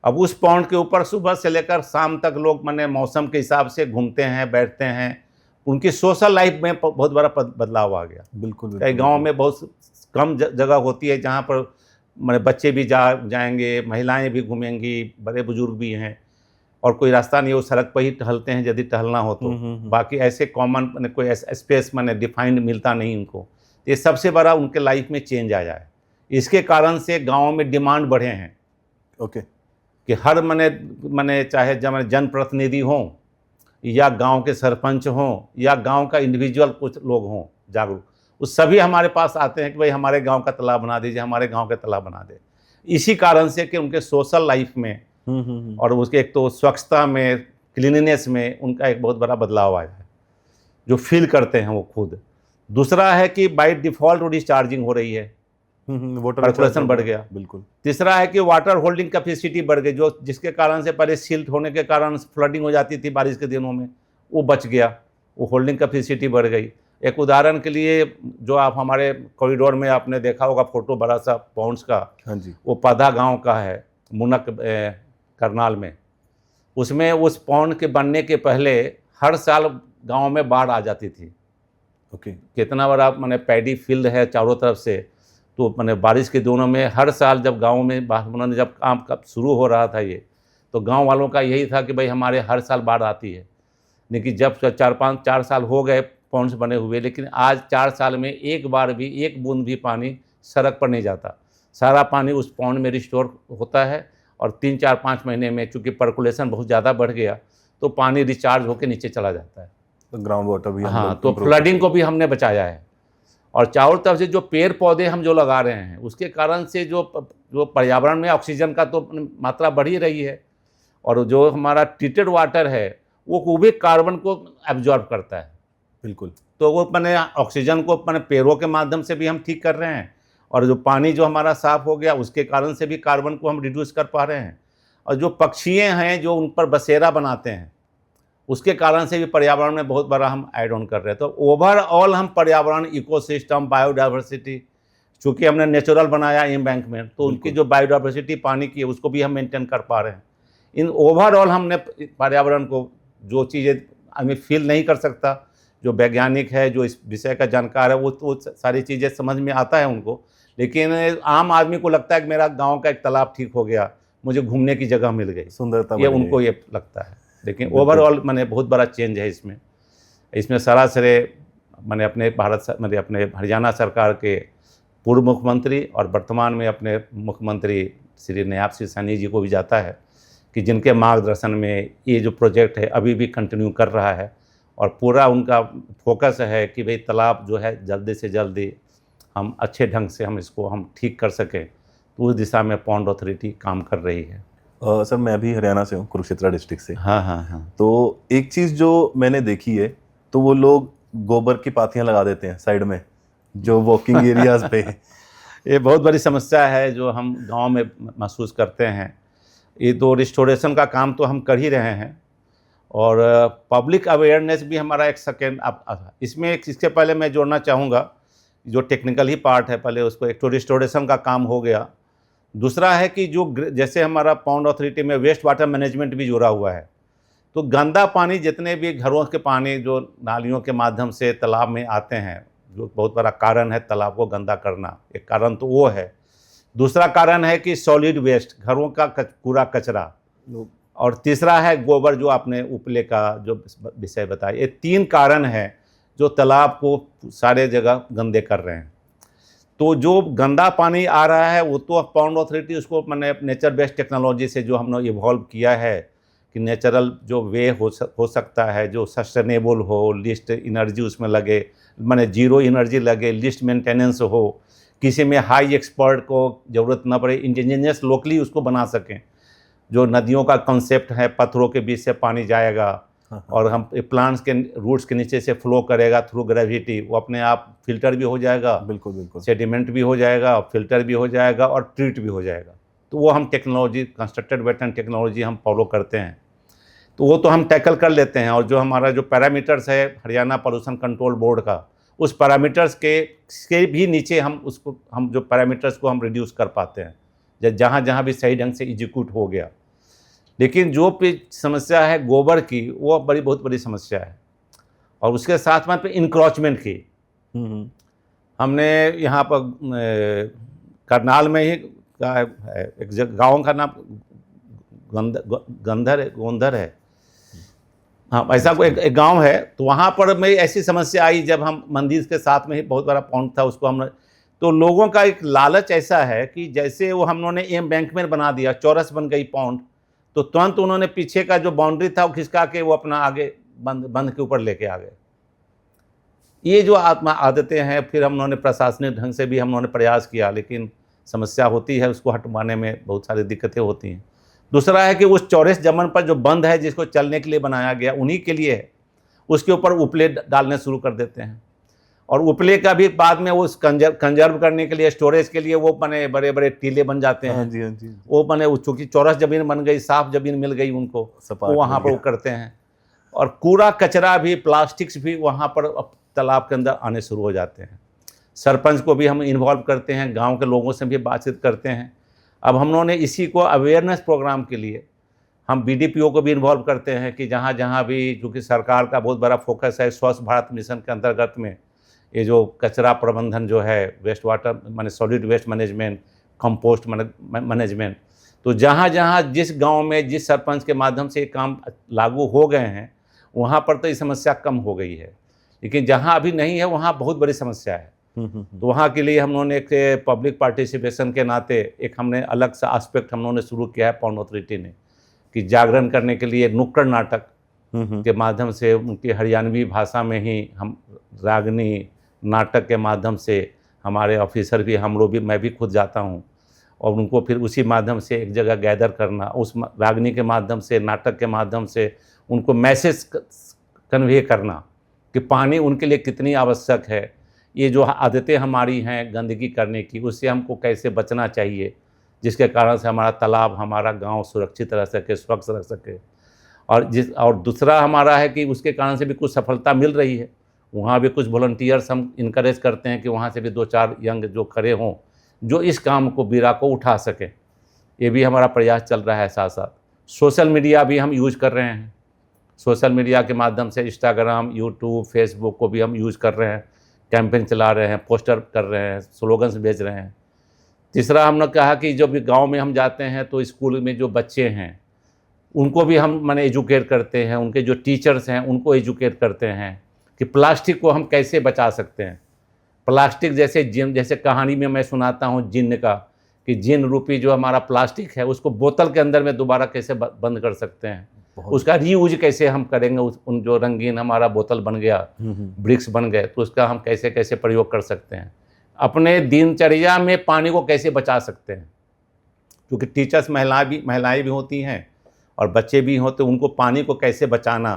अब उस पॉन्ड के ऊपर सुबह से लेकर शाम तक लोग माने मौसम के हिसाब से घूमते हैं, बैठते हैं, उनकी सोशल लाइफ में बहुत बड़ा बदलाव आ गया। बिल्कुल। कई गांव में बहुत कम जगह होती है जहां पर माने बच्चे भी जाएंगे, महिलाएं भी घूमेंगी, बड़े बुजुर्ग भी हैं, और कोई रास्ता नहीं, वो सड़क पर ही टहलते हैं यदि टहलना हो तो। बाकी ऐसे कॉमन माने कोई स्पेस माने डिफाइंड मिलता नहीं उनको। ये सबसे बड़ा उनके लाइफ में चेंज आया है। इसके कारण से गाँव में डिमांड बढ़े हैं। ओके। कि हर मने चाहे जनप्रतिनिधि हों या गांव के सरपंच हों या गांव का इंडिविजुअल कुछ लोग हों जागरूक, उस सभी हमारे पास आते हैं कि भाई हमारे गांव का तालाब बना दीजिए, हमारे गांव का तालाब बना दे। इसी कारण से कि उनके सोशल लाइफ में और उसके एक तो स्वच्छता में, क्लीनिनेस में उनका एक बहुत बड़ा बदलाव आया है, जो फील करते हैं वो खुद। दूसरा है कि बाई डिफ़ॉल्ट डिस्चार्जिंग हो रही है, वाटर सर्कुलेशन बढ़ गया। बिल्कुल। तीसरा है कि वाटर होल्डिंग कैपेसिटी बढ़ गई, जो जिसके कारण से पहले सिल्ट होने के कारण फ्लडिंग हो जाती थी बारिश के दिनों में, वो बच गया, वो होल्डिंग कैपेसिटी बढ़ गई। एक उदाहरण के लिए, जो आप हमारे कॉरिडोर में आपने देखा होगा फोटो बड़ा सा पॉन्ड्स का, हाँ जी, वो पौधा गांव का है मुनक करनाल में। उसमें उस पॉन्ड के बनने के पहले हर साल गाँव में बाढ़ आ जाती थी। ओके। कितना बड़ा मैंने पैडी फील्ड है चारों तरफ से, तो मैंने बारिश के दिनों में हर साल जब गांव में उन्होंने जब काम कब शुरू हो रहा था ये, तो गांव वालों का यही था कि भाई हमारे हर साल बाढ़ आती है। लेकिन जब 4 साल हो गए पॉन्ड्स बने हुए, लेकिन आज 4 साल में एक बार भी एक बूंद भी पानी सड़क पर नहीं जाता। सारा पानी उस पॉन्ड में रिस्टोर होता है, और 3-4-5 महीने में चूँकि पर्कुलेशन बहुत ज़्यादा बढ़ गया तो पानी रिचार्ज होकर नीचे चला जाता है। तो ग्राउंड वाटर भी हाँ, तो फ्लडिंग को भी हमने बचाया है। और चारों तरफ से जो पेड़ पौधे हम जो लगा रहे हैं उसके कारण से जो पर्यावरण में ऑक्सीजन का तो मात्रा बढ़ ही रही है, और जो हमारा ट्रीटेड वाटर है वो भी कार्बन को एब्जॉर्ब करता है। बिल्कुल। तो वो मैंने ऑक्सीजन को मैंने पेड़ों के माध्यम से भी हम ठीक कर रहे हैं, और जो पानी जो हमारा साफ़ हो गया उसके कारण से भी कार्बन को हम रिड्यूस कर पा रहे हैं। और जो पक्षियाँ हैं जो उन पर बसेरा बनाते हैं उसके कारण से भी पर्यावरण में बहुत बड़ा हम ऐड ऑन कर रहे हैं। तो ओवरऑल हम पर्यावरण, इकोसिस्टम, बायोडाइवर्सिटी, चूँकि हमने नेचुरल बनाया एम्बैंकमेंट, तो उनकी जो बायोडाइवर्सिटी पानी की है उसको भी हम मेंटेन कर पा रहे हैं। इन ओवरऑल हमने पर्यावरण को, जो चीज़ें हमें फील नहीं कर सकता, जो वैज्ञानिक है, जो इस विषय का जानकार है, वो तो सारी चीज़ें समझ में आता है उनको, लेकिन आम आदमी को लगता है कि मेरा गाँव का एक तालाब ठीक हो गया, मुझे घूमने की जगह मिल गई, सुंदरता, ये उनको ये लगता है। लेकिन ओवरऑल मैंने बहुत बड़ा चेंज है इसमें सारा श्रेय मैंने अपने अपने हरियाणा सरकार के पूर्व मुख्यमंत्री और वर्तमान में अपने मुख्यमंत्री श्री नायब सिंह सैनी जी को भी जाता है, कि जिनके मार्गदर्शन में ये जो प्रोजेक्ट है अभी भी कंटिन्यू कर रहा है, और पूरा उनका फोकस है कि भाई तालाब जो है जल्दी से जल्दी हम अच्छे ढंग से हम इसको हम ठीक कर सकें। तो उस दिशा में पॉन्ड अथॉरिटी काम कर रही है। सर मैं भी हरियाणा से हूँ, कुरुक्षेत्र डिस्ट्रिक्ट से। हाँ। तो एक चीज़ जो मैंने देखी है, तो वो लोग गोबर की पाथियां लगा देते हैं साइड में जो वॉकिंग एरियाज पे। ये बहुत बड़ी समस्या है जो हम गांव में महसूस करते हैं। ये तो रिस्टोरेशन का काम तो हम कर ही रहे हैं, और पब्लिक अवेयरनेस भी हमारा एक सेकेंड इसमें इसके पहले मैं जोड़ना चाहूँगा, जो टेक्निकल ही पार्ट है पहले उसको, एक तो रिस्टोरेशन का काम हो गया। दूसरा है कि जो जैसे हमारा पॉन्ड अथॉरिटी में वेस्ट वाटर मैनेजमेंट भी जुड़ा हुआ है, तो गंदा पानी जितने भी घरों के पानी जो नालियों के माध्यम से तालाब में आते हैं, जो बहुत बड़ा कारण है तालाब को गंदा करना, एक कारण तो वो है। दूसरा कारण है कि सॉलिड वेस्ट, घरों का कूड़ा कचरा, और तीसरा है गोबर, जो आपने उपले का जो विषय बताया। ये 3 कारण हैं जो तालाब को सारे जगह गंदे कर रहे हैं। तो जो गंदा पानी आ रहा है वो तो पॉन्ड अथॉरिटी उसको मैंने नेचर बेस्ड टेक्नोलॉजी से जो हमने इवॉल्व किया है कि नेचुरल जो वे हो सकता है, जो सस्टेनेबल हो, लिस्ट एनर्जी उसमें लगे, माने जीरो एनर्जी लगे, लिस्ट मेंटेनेंस हो, किसी में हाई एक्सपर्ट को ज़रूरत ना पड़े, इंजीनियर्स लोकली उसको बना सकें। जो नदियों का कॉन्सेप्ट है, पत्थरों के बीच से पानी जाएगा और हम प्लांट्स के रूट्स के नीचे से फ्लो करेगा थ्रू ग्रेविटी, वो अपने आप फिल्टर भी हो जाएगा, बिल्कुल बिल्कुल, सेडिमेंट भी हो जाएगा, फिल्टर भी हो जाएगा और ट्रीट भी हो जाएगा। तो वो हम टेक्नोलॉजी, कंस्ट्रक्टेड वेटलैंड टेक्नोलॉजी हम फॉलो करते हैं, तो वो तो हम टैकल कर लेते हैं। और जो हमारा जो पैरामीटर्स है हरियाणा पोल्यूशन कंट्रोल बोर्ड का, उस पैरामीटर्स के भी नीचे हम जो पैरामीटर्स को हम रिड्यूस कर पाते हैं जहाँ जहाँ भी सही ढंग से एग्जीक्यूट हो गया। लेकिन जो समस्या है गोबर की, वो बहुत बड़ी समस्या है। और उसके साथ में इंक्रोचमेंट की, हमने यहाँ पर करनाल में ही एक गांव का नाम गोंधर है, हाँ ऐसा कोई एक गांव है। तो वहाँ पर में ऐसी समस्या आई जब हम मंदिर के साथ में ही बहुत बड़ा पॉन्ड था, उसको हमने, तो लोगों का एक लालच ऐसा है कि जैसे वो हम लोगों ने एम्बैंकमेंट बना दिया, चौरस बन गई पॉन्ड, तो तुरंत उन्होंने पीछे का जो बाउंड्री था वो खिसका के वो अपना आगे बंद के ऊपर लेके आ गए। ये जो आदतें हैं, फिर हम लोगों ने प्रशासनिक ढंग से भी हम लोगों ने प्रयास किया, लेकिन समस्या होती है, उसको हटवाने में बहुत सारी दिक्कतें होती हैं। दूसरा है कि उस चौरस जमन पर जो बंद है जिसको चलने के लिए बनाया गया, उन्हीं के लिए है, उसके ऊपर उपले डालने शुरू कर देते हैं। और उपले का भी बाद में वो कंजर्व करने के लिए, स्टोरेज के लिए वो बने बड़े बड़े टीले बन जाते हैं। हाँ जी, हाँ जी। वो बने, चूँकि चौरस ज़मीन बन गई, साफ ज़मीन मिल गई उनको, वो वहाँ पर वो करते हैं। और कूड़ा कचरा भी, प्लास्टिक्स भी वहाँ पर तालाब के अंदर आने शुरू हो जाते हैं। सरपंच को भी हम इन्वॉल्व करते हैं, गांव के लोगों से भी बातचीत करते हैं। अब हम लोगों ने इसी को अवेयरनेस प्रोग्राम के लिए हम बीडीपीओ को भी इन्वॉल्व करते हैं कि जहाँ जहाँ भी, क्योंकि सरकार का बहुत बड़ा फोकस है स्वच्छ भारत मिशन के अंतर्गत में, ये जो कचरा प्रबंधन जो है, वेस्ट वाटर माने solid waste management, compost management, तो जहाँ जहाँ जिस गांव में जिस सरपंच के माध्यम से ये काम लागू हो गए हैं, वहाँ पर तो ये समस्या कम हो गई है। लेकिन जहाँ अभी नहीं है वहाँ बहुत बड़ी समस्या है। तो वहाँ के लिए हम लोगों ने एक पब्लिक पार्टिसिपेशन के नाते एक हमने अलग सा एस्पेक्ट हम लोगों ने शुरू किया है पॉन्ड अथॉरिटी ने, कि जागरण करने के लिए नुक्कड़ नाटक के माध्यम से, उनकी हरियाणवी भाषा में ही हम रागनी नाटक के माध्यम से, हमारे ऑफिसर भी, हम लोग भी, मैं भी खुद जाता हूँ और उनको फिर उसी माध्यम से एक जगह गैदर करना, उस रागनी के माध्यम से, नाटक के माध्यम से उनको मैसेज कन्वे करना कि पानी उनके लिए कितनी आवश्यक है। ये जो आदतें हमारी हैं गंदगी करने की, उससे हमको कैसे बचना चाहिए, जिसके कारण से हमारा तालाब, हमारा गांव सुरक्षित रह सके, स्वच्छ रह सके। और दूसरा हमारा है कि उसके कारण से भी कुछ सफलता मिल रही है। वहाँ भी कुछ वॉलंटियर्स हम इनकरेज करते हैं कि वहाँ से भी 2-4 यंग जो खड़े हों, जो इस काम को, बीरा को उठा सकें। ये भी हमारा प्रयास चल रहा है। साथ साथ सोशल मीडिया भी हम यूज कर रहे हैं। सोशल मीडिया के माध्यम से इंस्टाग्राम, यूट्यूब, फेसबुक को भी हम यूज़ कर रहे हैं, कैंपेन चला रहे हैं, पोस्टर कर रहे हैं, स्लोगन्स भेज रहे हैं। तीसरा हमने कहा कि जब भी गांव में हम जाते हैं तो स्कूल में जो बच्चे हैं उनको भी हम माने एजुकेट करते हैं, उनके जो टीचर्स हैं उनको एजुकेट करते हैं कि प्लास्टिक को हम कैसे बचा सकते हैं। प्लास्टिक जैसे कहानी में मैं सुनाता हूँ जिन्न का, कि जिन्न रूपी जो हमारा प्लास्टिक है उसको बोतल के अंदर में दोबारा कैसे बंद कर सकते हैं, उसका रीयूज कैसे हम करेंगे। उन जो रंगीन हमारा बोतल बन गया, ब्रिक्स बन गए, तो उसका हम कैसे कैसे प्रयोग कर सकते हैं। अपने दिनचर्या में पानी को कैसे बचा सकते हैं, क्योंकि टीचर्स महिलाएं भी होती हैं और बच्चे भी होते, उनको पानी को कैसे बचाना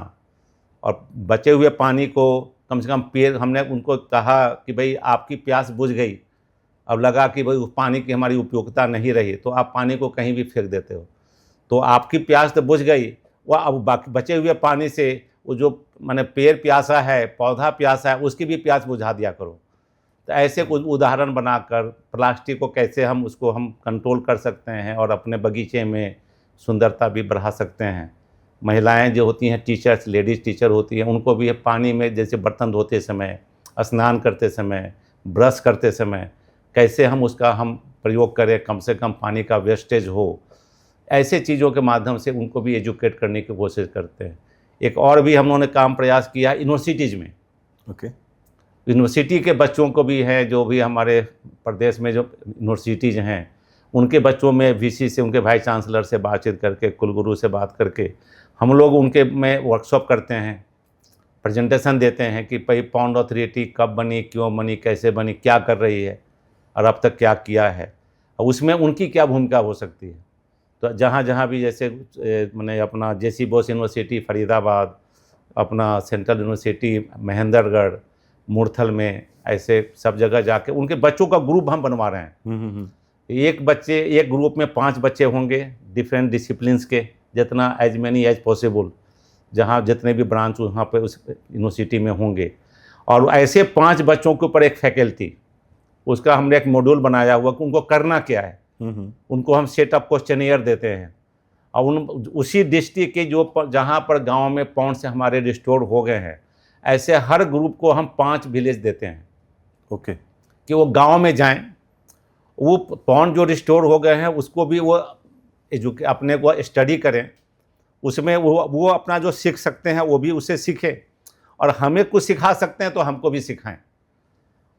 और बचे हुए पानी को कम से कम पेड़, हमने उनको कहा कि भाई आपकी प्यास बुझ गई, अब लगा कि भाई उस पानी की हमारी उपयोगिता नहीं रही, तो आप पानी को कहीं भी फेंक देते हो, तो आपकी प्यास तो बुझ गई, वह अब बाकी बचे हुए पानी से वो जो माने पेड़ प्यासा है, पौधा प्यासा है, उसकी भी प्यास बुझा दिया करो। तो ऐसे कुछ उदाहरण बनाकर प्लास्टिक को कैसे हम उसको हम कंट्रोल कर सकते हैं और अपने बगीचे में सुंदरता भी बढ़ा सकते हैं। महिलाएं जो होती हैं टीचर्स, लेडीज़ टीचर होती हैं, उनको भी पानी में जैसे बर्तन धोते समय, स्नान करते समय, ब्रश करते समय कैसे हम उसका हम प्रयोग करें, कम से कम पानी का वेस्टेज हो, ऐसे चीज़ों के माध्यम से उनको भी एजुकेट करने की कोशिश करते हैं। एक और भी हम लोगों ने काम प्रयास किया यूनिवर्सिटीज़ में। ओके। यूनिवर्सिटी के बच्चों को भी हैं, जो भी हमारे प्रदेश में जो यूनिवर्सिटीज़ हैं, उनके बच्चों में वीसी से, उनके वाइस चांसलर से बातचीत करके, कुलगुरु से बात करके हम लोग उनके में वर्कशॉप करते हैं, प्रेजेंटेशन देते हैं कि भाई पॉन्ड अथॉरिटी कब बनी, क्यों बनी, कैसे बनी, क्या कर रही है और अब तक क्या किया है, और उसमें उनकी क्या भूमिका हो सकती है। तो जहाँ जहाँ भी जैसे मैंने अपना जेसी बोस यूनिवर्सिटी फरीदाबाद, अपना सेंट्रल यूनिवर्सिटी महेंद्रगढ़, मुरथल में, ऐसे सब जगह जाके उनके बच्चों का ग्रुप हम बनवा रहे हैं। एक ग्रुप में 5 बच्चे होंगे डिफरेंट डिसिप्लिन्स के, जितना एज मैनी एज पॉसिबल, जहाँ जितने भी ब्रांच वहाँ पे उस यूनिवर्सिटी में होंगे, और ऐसे 5 बच्चों के ऊपर एक फैकल्टी, उसका हमने एक मॉड्यूल बनाया हुआ कि उनको करना क्या है। उनको हम सेटअप क्वेश्चनियर देते हैं, और उसी डिस्ट्रिक्ट के जो जहाँ पर गांव में पॉन्ड से हमारे रिस्टोर हो गए हैं, ऐसे हर ग्रुप को हम 5 विलेज देते हैं। ओके। कि वो गांव में जाएं, वो पॉन्ड जो रिस्टोर हो गए हैं उसको भी वो अपने को स्टडी करें, उसमें वो अपना जो सीख सकते हैं वो भी उसे सीखें, और हमें कुछ सिखा सकते हैं तो हमको भी सिखाएं,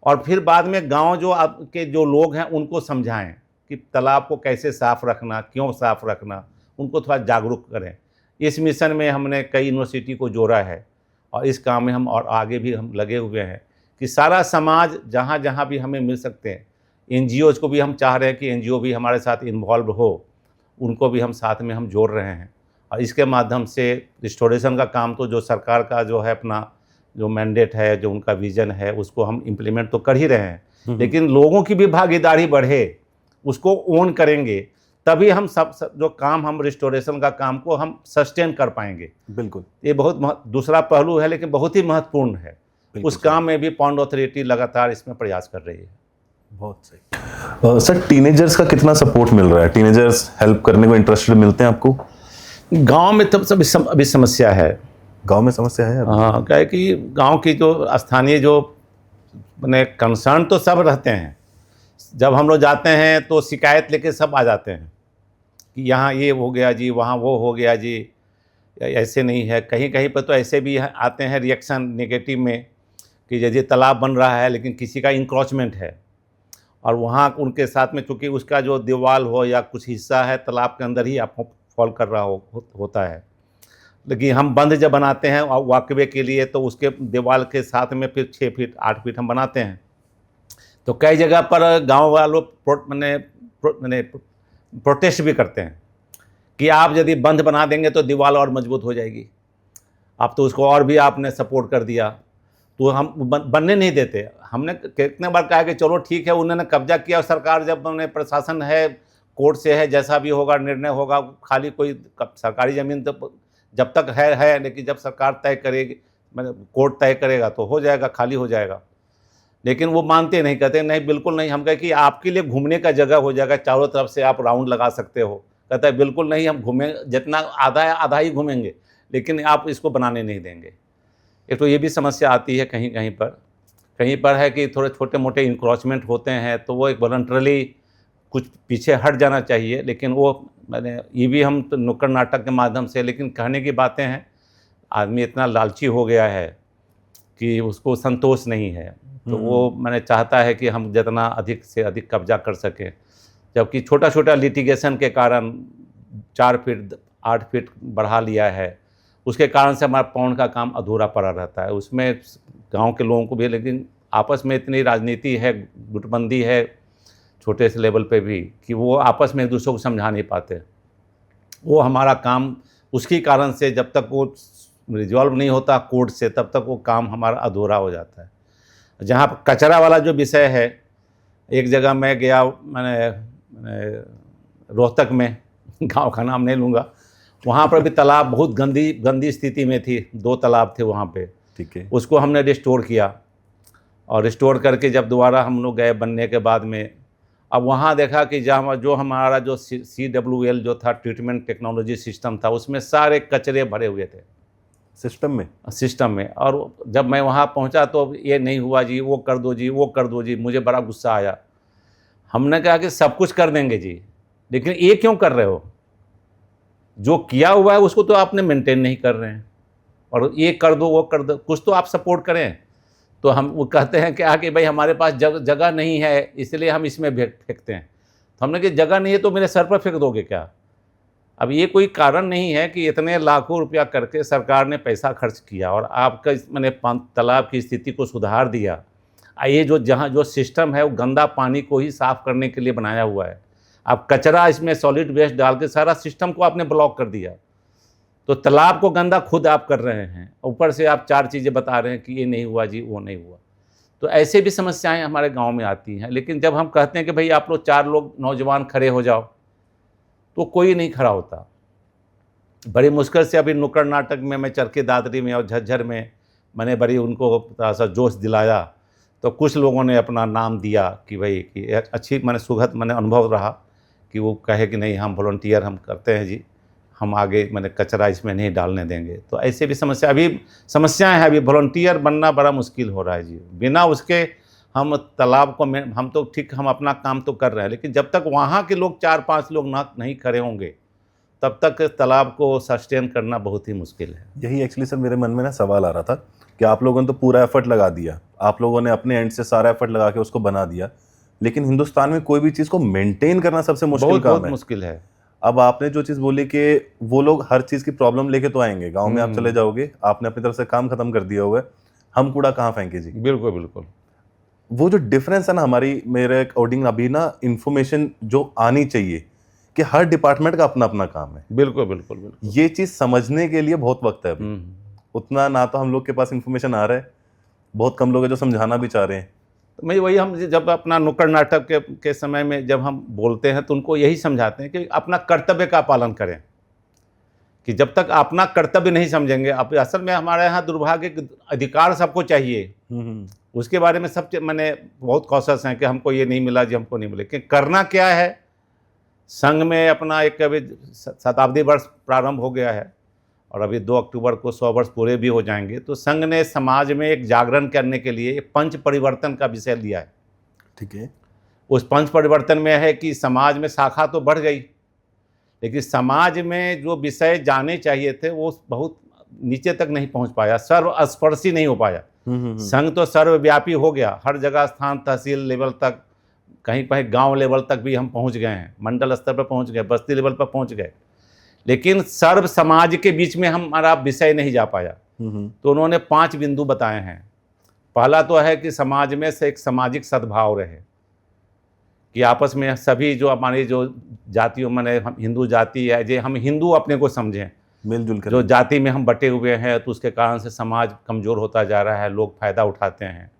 और फिर बाद में गांव जो आपके जो लोग हैं उनको समझाएं कि तालाब को कैसे साफ़ रखना, क्यों साफ़ रखना, उनको थोड़ा जागरूक करें। इस मिशन में हमने कई यूनिवर्सिटी को जोड़ा है, और इस काम में हम और आगे भी हम लगे हुए हैं कि सारा समाज जहाँ जहाँ भी हमें मिल सकते हैं, एनजीओज़ को भी हम चाह रहे हैं कि एनजीओ भी हमारे साथ इन्वॉल्व हो, उनको भी हम साथ में हम जोड़ रहे हैं, और इसके माध्यम से रिस्टोरेशन का काम तो जो सरकार का जो है अपना जो मैंडेट है, जो उनका विज़न है, उसको हम इम्प्लीमेंट तो कर ही रहे हैं, लेकिन लोगों की भी भागीदारी बढ़े, उसको ओन करेंगे, तभी हम सब जो काम हम रिस्टोरेशन का काम को हम सस्टेन कर पाएंगे। बिल्कुल। ये बहुत दूसरा पहलू है, लेकिन बहुत ही महत्वपूर्ण है। उस काम में भी पॉन्ड अथॉरिटी लगातार इसमें प्रयास कर रही है। बहुत सही। सर, टीनेजर्स का कितना सपोर्ट मिल रहा है? टीनेजर्स हेल्प करने को इंटरेस्टेड मिलते हैं आपको? गांव में तब सब अभी समस्या है। गांव में समस्या है? हाँ, क्या है कि गांव की जो स्थानीय जो मैंने कंसर्न तो सब रहते हैं, जब हम लोग जाते हैं तो शिकायत लेके सब आ जाते हैं कि यहाँ ये हो गया जी, वहाँ वो हो गया जी, ऐसे नहीं है। कहीं कहीं पर तो ऐसे भी आते हैं रिएक्शन नेगेटिव में कि यदि तालाब बन रहा है लेकिन किसी का इंक्रोचमेंट है, और वहाँ उनके साथ में चूँकि उसका जो दीवार हो या कुछ हिस्सा है तालाब के अंदर ही आपको फॉल कर रहा होता है, लेकिन हम बंद जब बनाते हैं वॉकवे के लिए तो उसके दीवार के साथ में फिर 6 फीट 8 फीट हम बनाते हैं। तो कई जगह पर गांव वालों मैंने प्रोटेस्ट भी करते हैं कि आप यदि बंद बना देंगे तो दीवार और मजबूत हो जाएगी, आप तो उसको और भी आपने सपोर्ट कर दिया, तो हम बनने नहीं देते। हमने कितने बार कहा कि चलो ठीक है, उन्होंने कब्जा किया, और सरकार जब उन्हें प्रशासन है, कोर्ट से है, जैसा भी होगा निर्णय होगा, खाली कोई सरकारी ज़मीन तो जब तक है, लेकिन जब सरकार तय करेगी, मतलब कोर्ट तय करेगा तो हो जाएगा, खाली हो जाएगा। लेकिन वो मानते नहीं, कहते नहीं बिल्कुल नहीं। हम कहे कि आपके लिए घूमने का जगह हो जाएगा, चारों तरफ से आप राउंड लगा सकते हो। कहता है बिल्कुल नहीं, हम घूमें जितना आधा है आधा ही घूमेंगे, लेकिन आप इसको बनाने नहीं देंगे। एक तो ये भी समस्या आती है कहीं कहीं पर है कि थोड़े छोटे मोटे इंक्रोचमेंट होते हैं, तो वो एक वॉलंटरली कुछ पीछे हट जाना चाहिए, लेकिन वो मैंने ये भी हम तो नुक्कड़ नाटक के माध्यम से, लेकिन कहने की बातें हैं, आदमी इतना लालची हो गया है कि उसको संतोष नहीं है, तो वो मैंने चाहता है कि हम जितना अधिक से अधिक कब्जा कर सकें, जबकि छोटा छोटा लिटिगेशन के कारण 4 फीट 8 फीट बढ़ा लिया है, उसके कारण से हमारा पॉन्ड का काम अधूरा पड़ा रहता है। उसमें गांव के लोगों को भी, लेकिन आपस में इतनी राजनीति है, गुटबंदी है छोटे से लेवल पे भी, कि वो आपस में एक दूसरे को समझा नहीं पाते। वो हमारा काम उसके कारण से जब तक वो रिजॉल्व नहीं होता कोर्ट से, तब तक वो काम हमारा अधूरा हो जाता है। जहाँ कचरा वाला जो विषय है, एक जगह मैं गया, मैंने रोहतक में, गांव का नाम नहीं लूँगा, वहाँ पर भी तालाब बहुत गंदी स्थिति में थी, 2 तालाब थे वहाँ पे। ठीक है। उसको हमने रिस्टोर किया, और रिस्टोर करके जब दोबारा हम लोग गए बनने के बाद में, अब वहाँ देखा कि जो हमारा जो CWL जो था, ट्रीटमेंट टेक्नोलॉजी सिस्टम था, उसमें सारे कचरे भरे हुए थे सिस्टम में। और जब मैं वहाँ पहुँचा तो ये नहीं हुआ जी, वो कर दो जी, वो कर दो जी। मुझे बड़ा गुस्सा आया। हमने कहा कि सब कुछ कर देंगे जी, लेकिन ये क्यों कर रहे हो? जो किया हुआ है उसको तो आपने मेंटेन नहीं कर रहे हैं, और ये कर दो वो कर दो, कुछ तो आप सपोर्ट करें। तो हम वो कहते हैं कि भाई हमारे पास जगह नहीं है, इसलिए हम इसमें फेंकते हैं। तो हमने कहा जगह नहीं है तो मेरे सर पर फेंक दोगे क्या? अब ये कोई कारण नहीं है कि इतने लाखों रुपया करके सरकार ने पैसा खर्च किया और आपका मैंने तालाब की स्थिति को सुधार दिया। ये जहाँ जो सिस्टम है वो गंदा पानी को ही साफ़ करने के लिए बनाया हुआ है। आप कचरा इसमें सॉलिड वेस्ट डाल के सारा सिस्टम को आपने ब्लॉक कर दिया, तो तालाब को गंदा खुद आप कर रहे हैं। ऊपर से आप 4 चीज़ें बता रहे हैं कि ये नहीं हुआ जी, वो नहीं हुआ। तो ऐसे भी समस्याएं हमारे गांव में आती हैं। लेकिन जब हम कहते हैं कि भाई आप लोग 4 लोग नौजवान खड़े हो जाओ, तो कोई नहीं खड़ा होता। बड़ी मुश्किल से अभी नुक्कड़ नाटक में मैं चरखी दादरी में और झज्जर में मैंने बड़ी उनको थोड़ा सा जोश दिलाया, तो कुछ लोगों ने अपना नाम दिया कि भाई कि अच्छी मैंने सुखद मैंने अनुभव रहा कि वो कहे कि नहीं हम वॉलंटियर हम करते हैं जी, हम आगे मैंने कचरा इसमें नहीं डालने देंगे। तो ऐसे भी समस्याएं हैं। अभी वॉलंटियर बनना बड़ा मुश्किल हो रहा है जी। बिना उसके हम तालाब को हम तो ठीक हम अपना काम तो कर रहे हैं, लेकिन जब तक वहाँ के लोग 4-5 लोग नहीं खड़े होंगे तब तक तालाब को सस्टेन करना बहुत ही मुश्किल है। यही एक्चुअली सर मेरे मन में ना सवाल आ रहा था कि आप लोगों ने तो पूरा एफर्ट लगा दिया, आप लोगों ने अपने एंड से सारा एफर्ट लगा के उसको बना दिया, लेकिन हिंदुस्तान में कोई भी चीज़ को मेंटेन करना सबसे मुश्किल काम है। बहुत मुश्किल है। अब आपने जो चीज़ बोली कि वो लोग हर चीज़ की प्रॉब्लम लेके तो आएंगे, गांव में आप चले जाओगे, आपने अपनी तरफ से काम खत्म कर दिया हुआ है, हम कूड़ा कहाँ फेंके जी? बिल्कुल बिल्कुल। वो जो डिफरेंस है ना हमारी, मेरे अकॉर्डिंग अभी ना इन्फॉर्मेशन जो आनी चाहिए कि हर डिपार्टमेंट का अपना अपना काम है। बिल्कुल बिल्कुल बिल्कुल। ये चीज़ समझने के लिए बहुत वक्त है अभी। उतना ना तो हम लोग के पास इन्फॉर्मेशन आ रहा है, बहुत कम लोग हैं जो समझाना भी चाह रहे हैं। तो मैं वही, हम जब अपना नुक्कड़ नाटक के समय में जब हम बोलते हैं तो उनको यही समझाते हैं कि अपना कर्तव्य का पालन करें, कि जब तक अपना कर्तव्य नहीं समझेंगे। अब असल में हमारे यहाँ दुर्भाग्य, अधिकार सबको चाहिए, उसके बारे में सब मैंने बहुत कॉशस हैं कि हमको ये नहीं मिला जी, हमको नहीं मिले। कि करना क्या है, संघ में अपना एक अभी 7वीं वर्ष प्रारंभ हो गया है और अभी 2 अक्टूबर को 100 वर्ष पूरे भी हो जाएंगे। तो संघ ने समाज में एक जागरण करने के लिए पंच परिवर्तन का विषय लिया है। ठीक है। उस पंच परिवर्तन में है कि समाज में शाखा तो बढ़ गई, लेकिन समाज में जो विषय जाने चाहिए थे वो बहुत नीचे तक नहीं पहुंच पाया, सर्वस्पर्शी नहीं हो पाया। संघ तो सर्वव्यापी हो गया, हर जगह स्थान तहसील लेवल तक, कहीं कहीं गांव लेवल तक भी हम पहुंच गए हैं, मंडल स्तर पर पहुंच गए, बस्ती लेवल पर पहुंच गए, लेकिन सर्व समाज के बीच में हमारा विषय नहीं जा पाया। तो उन्होंने 5 बिंदु बताए हैं। पहला तो है कि समाज में से एक सामाजिक सद्भाव रहे, कि आपस में सभी जो हमारी जो जातियों मैंने हम हिंदू जाति है, जो हम हिंदू अपने को समझें, मिलजुल कर। जो जाति में हम बटे हुए हैं तो उसके कारण से समाज कमज़ोर होता जा रहा है, लोग फ़ायदा उठाते हैं।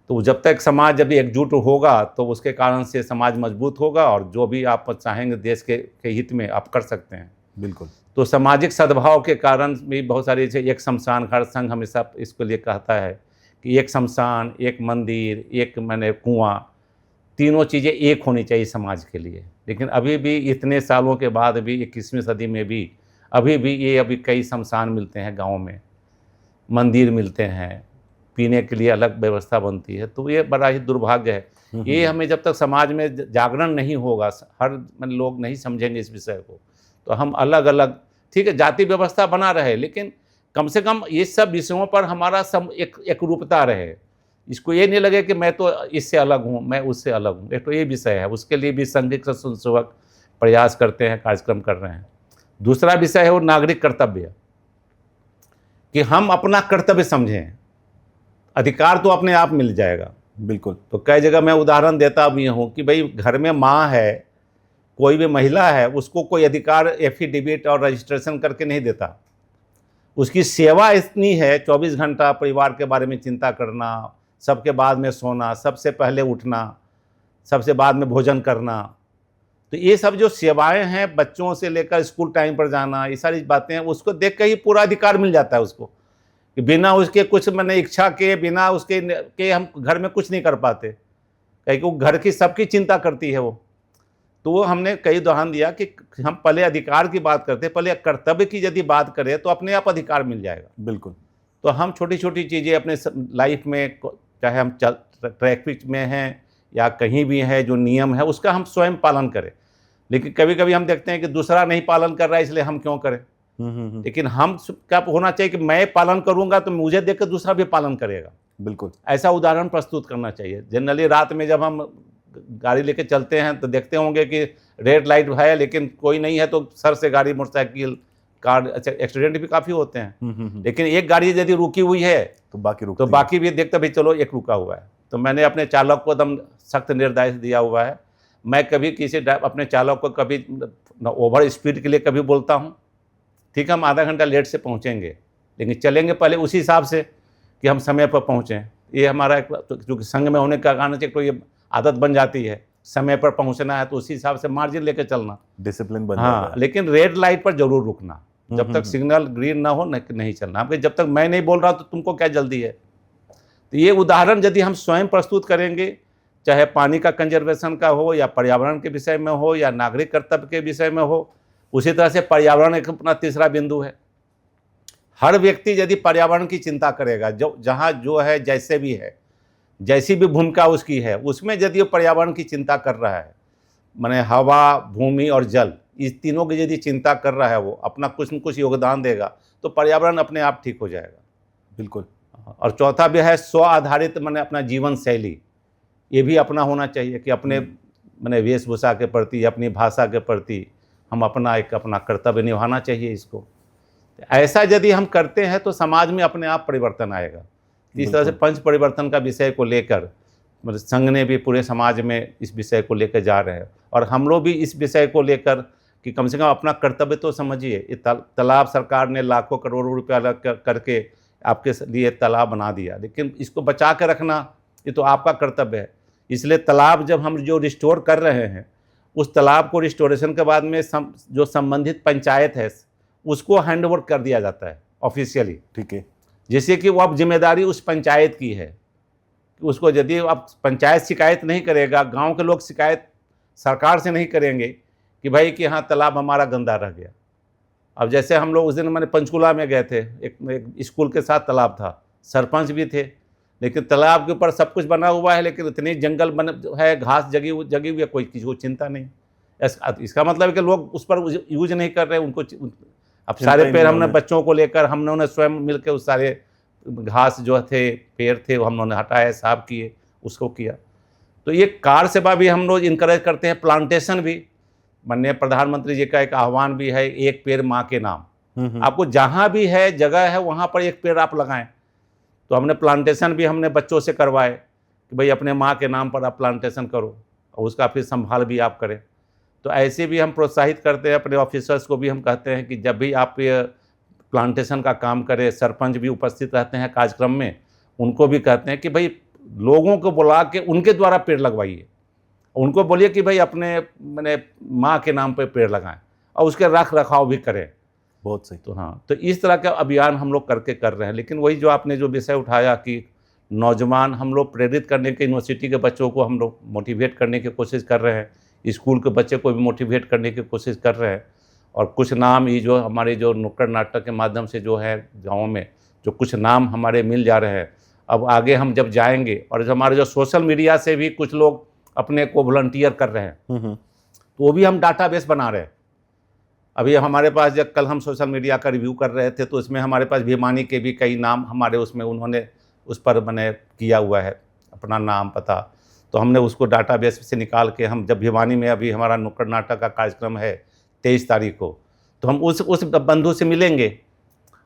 तो जब तक समाज जब एकजुट होगा तो उसके कारण से समाज मजबूत होगा, और जो भी आप चाहेंगे देश के हित में आप कर सकते हैं। बिल्कुल। तो सामाजिक सद्भाव के कारण भी बहुत सारी, जैसे एक शमशान घाट संघ हमेशा इसको लिए कहता है कि एक शमशान, एक मंदिर, एक मैंने कुआं, तीनों चीज़ें एक होनी चाहिए समाज के लिए। लेकिन अभी भी इतने सालों के बाद भी 21वीं सदी में भी अभी कई शमशान मिलते हैं गाँव में, मंदिर मिलते हैं, पीने के लिए अलग व्यवस्था बनती है। तो ये बड़ा ही दुर्भाग्य है। ये हमें जब तक समाज में जागरण नहीं होगा, हर लोग नहीं समझेंगे इस विषय को, तो हम अलग अलग, ठीक है जाति व्यवस्था बना रहे, लेकिन कम से कम ये सब विषयों पर हमारा एक रूपता रहे। इसको ये नहीं लगे कि मैं तो इससे अलग हूँ, मैं उससे अलग हूँ। एक तो ये विषय है, उसके लिए भी संघिक स्वयंसेवक प्रयास करते हैं, कार्यक्रम कर रहे हैं। दूसरा विषय है वो नागरिक कर्तव्य, कि हम अपना कर्तव्य समझें। अधिकार तो अपने आप मिल जाएगा। बिल्कुल। तो कई जगह मैं उदाहरण देता भी हूँ कि भाई घर में माँ है, कोई भी महिला है, उसको कोई अधिकार एफिडेविट और रजिस्ट्रेशन करके नहीं देता। उसकी सेवा इतनी है, 24 घंटा परिवार के बारे में चिंता करना, सबके बाद में सोना, सबसे पहले उठना, सबसे बाद में भोजन करना। तो ये सब जो सेवाएं हैं, बच्चों से लेकर स्कूल टाइम पर जाना, ये सारी बातें हैं, उसको देख कर ही पूरा अधिकार मिल जाता है उसको, कि बिना उसके कुछ मैंने इच्छा के, बिना उसके के हम घर में कुछ नहीं कर पाते, क्योंकि वो घर की सबकी चिंता करती है वो। तो वो हमने कई उदाहरण दिया कि हम पहले अधिकार की बात करते, पहले कर्तव्य की यदि बात करें तो अपने आप अधिकार मिल जाएगा। बिल्कुल। तो हम छोटी छोटी चीज़ें अपने लाइफ में, चाहे हम ट्रैफिक में हैं या कहीं भी है, जो नियम है उसका हम स्वयं पालन करें। लेकिन कभी कभी हम देखते हैं कि दूसरा नहीं पालन कर रहा है, इसलिए हम क्यों करें। लेकिन हम क्या होना चाहिए कि मैं पालन करूंगा तो मुझे देख कर दूसरा भी पालन करेगा। बिल्कुल। ऐसा उदाहरण प्रस्तुत करना चाहिए। जनरली रात में जब हम गाड़ी लेके चलते हैं तो देखते होंगे कि रेड लाइट है लेकिन कोई नहीं है, तो सर से गाड़ी, मोटरसाइकिल, कार, एक्सीडेंट भी काफ़ी होते हैं। लेकिन एक गाड़ी यदि रुकी हुई है तो बाकी भी देखते भाई चलो एक रुका हुआ है। तो मैंने अपने चालक को एकदम सख्त निर्देश दिया हुआ है, मैं कभी किसी अपने चालक को कभी ओवर स्पीड के लिए कभी बोलता हूँ, ठीक है हम आधा घंटा लेट से पहुँचेंगे लेकिन चलेंगे पहले उसी हिसाब से कि हम समय पर पहुँचें। ये हमारा एक, क्योंकि संघ में होने का कारण से तो ये आदत बन जाती है, समय पर पहुँचना है तो उसी हिसाब से मार्जिन लेकर चलना, डिसिप्लिन बन हाँ। जाता है। लेकिन रेड लाइट पर जरूर रुकना, जब तक सिग्नल ग्रीन ना हो नहीं चलना। आपके जब तक मैं नहीं बोल रहा तो तुमको क्या जल्दी है। तो ये उदाहरण यदि हम स्वयं प्रस्तुत करेंगे, चाहे पानी का कंजर्वेशन का हो या पर्यावरण के विषय में हो या नागरिक कर्तव्य के विषय में हो, उसी तरह से पर्यावरण एक अपना तीसरा बिंदु है। हर व्यक्ति यदि पर्यावरण की चिंता करेगा, जो जहाँ जो है, जैसे भी है, जैसी भी भूमिका उसकी है, उसमें यदि वो पर्यावरण की चिंता कर रहा है, माने हवा, भूमि और जल, इस तीनों की यदि चिंता कर रहा है, वो अपना कुछ न कुछ योगदान देगा तो पर्यावरण अपने आप ठीक हो जाएगा। बिल्कुल। और चौथा भी है स्व आधारित, माने अपना जीवन शैली, ये भी अपना होना चाहिए कि अपने माने वेशभूषा के प्रति, अपनी भाषा के प्रति हम अपना कर्तव्य निभाना चाहिए इसको। ऐसा यदि हम करते हैं तो समाज में अपने आप परिवर्तन आएगा। इस तरह से पंच परिवर्तन का विषय को लेकर मतलब संघ ने भी पूरे समाज में इस विषय को लेकर जा रहे हैं, और हम लोग भी इस विषय को लेकर कि कम से कम अपना कर्तव्य तो समझिए। ये तालाब सरकार ने लाखों करोड़ों रुपया करके आपके लिए तालाब बना दिया, लेकिन इसको बचा कर रखना ये तो आपका कर्तव्य है। इसलिए तालाब जब हम जो रिस्टोर कर रहे हैं, उस तालाब को रिस्टोरेशन के बाद में जो संबंधित पंचायत है उसको हैंड ओवर कर दिया जाता है ऑफिशियली, ठीक है। जैसे कि वो अब जिम्मेदारी उस पंचायत की है। उसको यदि अब पंचायत शिकायत नहीं करेगा, गांव के लोग शिकायत सरकार से नहीं करेंगे कि भाई कि हाँ तालाब हमारा गंदा रह गया। अब जैसे हम लोग उस दिन मैंने पंचकुला में गए थे, एक स्कूल के साथ तालाब था, सरपंच भी थे, लेकिन तालाब के ऊपर सब कुछ बना हुआ है लेकिन इतनी जंगल है, घास जगी हुई है, कोई किसी को चिंता नहीं। इसका मतलब है कि लोग उस पर यूज नहीं कर रहे, उनको अब सारे पेड़ हमने बच्चों को लेकर हम लोगों ने स्वयं मिलकर उस सारे घास जो थे, पेड़ थे, वो हम लोगों ने हटाए, साफ किए, उसको किया। तो ये कार सेवा भी हम लोग इनकरेज करते हैं, प्लांटेशन भी। माननीय प्रधानमंत्री जी का एक आह्वान भी है, एक पेड़ माँ के नाम। आपको जहाँ भी है जगह है वहाँ पर एक पेड़ आप लगाएं। तो हमने प्लांटेशन भी हमने बच्चों से करवाए कि भाई अपने माँ के नाम पर आप प्लांटेशन करो और उसका फिर संभाल भी आप करें। तो ऐसे भी हम प्रोत्साहित करते हैं, अपने ऑफिसर्स को भी हम कहते हैं कि जब भी आप ये प्लांटेशन का काम करें, सरपंच भी उपस्थित रहते हैं कार्यक्रम में, उनको भी कहते हैं कि भाई लोगों को बुला के उनके द्वारा पेड़ लगवाइए, उनको बोलिए कि भाई अपने मैंने माँ के नाम पर पेड़ लगाएं और उसके रख रखाव भी करें। बहुत सही। तो हाँ, तो इस तरह का अभियान हम लोग कर रहे हैं। लेकिन वही जो आपने जो विषय उठाया कि नौजवान हम लोग प्रेरित करने के, यूनिवर्सिटी के बच्चों को हम लोग मोटिवेट करने की कोशिश कर रहे हैं, स्कूल के बच्चे को भी मोटिवेट करने की कोशिश कर रहे हैं। और कुछ नाम ये जो हमारे जो नुक्कड़ नाटक के माध्यम से जो है गाँव में जो कुछ नाम हमारे मिल जा रहे हैं, अब आगे हम जब जाएंगे और जो हमारे जो सोशल मीडिया से भी कुछ लोग अपने को वॉलंटियर कर रहे हैं, तो वो भी हम डाटाबेस बना रहे हैं। अभी हमारे पास जब कल हम सोशल मीडिया का रिव्यू कर रहे थे तो इसमें हमारे पास भिवानी के भी कई नाम हमारे उसमें उन्होंने उस पर मैंने किया हुआ है अपना नाम पता। तो हमने उसको डाटाबेस से निकाल के हम जब भिवानी में अभी हमारा नुक्कड़ नाटक का कार्यक्रम है 23 तारीख को, तो हम उस बंधु से मिलेंगे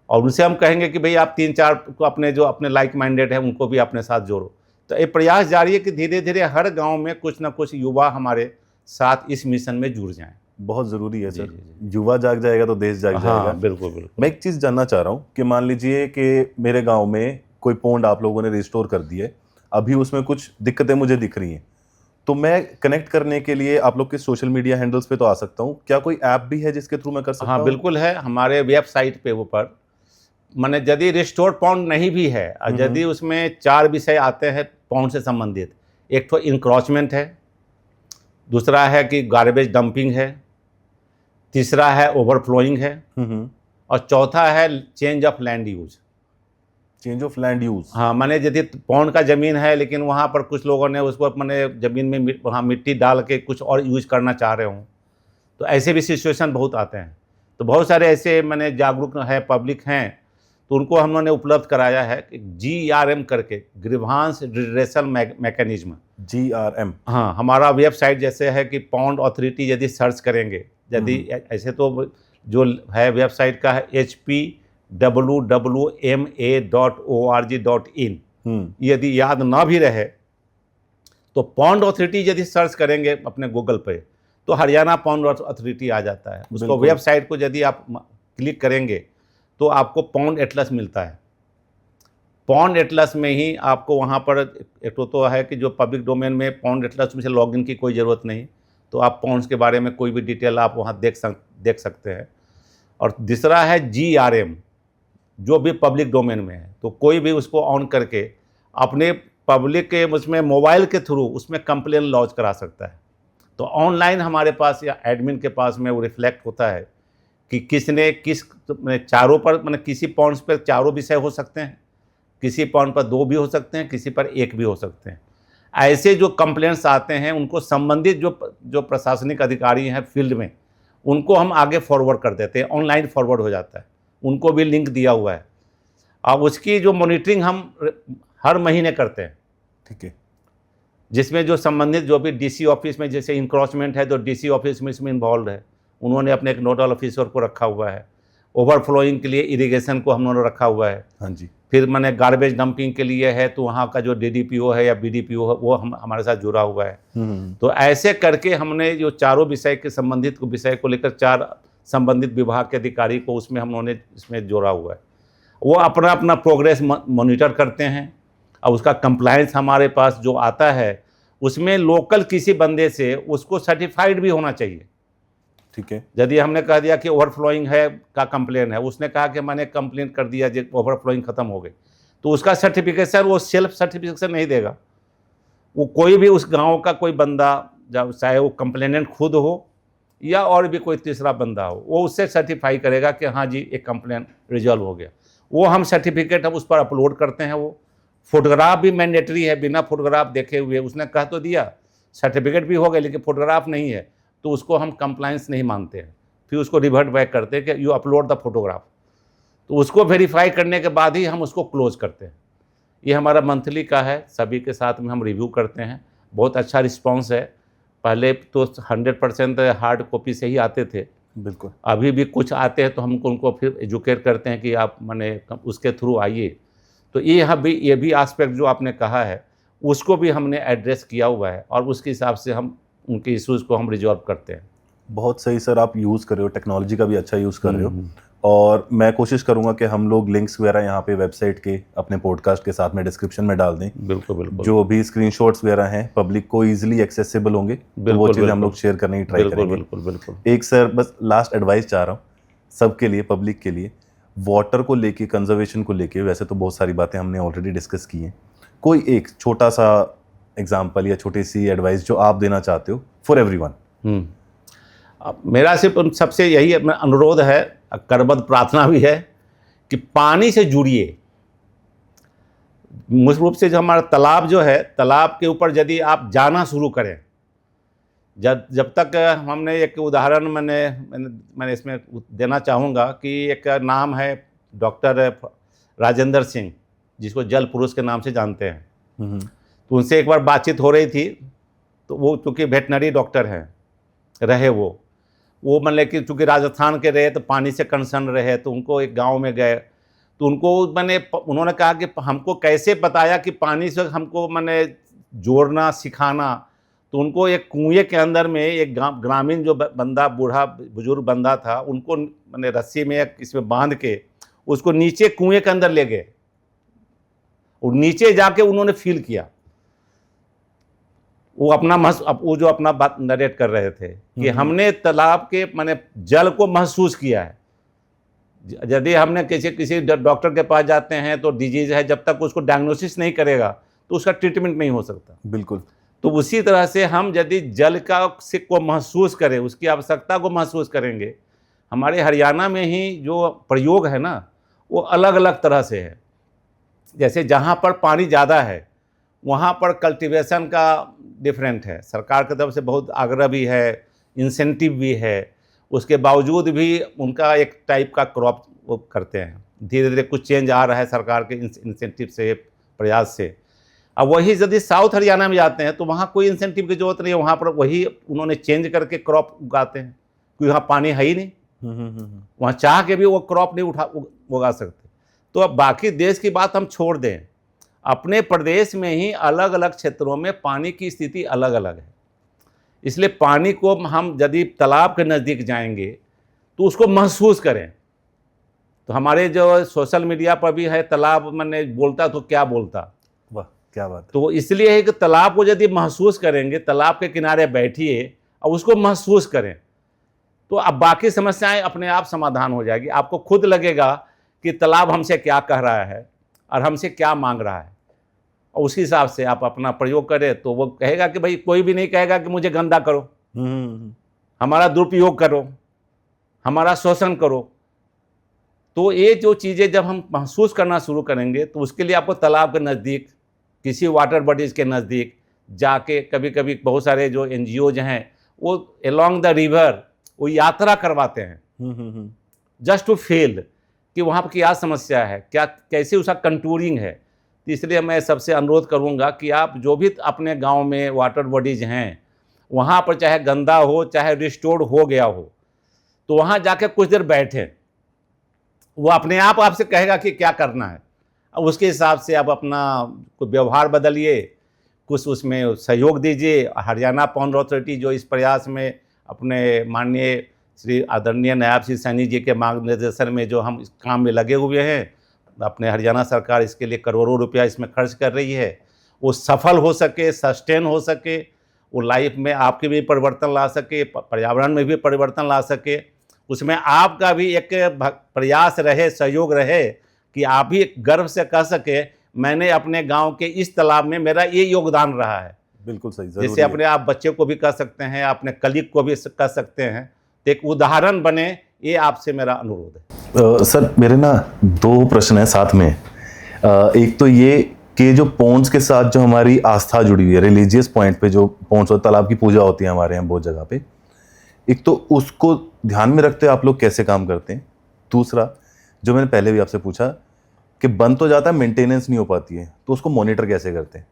और उनसे हम कहेंगे कि भाई आप 3-4 को अपने जो अपने लाइक माइंडेड है उनको भी अपने साथ जोड़ो। तो ये प्रयास जारी है कि धीरे धीरे हर गाँव में कुछ ना कुछ युवा हमारे साथ इस मिशन में जुड़ जाएँ। बहुत ज़रूरी है जी, सर। जी, जी। युवा जाग जाएगा तो देश जाग जाएगा। हाँ, बिल्कुल, बिल्कुल। मैं एक चीज़ जानना चाह रहा हूँ कि मान लीजिए कि मेरे गांव में कोई पॉन्ड आप लोगों ने रिस्टोर कर दी है, अभी उसमें कुछ दिक्कतें मुझे दिख रही हैं, तो मैं कनेक्ट करने के लिए आप लोग के सोशल मीडिया हैंडल्स पे तो आ सकता हूँ, क्या कोई ऐप भी है जिसके थ्रू मैं कर सकता हाँ, हूँ? बिल्कुल है, हमारे वेबसाइट पे ऊपर माने यदि रिस्टोर पॉन्ड नहीं भी है और यदि उसमें 4 विषय आते हैं पॉन्ड से संबंधित, एक तो इंक्रोचमेंट है, दूसरा है कि गार्बेज डंपिंग है, तीसरा है ओवरफ्लोइंग है और चौथा है change of land use. Change of land use. हाँ, माने यदि पौंड का ज़मीन है लेकिन वहाँ पर कुछ लोगों ने उसको माने ज़मीन में वहाँ मिट्टी डाल के कुछ और यूज करना चाह रहे हों, तो ऐसे भी सिचुएशन बहुत आते हैं। तो बहुत सारे ऐसे माने जागरूक है पब्लिक हैं, तो उनको हम लोगों ने उपलब्ध कराया है कि GRM करके ग्रीवांस रिड्रेसल मैकेनिज्म। GRM। हाँ, हमारा वेबसाइट जैसे है कि पौंड अथॉरिटी यदि सर्च करेंगे, यदि ऐसे तो जो है वेबसाइट का है hpwwma.org.in, यदि याद ना भी रहे तो पौंड अथॉरिटी यदि सर्च करेंगे अपने गूगल पे तो हरियाणा पौंड अथॉरिटी आ जाता है। उसको बिल्कुल। वेबसाइट को यदि आप क्लिक करेंगे तो आपको पौंड एटलस मिलता है। पौंड एटलस में ही आपको वहाँ पर एक तो है कि जो पब्लिक डोमेन में पौंड एटलस में से लॉगिन की कोई ज़रूरत नहीं, तो आप पौंड्स के बारे में कोई भी डिटेल आप वहाँ देख सकते हैं। और दूसरा है GRM, जो भी पब्लिक डोमेन में है, तो कोई भी उसको ऑन करके अपने पब्लिक के उसमें मोबाइल के थ्रू उसमें कंप्लेन लॉन्च करा सकता है। तो ऑनलाइन हमारे पास या एडमिन के पास में वो रिफ्लेक्ट होता है कि किसने किस चारों पर मैंने किसी पॉइंट्स पर चारों विषय हो सकते हैं, किसी पॉइंट पर 2 भी हो सकते हैं, किसी पर 1 भी हो सकते हैं। ऐसे जो कंप्लेंट्स आते हैं उनको संबंधित जो प्रशासनिक अधिकारी हैं फील्ड में, उनको हम आगे फॉरवर्ड कर देते हैं, ऑनलाइन फॉरवर्ड हो जाता है, उनको भी लिंक दिया हुआ है। अब उसकी जो मॉनिटरिंग हम हर महीने करते हैं, ठीक है। जिसमें जो संबंधित जो भी DC ऑफिस में जैसे इंक्रोचमेंट है तो DC ऑफिस में इसमें इन्वॉल्व है, उन्होंने अपने एक नोडल ऑफिसर को रखा हुआ है। ओवरफ्लोइंग के लिए इरिगेशन को हम लोगों ने रखा हुआ है। हाँ जी। फिर मैंने गार्बेज डंपिंग के लिए है तो वहाँ का जो DDPO है या BDPO है वो हमारे साथ जुड़ा हुआ है। तो ऐसे करके हमने जो चारों विषय के संबंधित विषय को लेकर 4 संबंधित विभाग के अधिकारी को उसमें हम लोगों ने इसमें जोड़ा हुआ है। वो अपना अपना प्रोग्रेस मॉनिटर करते हैं और उसका कंप्लायंस हमारे पास जो आता है उसमें लोकल किसी बंदे से उसको सर्टिफाइड भी होना चाहिए। ठीक है। यदि हमने कह दिया कि ओवरफ्लोइंग है का कंप्लेन है, उसने कहा कि मैंने कंप्लेन कर दिया जो ओवरफ्लोइंग खत्म हो गई, तो उसका सर्टिफिकेशन वो सेल्फ सर्टिफिकेशन नहीं देगा। वो कोई भी उस गांव का कोई बंदा, जब चाहे वो कंप्लेनेंट खुद हो या और भी कोई तीसरा बंदा हो, वो उससे सर्टिफाई करेगा कि हाँ जी एक कंप्लेन रिजॉल्व हो गया। वो हम सर्टिफिकेट हम उस पर अपलोड करते हैं। वो फोटोग्राफ भी मैंडेटरी है, बिना फोटोग्राफ देखे हुए उसने कह तो दिया सर्टिफिकेट भी हो गया लेकिन फोटोग्राफ नहीं है, तो उसको हम कंप्लायंस नहीं मानते हैं। फिर उसको रिवर्ट बैक करते हैं कि यू अपलोड द फोटोग्राफ, तो उसको वेरीफाई करने के बाद ही हम उसको क्लोज करते हैं। ये हमारा मंथली का है, सभी के साथ में हम रिव्यू करते हैं। बहुत अच्छा रिस्पांस है। पहले तो 100% हार्ड कॉपी से ही आते थे, बिल्कुल। अभी भी कुछ आते हैं तो हम उनको फिर एजुकेट करते हैं कि आप माने उसके थ्रू आइए। तो ये भी एस्पेक्ट जो आपने कहा है उसको भी हमने एड्रेस किया हुआ है और उसके हिसाब से हम उनके इश्यूज़ को हम रिजॉल्व करते हैं। बहुत सही सर, आप यूज़ कर रहे हो, टेक्नोलॉजी का भी अच्छा यूज़ कर रहे हो। और मैं कोशिश करूंगा कि हम लोग लिंक्स वगैरह यहाँ पे वेबसाइट के अपने पॉडकास्ट के साथ में डिस्क्रिप्शन में डाल दें। बिल्कुल बिल्कुल। जो भी स्क्रीनशॉट्स वगैरह हैं पब्लिक को इजीली एक्सेसिबल होंगे, तो वो चीज़ें हम लोग शेयर करने की ट्राई करेंगे। बिल्कुल बिल्कुल। एक सर बस लास्ट एडवाइस चाह रहा हूँ सबके लिए, पब्लिक के लिए, वाटर को लेके, कंजर्वेशन को लेके, वैसे तो बहुत सारी बातें हमने ऑलरेडी डिस्कस की हैं, कोई एक छोटा सा एग्जाम्पल या छोटी सी एडवाइस जो आप देना चाहते हो फॉर एवरीवन। मेरा सिर्फ सबसे यही अनुरोध है, करबद्ध प्रार्थना भी है कि पानी से जुड़िए। मुख्य रूप से जो हमारा तालाब जो है, तालाब के ऊपर यदि आप जाना शुरू करें, जब तक हमने एक उदाहरण मैंने इसमें देना चाहूँगा कि एक नाम है डॉक्टर राजेंद्र सिंह, जिसको जल पुरुष के नाम से जानते हैं। तो उनसे एक बार बातचीत हो रही थी, तो वो चूँकि वेटनरी डॉक्टर हैं रहे, वो मतलब कि चूँकि राजस्थान के रहे तो पानी से कंसर्न रहे, तो उनको एक गांव में गए तो उन्होंने कहा कि हमको कैसे बताया कि पानी से हमको जोड़ना सिखाना। तो उनको एक कुएं के अंदर में एक ग्रामीण जो बंदा, बूढ़ा बुजुर्ग बंदा था, उनको मैंने रस्सी में इसमें बांध के उसको नीचे कुएं के अंदर ले गए और नीचे जाके उन्होंने फील किया। वो जो अपना बात नरेट कर रहे थे कि हमने तालाब के माने जल को महसूस किया है। यदि हमने किसी डॉक्टर के पास जाते हैं तो डिजीज है, जब तक उसको डायग्नोसिस नहीं करेगा तो उसका ट्रीटमेंट नहीं हो सकता। बिल्कुल। तो उसी तरह से हम यदि जल को महसूस करें, उसकी आवश्यकता को महसूस करेंगे। हमारे हरियाणा में ही जो प्रयोग है ना, वो अलग अलग तरह से है। जैसे जहाँ पर पानी ज़्यादा है वहाँ पर कल्टीवेशन का डिफरेंट है, सरकार की तरफ से बहुत आग्रह भी है, इंसेंटिव भी है। उसके बावजूद भी उनका एक टाइप का क्रॉप वो करते हैं। धीरे धीरे कुछ चेंज आ रहा है सरकार के इंसेंटिव से, प्रयास से। अब वही यदि साउथ हरियाणा में जाते हैं तो वहाँ कोई इंसेंटिव की जरूरत नहीं है, वहाँ पर वही उन्होंने चेंज करके क्रॉप उगाते हैं, क्योंकि वहाँ पानी है ही नहीं। वहाँ चाह के भी वो क्रॉप नहीं उगा सकते। तो अब बाकी देश की बात हम छोड़ दें, अपने प्रदेश में ही अलग अलग क्षेत्रों में पानी की स्थिति अलग अलग है। इसलिए पानी को हम यदि तालाब के नज़दीक जाएंगे तो उसको महसूस करें। तो हमारे जो सोशल मीडिया पर भी है, तालाब मैंने बोलता तो क्या बोलता, वाह क्या बात है। तो इसलिए है कि तालाब को यदि महसूस करेंगे, तालाब के किनारे बैठिए और उसको महसूस करें, तो अब बाकी समस्याएं अपने आप समाधान हो जाएगी। आपको खुद लगेगा कि तालाब हमसे क्या कह रहा है और हमसे क्या मांग रहा है, और उसी हिसाब से आप अपना प्रयोग करें तो वो कहेगा कि भाई, कोई भी नहीं कहेगा कि मुझे गंदा करो, हमारा दुरुपयोग करो, हमारा शोषण करो। तो ये जो चीज़ें जब हम महसूस करना शुरू करेंगे तो उसके लिए आपको तालाब के नज़दीक, किसी वाटर बॉडीज़ के नज़दीक जाके, कभी कभी बहुत सारे जो NGOज हैं वो अलोंग द रिवर वो यात्रा करवाते हैं, जस्ट टू फील कि वहाँ पर क्या समस्या है, क्या कैसे उसका कंटूरिंग है। तो इसलिए मैं सबसे अनुरोध करूँगा कि आप जो भी अपने गांव में वाटर बॉडीज़ हैं वहाँ पर चाहे गंदा हो चाहे रिस्टोर्ड हो गया हो, तो वहाँ जाकर कुछ देर बैठें। वो अपने आप आपसे कहेगा कि क्या करना है, अब उसके हिसाब से आप अपना व्यवहार बदलिए, कुछ उसमें सहयोग दीजिए। हरियाणा पॉन्ड अथॉरिटी जो इस प्रयास में अपने माननीय श्री आदरणीय नायब श्री सैनी जी के मार्गदर्शन में जो हम इस काम में लगे हुए हैं, अपने हरियाणा सरकार इसके लिए करोड़ों रुपया इसमें खर्च कर रही है। वो सफल हो सके, सस्टेन हो सके, वो लाइफ में आपके भी परिवर्तन ला सके, पर्यावरण में भी परिवर्तन ला सके, उसमें आपका भी एक प्रयास रहे, सहयोग रहे कि आप भी गर्व से कह सके मैंने अपने गांव के इस तालाब में मेरा ये योगदान रहा है। बिल्कुल सही। जैसे अपने आप बच्चे को भी कह सकते हैं, अपने कलीग को भी कह सकते हैं, तो एक उदाहरण बने, ये आपसे मेरा अनुरोध है। सर मेरे ना दो प्रश्न हैं साथ में। एक तो ये कि जो पॉन्ड्स के साथ जो हमारी आस्था जुड़ी हुई है, रिलीजियस पॉइंट पे जो पॉन्ड्स और तालाब की पूजा होती है हमारे यहाँ बहुत जगह पे, एक तो उसको ध्यान में रखते आप लोग कैसे काम करते हैं। दूसरा जो मैंने पहले भी आपसे पूछा कि बन तो जाता है, मेंटेनेंस नहीं हो पाती है, तो उसको मॉनिटर कैसे करते हैं।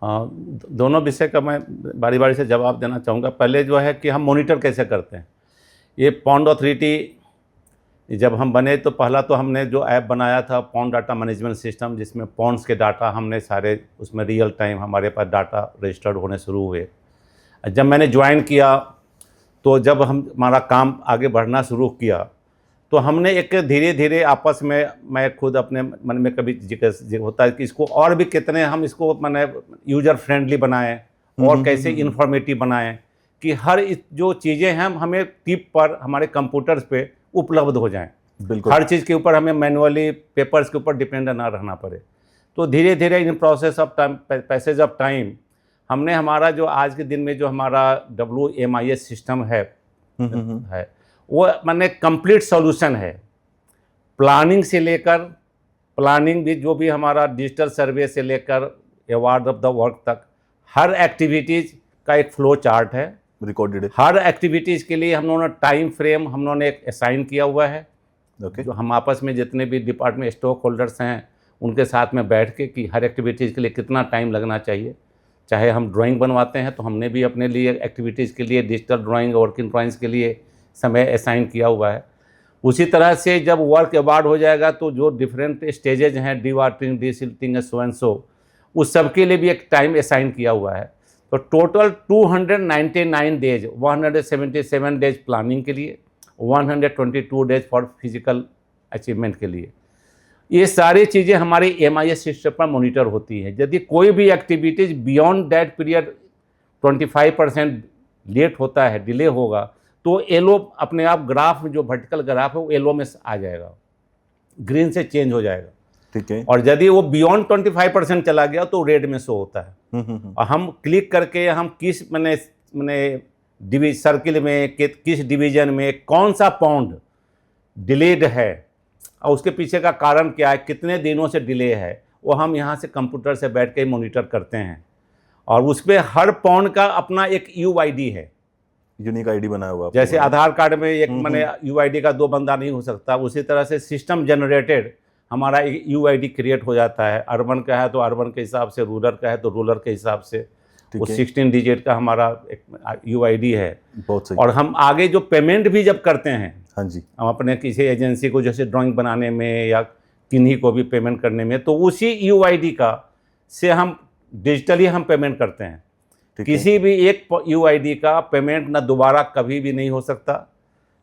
हाँ, दोनों विषय का मैं बारी बारी से जवाब देना चाहूँगा। पहले जो है कि हम मॉनिटर कैसे करते हैं। ये पॉन्ड अथॉरिटी जब हम बने तो पहला तो हमने जो ऐप बनाया था पॉन्ड डाटा मैनेजमेंट सिस्टम, जिसमें पॉन्ड्स के डाटा हमने सारे उसमें रियल टाइम हमारे पास डाटा रजिस्टर्ड होने शुरू हुए। जब मैंने ज्वाइन किया तो जब हमारा काम आगे बढ़ना शुरू किया तो हमने एक धीरे धीरे आपस में, मैं खुद अपने मन में कभी जिक्र होता है कि इसको और भी कितने हम इसको मैंने यूज़र फ्रेंडली बनाएं और कैसे इन्फॉर्मेटिव बनाएं कि हर जो चीज़ें हैं हमें टिप पर हमारे कंप्यूटर्स पे उपलब्ध हो जाएं। बिल्कुल। हर चीज़ के ऊपर हमें मैनुअली पेपर्स के ऊपर डिपेंड ना रहना पड़े। तो धीरे धीरे in process of time, passage of time, हमने हमारा जो आज के दिन में जो हमारा WMIS सिस्टम है वो मैंने कंप्लीट सॉल्यूशन है। प्लानिंग से लेकर, प्लानिंग भी जो भी हमारा डिजिटल सर्वे से लेकर अवार्ड ऑफ द वर्क तक, हर एक्टिविटीज़ का एक फ्लो चार्ट है, रिकॉर्डेड है। हर एक्टिविटीज़ के लिए हम लोगों ने टाइम फ्रेम हम लोगों ने एक असाइन किया हुआ है। ओके। जो हम आपस में जितने भी डिपार्टमेंट स्टॉक होल्डर्स हैं उनके साथ में बैठ के कि हर एक्टिविटीज़ के लिए कितना टाइम लगना चाहिए। चाहे हम ड्राइंग बनवाते हैं तो हमने भी अपने लिए एक्टिविटीज़ के लिए डिजिटल ड्राइंग, वर्किंग ड्राइंग्स के लिए समय असाइन किया हुआ है। उसी तरह से जब वर्क अवार्ड हो जाएगा तो जो डिफरेंट स्टेजेज हैं, D watering, D silting, so and so, उस सब के लिए भी एक टाइम असाइन किया हुआ है। तो टोटल 299 डेज, 177 डेज प्लानिंग के लिए, 122 डेज फॉर फिजिकल अचीवमेंट के लिए। ये सारी चीज़ें हमारे MIS सिस्टम पर मॉनिटर होती है। यदि कोई भी activities beyond that period 25% late होता है, डिले होगा, तो येलो अपने आप ग्राफ में, जो वर्टिकल ग्राफ है वो येलो में आ जाएगा, ग्रीन से चेंज हो जाएगा। ठीक है। और यदि वो बियॉन्ड 25% चला गया तो रेड में शो होता है। और हम क्लिक करके हम किस मैंने सर्किल में किस डिवीजन में कौन सा पाउंड डिलेड है और उसके पीछे का कारण क्या है, कितने दिनों से डिले है, वो हम यहाँ से कंप्यूटर से बैठ के मॉनिटर करते हैं। और उस पर हर पाउंड का अपना एक UID है, यूनिक आईडी बनाया हुआ है जैसे आपको। आधार कार्ड में एक मैंने UID का 2 बंदा नहीं हो सकता, उसी तरह से सिस्टम जनरेटेड हमारा एक UID क्रिएट हो जाता है। अर्बन का है तो अर्बन के हिसाब से, रूरल का है तो रूरल के हिसाब से, वो 16 डिजिट का हमारा एक UID है। बहुत सही। और हम आगे जो पेमेंट भी जब करते हैं, हाँ जी। हम अपने किसी एजेंसी को जैसे ड्राइंग बनाने में या किन्हीं को भी पेमेंट करने में, तो उसी UID का से हम डिजिटली हम पेमेंट करते हैं। ठीक है। किसी भी एक UID का पेमेंट ना दोबारा कभी भी नहीं हो सकता,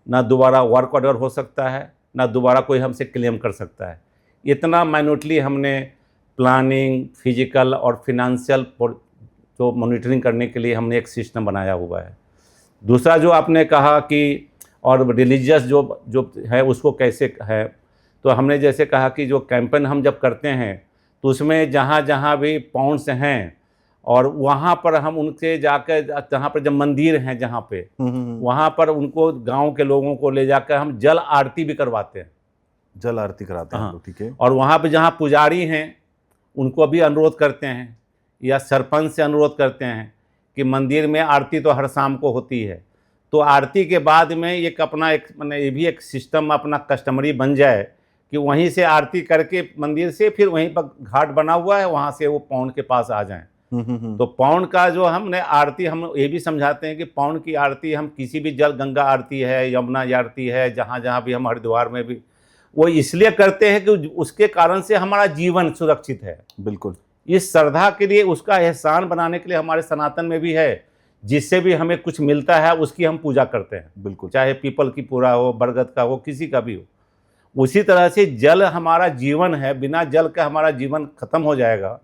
ना दोबारा वर्क ऑर्डर हो सकता है, ना दोबारा कोई हमसे क्लेम कर सकता है। इतना माइन्यूटली हमने प्लानिंग, फिजिकल और फिनेंशियल जो मॉनिटरिंग करने के लिए हमने एक सिस्टम बनाया हुआ है। दूसरा जो आपने कहा कि और रिलीजियस जो है उसको कैसे है, तो हमने जैसे कहा कि जो कैंपेन हम जब करते हैं तो उसमें जहाँ जहाँ भी पाउंड्स हैं और वहाँ पर हम उनसे जाकर, जहाँ पर जब मंदिर हैं जहाँ पे, वहाँ पर उनको गांव के लोगों को ले जाकर हम जल आरती भी करवाते हैं। जल आरती कराते हैं हाँ। लोग। ठीक है। और वहाँ पे जहाँ पुजारी हैं उनको भी अनुरोध करते हैं या सरपंच से अनुरोध करते हैं कि मंदिर में आरती तो हर शाम को होती है, तो आरती के बाद में एक अपना एक मैंने ये भी एक सिस्टम अपना कस्टमरी बन जाए कि वहीं से आरती करके मंदिर से फिर वहीं पर घाट बना हुआ है, वहाँ से वो पाउंड के पास आ जाएं। तो पाउंड का जो हमने आरती, हम ये भी समझाते हैं कि पाउंड की आरती हम किसी भी जल, गंगा आरती है, यमुना आरती है, जहाँ जहाँ भी हम हरिद्वार में भी, वो इसलिए करते हैं कि उसके कारण से हमारा जीवन सुरक्षित है। बिल्कुल। इस श्रद्धा के लिए, उसका एहसान बनाने के लिए हमारे सनातन में भी है, जिससे भी हमें कुछ मिलता है उसकी हम पूजा करते हैं। बिल्कुल। चाहे पीपल की पूरा हो, बरगद का हो, किसी का भी हो। उसी तरह से जल हमारा जीवन है, बिना जल का हमारा जीवन खत्म हो जाएगा,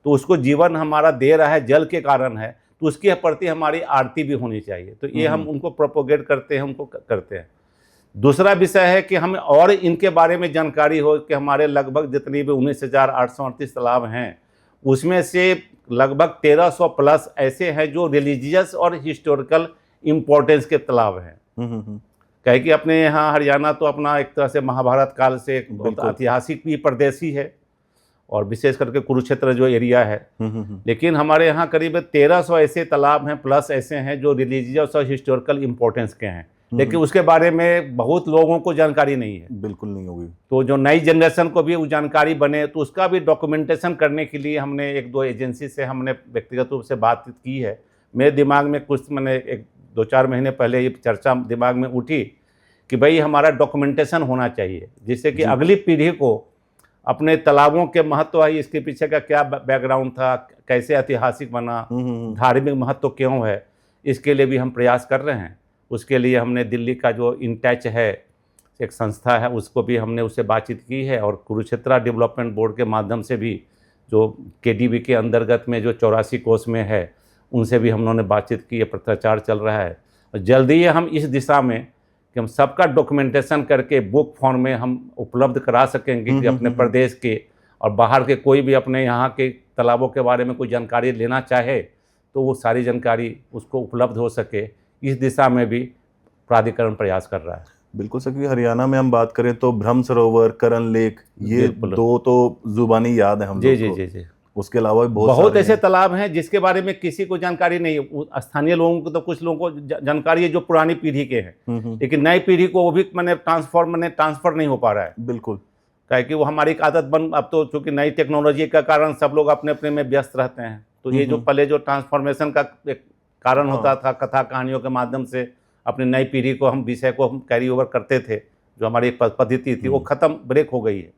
तो उसको जीवन हमारा दे रहा है, जल के कारण है, तो उसके प्रति हमारी आरती भी होनी चाहिए। तो ये हम उनको प्रोपोगेट करते हैं, उनको करते हैं। दूसरा विषय है कि हमें और इनके बारे में जानकारी हो कि हमारे लगभग जितनी भी 19,838 तालाब हैं, उसमें से लगभग 1,300 प्लस ऐसे हैं जो रिलीजियस और हिस्टोरिकल इम्पोर्टेंस के तालाब हैं। कहे कि अपने यहाँ हरियाणा तो अपना एक तरह से महाभारत काल से एक बहुत ऐतिहासिक भी प्रदेश ही है, और विशेष करके कुरुक्षेत्र जो एरिया है। लेकिन हमारे यहाँ करीब 1,300 ऐसे तालाब हैं प्लस ऐसे हैं जो रिलीजियस और हिस्टोरिकल इम्पोर्टेंस के हैं, लेकिन उसके बारे में बहुत लोगों को जानकारी नहीं है। बिल्कुल नहीं होगी। तो जो नई जनरेशन को भी वो जानकारी बने, तो उसका भी डॉक्यूमेंटेशन करने के लिए हमने 1-2 एजेंसी से हमने व्यक्तिगत रूप से बातचीत की है। मेरे दिमाग में कुछ मैंने 1-2-4 महीने पहले ये चर्चा दिमाग में उठी कि भाई हमारा डॉक्यूमेंटेशन होना चाहिए, जिससे कि अगली पीढ़ी को अपने तालाबों के महत्व है, इसके पीछे का क्या बैकग्राउंड था, कैसे ऐतिहासिक बना, धार्मिक महत्व क्यों है, इसके लिए भी हम प्रयास कर रहे हैं। उसके लिए हमने दिल्ली का जो इनटच है एक संस्था है, उसको भी हमने उससे बातचीत की है, और कुरुक्षेत्र डेवलपमेंट बोर्ड के माध्यम से भी जो KDB के अंतर्गत में जो 84 कोष में है, उनसे भी हम लोगों ने बातचीत की है, पत्राचार चल रहा है। और जल्दी ही हम इस दिशा में कि हम सबका डॉक्यूमेंटेशन करके बुक फॉर्म में हम उपलब्ध करा सकेंगे कि अपने प्रदेश के और बाहर के कोई भी अपने यहाँ के तालाबों के बारे में कोई जानकारी लेना चाहे तो वो सारी जानकारी उसको उपलब्ध हो सके, इस दिशा में भी प्राधिकरण प्रयास कर रहा है। बिल्कुल सर, क्योंकि हरियाणा में हम बात करें तो ब्रह्म सरोवर, करण लेक, ये 2 तो जुबानी याद है हम लोग को। जी। उसके अलावा भी बहुत ऐसे तालाब हैं जिसके बारे में किसी को जानकारी नहीं है। स्थानीय लोगों को तो कुछ लोगों को जानकारी है जो पुरानी पीढ़ी के हैं, लेकिन नई पीढ़ी को वो भी मैंने ट्रांसफर नहीं हो पा रहा है। बिल्कुल। क्या कि वो हमारी एक आदत अब तो चूंकि नई टेक्नोलॉजी का कारण सब लोग अपने अपने में व्यस्त रहते हैं, तो ये जो पहले जो ट्रांसफॉर्मेशन का एक कारण होता था, कथा कहानियों के माध्यम से अपनी नई पीढ़ी को हम विषय को हम कैरी ओवर करते थे, जो हमारी पद्धति थी वो खत्म, ब्रेक हो गई है।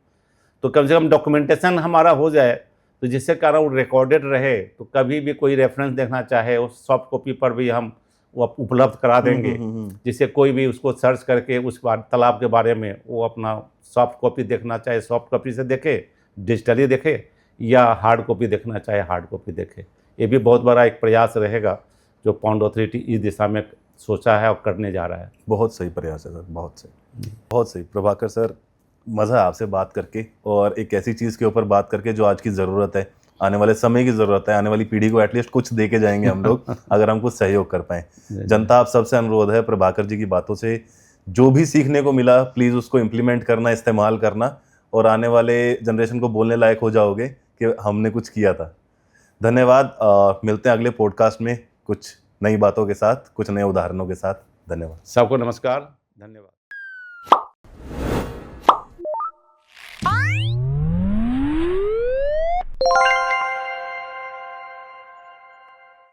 तो कम से कम डॉक्यूमेंटेशन हमारा हो जाए तो जिससे कारण वो रिकॉर्डेड रहे, तो कभी भी कोई रेफरेंस देखना चाहे उस सॉफ्ट कॉपी पर भी हम वो उपलब्ध करा देंगे, जिससे कोई भी उसको सर्च करके उस तालाब के बारे में वो अपना सॉफ्ट कॉपी देखना चाहे सॉफ्ट कॉपी से देखे, डिजिटली देखे, या हार्ड कॉपी देखना चाहे हार्ड कॉपी देखे। ये भी बहुत बड़ा एक प्रयास रहेगा जो पॉन्ड अथॉरिटी इस दिशा में सोचा है और करने जा रहा है। बहुत सही प्रयास है सर, बहुत सही, बहुत सही। प्रभाकर सर, मज़ा है आपसे बात करके, और एक ऐसी चीज़ के ऊपर बात करके जो आज की ज़रूरत है, आने वाले समय की ज़रूरत है, आने वाली पीढ़ी को एटलीस्ट कुछ दे के जाएंगे हम लोग अगर हम कुछ सहयोग कर पाएँ। जनता आप सबसे अनुरोध है, प्रभाकर जी की बातों से जो भी सीखने को मिला प्लीज़ उसको इम्प्लीमेंट करना, इस्तेमाल करना, और आने वाले जनरेशन को बोलने लायक हो जाओगे कि हमने कुछ किया था। धन्यवाद। मिलते हैं अगले पॉडकास्ट में कुछ नई बातों के साथ, कुछ नए उदाहरणों के साथ। धन्यवाद। सबको नमस्कार, धन्यवाद।